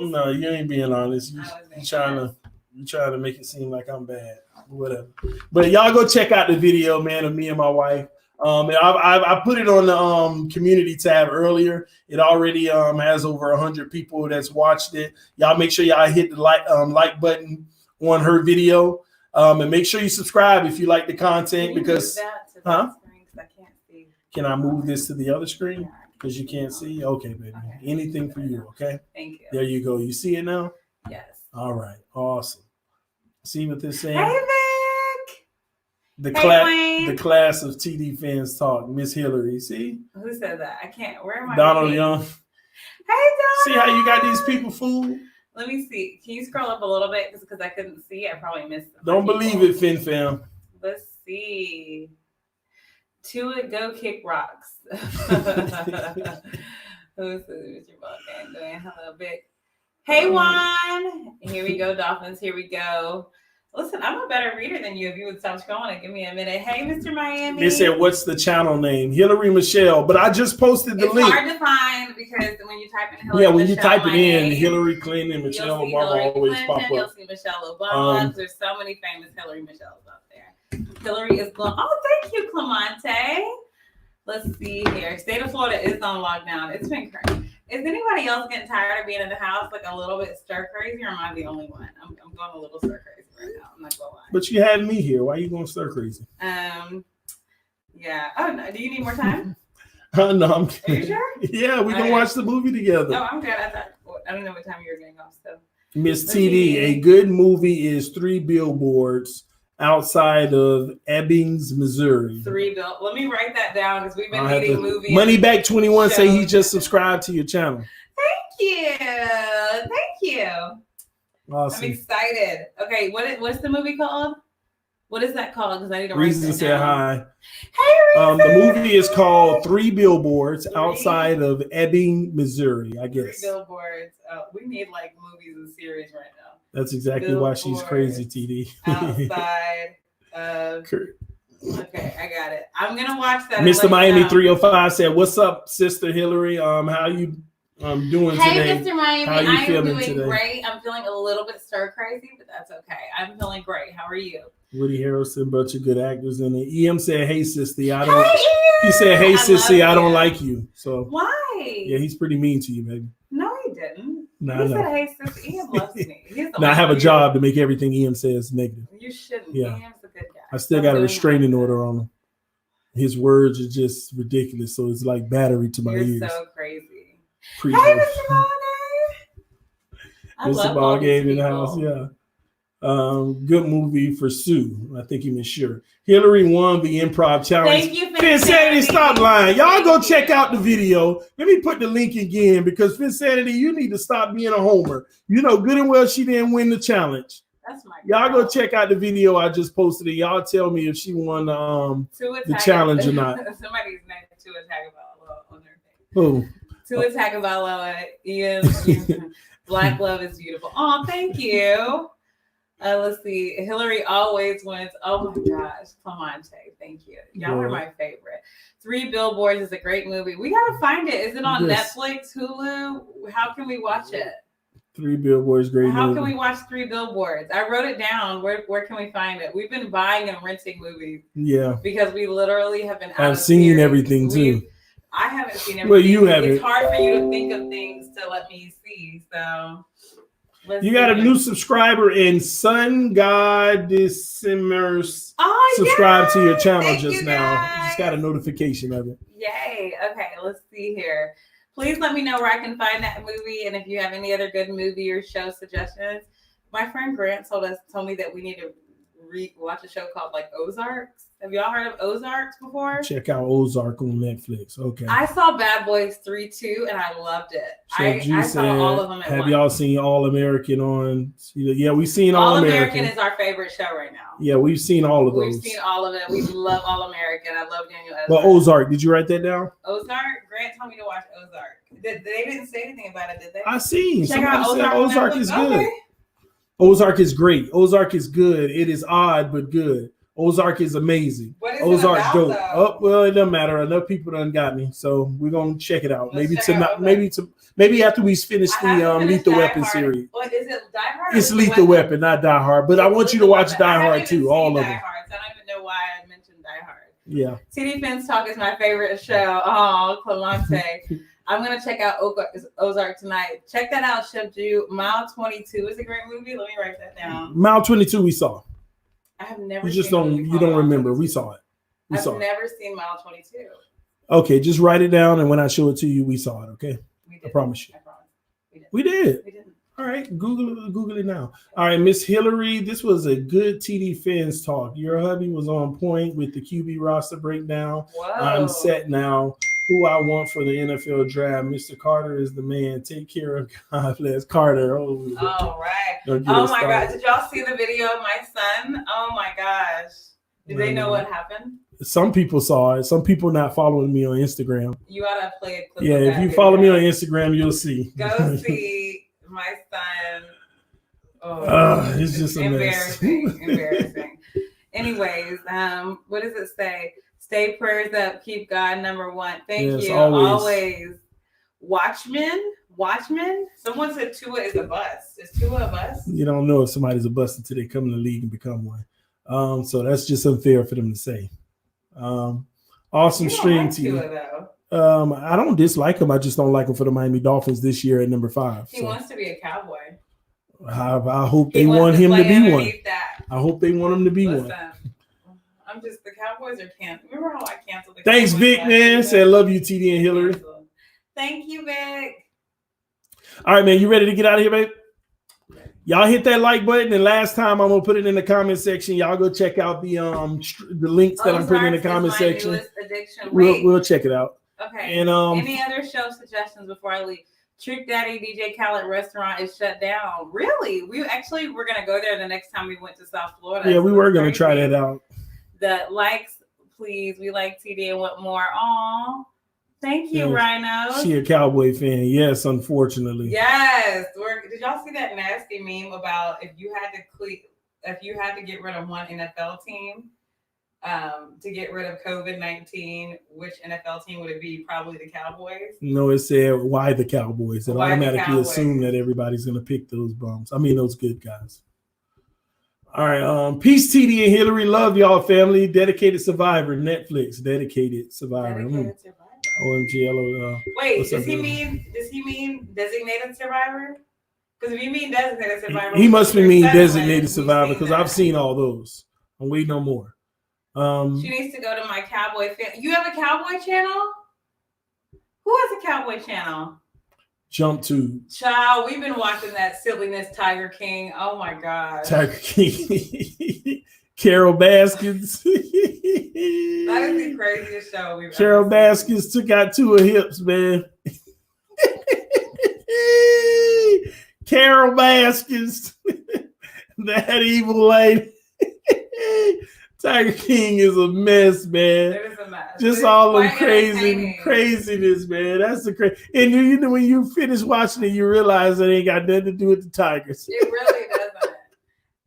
No, you ain't being honest. You trying to make it seem like I'm bad. Whatever. But y'all go check out the video, man, of me and my wife. I put it on the community tab earlier. It already has over 100 people that's watched it. Y'all make sure y'all hit the like button on her video. And make sure you subscribe if you like the content because can I move this to the other screen? Because you can't see? Okay, baby. Okay. Anything for you, okay? Thank you. There you go. You see it now? Yes. All right. Awesome. See what they're saying? Hey, Vic. The class of TDPHINSTALK, Miss Hillary. See? Who said that? I can't. Where am I? Donald Young. Hey, Donald. See how you got these people fooled? Let me see. Can you scroll up a little bit? Just because I couldn't see. I probably missed them. Don't believe it, Fin Fam. Let's see. Tua go kick rocks. Who's Mr. Balkan doing? Hello, Vic. Hey, Juan. Here we go, Dolphins. Here we go. Listen, I'm a better reader than you if you would stop scrolling and give me a minute. Hey, Mr. Miami. They said, what's the channel name? Hillary Michelle. But I just posted the link. It's hard to find because when you type in Hillary when Michelle, you type it in, name, Hillary Clinton and Michelle Obama always pop up. You'll see Michelle Obama. There's so many famous Hillary Michelles out there. Hillary is glowing. Oh, thank you, Clemente. Let's see here. State of Florida is on lockdown. It's been crazy. Is anybody else getting tired of being in the house, like a little bit stir crazy, or am I the only one? I'm going a little stir crazy right now. I'm not gonna lie. But you had me here. Why are you going stir crazy? Yeah. Oh no. Do you need more time? No, I'm kidding. Are you sure? Yeah, we can watch the movie together. Oh, I'm good. I don't know what time you were getting off. So, Miss TD, a good movie is 3 billboards outside of Ebbings, Missouri. Let me write that down because we've been needing movies. Money Back 21 say he just subscribed to your channel. Thank you. Thank you. Awesome. I'm excited. Okay, what's the movie called? What is that called? Because I need to write Reason it said down. hi. Hey, Reason. The movie is called 3 Billboards Outside of Ebbing, Missouri, I guess. 3 billboards. We need like movies and series right now. That's exactly why she's crazy, TD. Outside of... Okay, I got it. I'm going to watch that. Mr. Miami 305 said, what's up, Sister Hillary? How you doing today? Hey, Mr. Miami. How you I am feeling doing today? great. I'm feeling a little bit stir crazy, but that's okay. I'm feeling great. How are you? Woody Harrelson, bunch of good actors in it. EM said, hey, sister, I don't... He said, hey, sissy, I don't like you. So why? Yeah, he's pretty mean to you, baby. No, he didn't. No, He no. said, hey, sis, Ian loves me. Now I have a job to make everything EM says negative. You shouldn't. Yeah. Ian's a good guy. I still got a restraining order on him. His words are just ridiculous. So it's like battery to my You're ears. so crazy. Hey, Mr. Ballgame. Mr. Ballgame in the house, yeah. Good movie for Sue. I think he meant sure. Hillary won the improv challenge. Thank you, Finsanity, stop lying. Y'all go check out the video. Let me put the link again because Finsanity, you need to stop being a homer. You know good and well she didn't win the challenge. That's my Y'all go check out the video I just posted. And y'all tell me if she won the challenge or not. Somebody's name is Tua Tagovailoa on their thing. Who? Tua Tagovailoa is Black Love is Beautiful. Oh, thank you. Let's see. Hillary always wins. Oh my gosh. Clemente. Thank you. Y'all are my favorite. 3 Billboards is a great movie. We gotta find it. Is it on Netflix, Hulu? How can we watch it? 3 Billboards, great How movie. can we watch 3 Billboards? I wrote it down. Where can we find it? We've been buying and renting movies. Yeah. Because we literally have been out I've of seen series. everything too. I haven't seen everything. Well, you haven't. It's hard for you to think of things to let me see. So You got a new subscriber in Sun God Simmers. Subscribe to your channel just now. Just got a notification of it. Yay. Okay, let's see here. Please let me know where I can find that movie, and if you have any other good movie or show suggestions. My friend Grant told me that we need to watch a show called like Ozarks. Have y'all heard of Ozarks before? Check out Ozark on Netflix. Okay. I saw Bad Boys 3 too, and I loved it. I saw all of them at have once. y'all seen All American on? Yeah, we've seen All American. Is our favorite show right now. Yeah, we've seen all of those. We've seen all of it. We love All American. I love Daniel Ellsworth. But Ozark, did you write that down? Ozark? Grant told me to watch Ozark. They didn't say anything about it, did they? I seen. Check out Ozark is good. Okay. Ozark is great. Ozark is good. It is odd but good. Ozark is amazing. What is Ozark it about, dope. though? Oh, well, it doesn't matter. Enough people done got me, so we're gonna check it out. Let's check out Maybe after we finish the Lethal Weapon series. What is it? Die Hard? It's Lethal Weapon, not Die Hard. But I want you to watch Die Hard too. All of them. Die Hard, so I don't even know why I mentioned Die Hard. Yeah. TDPHINSTALK is my favorite show. Oh, Clemente. I'm gonna check out Ozark tonight. Check that out, Chef Jew. Mile 22 is a great movie. Let me write that down. Mile 22 we saw. I have never. You just don't remember. We saw it. I've never seen Mile 22. Okay, just write it down, and when I show it to you, we saw it. Okay, I promise you. We did. We didn't. All right, Google it now. All right, Miss Hillary, this was a good TD Fins talk. Your hubby was on point with the QB roster breakdown. Whoa. I'm set now. Who I want for the NFL draft. Mr. Carter is the man. Take care of God bless Carter. Oh, all right. Oh my God. Did y'all see the video of my son? Oh my gosh. Did they know what happened? Some people saw it. Some people not following me on Instagram. You ought to play a clip. Yeah, if you follow me on Instagram, you'll see. Go see my son. Oh, it's just embarrassing. Anyways, what does it say? Stay prayers up. Keep God number one. Thank you. Always. Watchmen. Someone said Tua is a bust. Is Tua a bust? You don't know if somebody's a bust until they come in the league and become one. So that's just unfair for them to say. Awesome stream to you. I don't dislike him. I just don't like him for the Miami Dolphins this year at number 5. He wants to be a Cowboy. I hope they want him to be one. I hope they want him to be one. I'm just, the Cowboys are canceled. Remember how I canceled the Thanks, Cowboys? Vic, man. Say I love you, TD and Hillary. Thank you, Vic. All right, man. You ready to get out of here, babe? Y'all hit that like button, and last time I'm gonna put it in the comment section. Y'all go check out the links that I'm putting in the comment section. We'll check it out. Okay. And any other show suggestions before I leave? Trick Daddy DJ Khaled restaurant is shut down. Really? We're gonna go there the next time we went to South Florida. Yeah, we were gonna try that out. The likes, please. We like TD and want more. Aw. Thank you, Rhino. She a Cowboy fan. Yes, unfortunately. Yes. Did y'all see that nasty meme about if you had to get rid of one NFL team to get rid of COVID-19, which NFL team would it be? Probably the Cowboys. No, it said why the Cowboys. It automatically assumed that everybody's gonna pick those bums. I mean those good guys. All right. Peace, TD and Hillary. Love y'all, family. Dedicated Survivor. Netflix. Dedicated Survivor. OMG. Wait, does he mean Designated Survivor? Because if you mean Designated Survivor, he must be mean Designated Survivor because I've seen all those. I'm waiting on more. She needs to go to my Cowboy fan. You have a Cowboy channel? Who has a Cowboy channel? Jump to. Child, we've been watching that silliness, Tiger King. Oh my God. Tiger King. Carol Baskins. That is the craziest show we've Carol ever Baskins took out 2 of hips, man. Carol Baskins. That evil lady. Tiger King is a mess, man. It is a mess. Just all the craziness, man. That's the crazy. And you know, when you finish watching it, you realize it ain't got nothing to do with the Tigers. It really doesn't.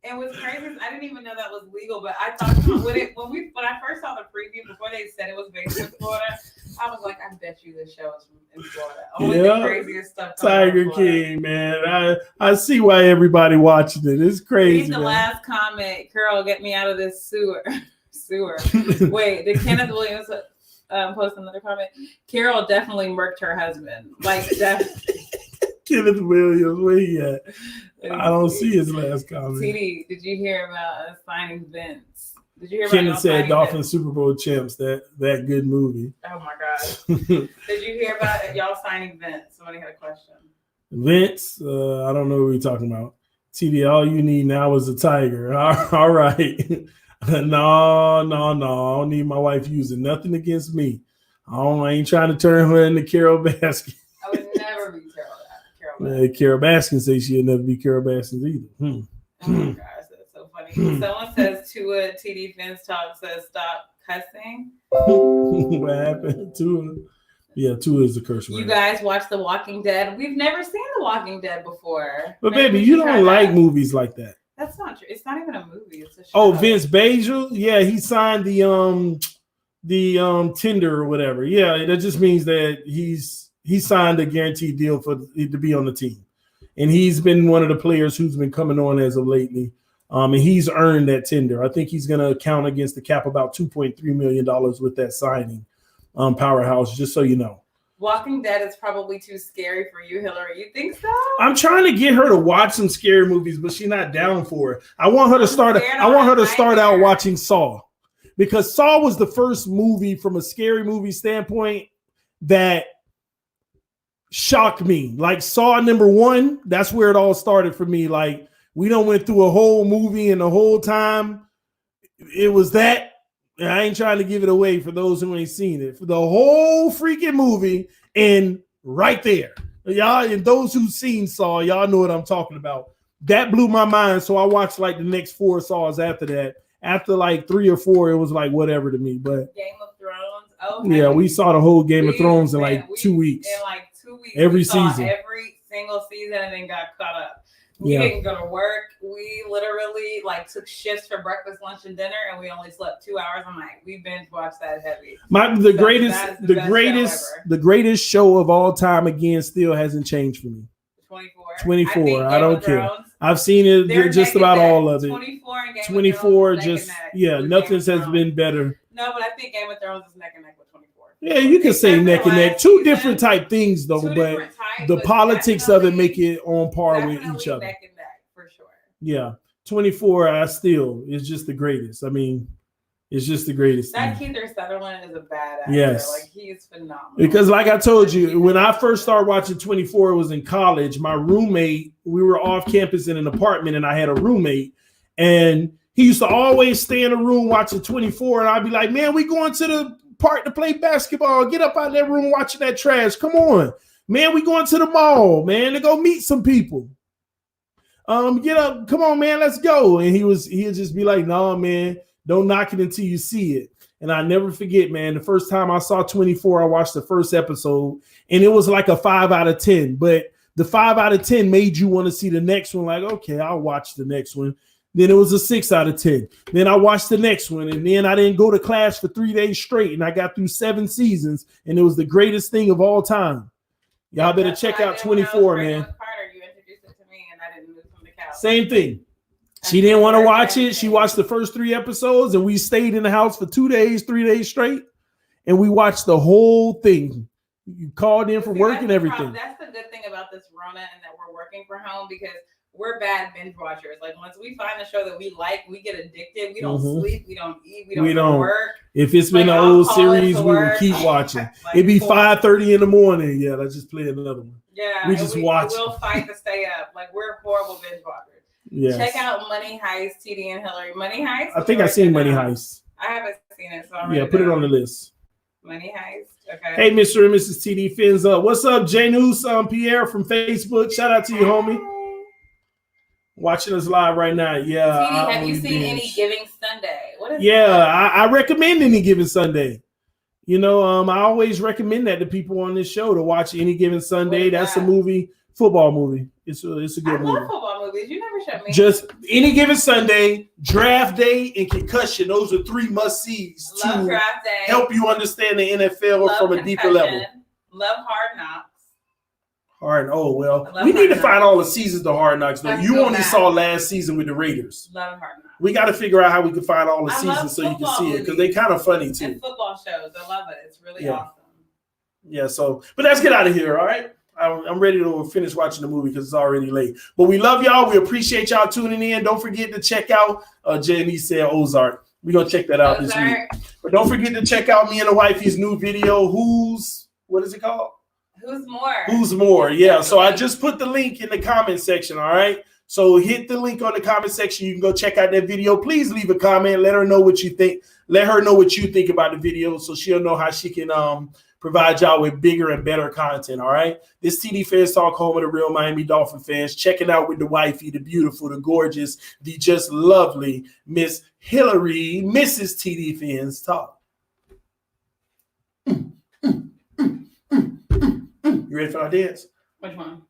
And what's crazy is I didn't even know that was legal, but I thought when I first saw the preview before they said it was based in Florida, I was like, I bet you this show is in Florida. Only the craziest stuff. Tiger King, man. I see why everybody watching it. It's crazy. Read the last comment. Carol, get me out of this sewer. Wait, did Kenneth Williams post another comment? Carol definitely murked her husband. Like definitely. Kenneth Williams, where he at? I don't see his last comment. TD, did you hear about us signing Vince? Did you hear about Kenneth said Dolphins Super Bowl champs, that good movie. Oh my gosh. Did you hear about y'all signing Vince? Somebody had a question. Vince, I don't know what we're talking about. TD, all you need now is a tiger. All right. No. I don't need my wife using nothing against me. I ain't trying to turn her into Carol Baskins. I would never be Carol. Carol Baskins says she'll never be Carol Baskins either. Oh my gosh, that's so funny. Someone says Tua TDPHINSTALK says stop cussing. What happened? Tua? Yeah, Tua is the curse word. You guys watch The Walking Dead? We've never seen The Walking Dead before. But baby, you don't like movies like that. That's not true. It's not even a movie. It's a show. Oh, Vince Basil? Yeah, he signed the tender or whatever. Yeah, that just means that he signed a guaranteed deal to be on the team. And he's been one of the players who's been coming on as of lately. And he's earned that tender. I think he's going to count against the cap about $2.3 million with that signing. Powerhouse, just so you know. Walking Dead is probably too scary for you, Hillary. You think so? I'm trying to get her to watch some scary movies, but she's not down for it. I want her to start out watching Saw. Because Saw was the first movie from a scary movie standpoint that shocked me. Like Saw number 1, that's where it all started for me. Like we done went through a whole movie and the whole time it was that. And I ain't trying to give it away for those who ain't seen it. For the whole freaking movie and right there. Y'all, and those who've seen Saw, y'all know what I'm talking about. That blew my mind. So I watched like the next 4 Saws after that. After like 3 or 4, it was like whatever to me. But Game of Thrones. Oh, yeah, we saw the whole Game of Thrones in like 2 weeks. In like 2 weeks. Every season. Every single season and then got caught up. We didn't go to work. We literally like took shifts for breakfast, lunch, and dinner, and we only slept 2 hours a night. We binge watched that heavy. The greatest show of all time again still hasn't changed for me. 24. I don't care. I've seen it just about all of it. 24 just nothing has been better. No, but I think Game of Thrones is neck and neck with 24. Yeah, you can say neck and neck. Two different type things though, but the politics of it make it on par with each other. Neck and neck for sure. Yeah, 24. Is just the greatest. I mean, it's just the greatest. That Keith Sutherland is a bad actor. Yes. Like he's phenomenal. Because like I told you, when I first started watching 24, it was in college. My roommate, we were off campus in an apartment, and I had a roommate, and he used to always stay in a room watching 24, and I'd be like, man, we going to the park to play basketball. Get up out of that room watching that trash. Come on. Man, we going to the mall, man, to go meet some people. Get up. Come on, man, let's go. And he'd just be like, no, man, don't knock it until you see it. And I never forget, man, the first time I saw 24, I watched the first episode, and it was like a 5 out of 10. But the 5 out of 10 made you want to see the next one. Like, okay, I'll watch the next one. Then it was a 6 out of 10. Then I watched the next one, and then I didn't go to class for 3 days straight, and I got through 7 seasons, and it was the greatest thing of all time. Y'all better check out 24, man. Carter, you introduced it to me, and I didn't move from the couch. Same thing. She didn't want to watch it. She watched the first 3 episodes, and we stayed in the house for 2 days, 3 days straight, and we watched the whole thing. You called in for work and everything. That's the good thing about this Rona and that we're working from home, because we're bad binge watchers. Like once we find a show that we like, we get addicted. We don't sleep. We don't eat. We don't work. If it's been an old series, we will keep watching. It'd be 5:30 in the morning. Yeah, let's just play another one. Yeah, we just watch. We'll fight to stay up. Like we're horrible binge watchers. Yes. Check out Money Heist, TD and Hillary. Money Heist. I think I've seen Money Heist. I haven't seen it, so yeah, put it on the list. Money Heist. Okay. Hey, Mr. and Mrs. TD Fins up. What's up, Janus Pierre from Facebook? Shout out to you, homie. Watching us live right now. Yeah. TD, have you seen Any Giving Sunday? What is I recommend Any Given Sunday. You know, I always recommend that to people on this show to watch Any Given Sunday. That's a movie, football movie. It's a good movie. I love football movies. You never showed me. Just Any Given Sunday, Draft Day, and Concussion. Those are 3 must-sees to Draft Day. Help you understand the NFL from a deeper level. Love Hard Knocks. We need to find all the seasons of Hard Knocks. Though. You only saw last season with the Raiders. Love Hard Knocks. We got to figure out how we can find all the seasons so you can see it, because they're kind of funny too. And football shows, I love it. It's really awesome. Yeah. So, but let's get out of here. All right. I'm ready to finish watching the movie because it's already late. But we love y'all. We appreciate y'all tuning in. Don't forget to check out Jenny said Ozark. We're gonna check that out this week. But don't forget to check out me and the wifey's new video. What is it called? Who's More? Who's More? Yeah. So I just put the link in the comment section. All right. So hit the link on the comment section. You can go check out that video. Please leave a comment. Let her know what you think. Let her know what you think about the video, so she'll know how she can provide y'all with bigger and better content. All right. This TD Fans Talk, home of the real Miami Dolphin fans. Check it out with the wifey, the beautiful, the gorgeous, the just lovely Miss Hillary, Mrs. TD Fans Talk. You ready for our dance? Which one?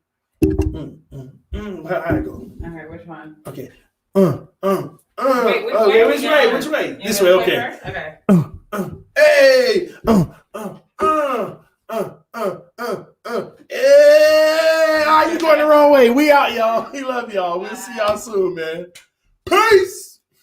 How it go? Okay, which one? Okay. Wait, which way? Which way? This way. Okay. Okay. Hey. Hey, you going the wrong way? We out, y'all. We love y'all. We'll see y'all soon, man. Peace.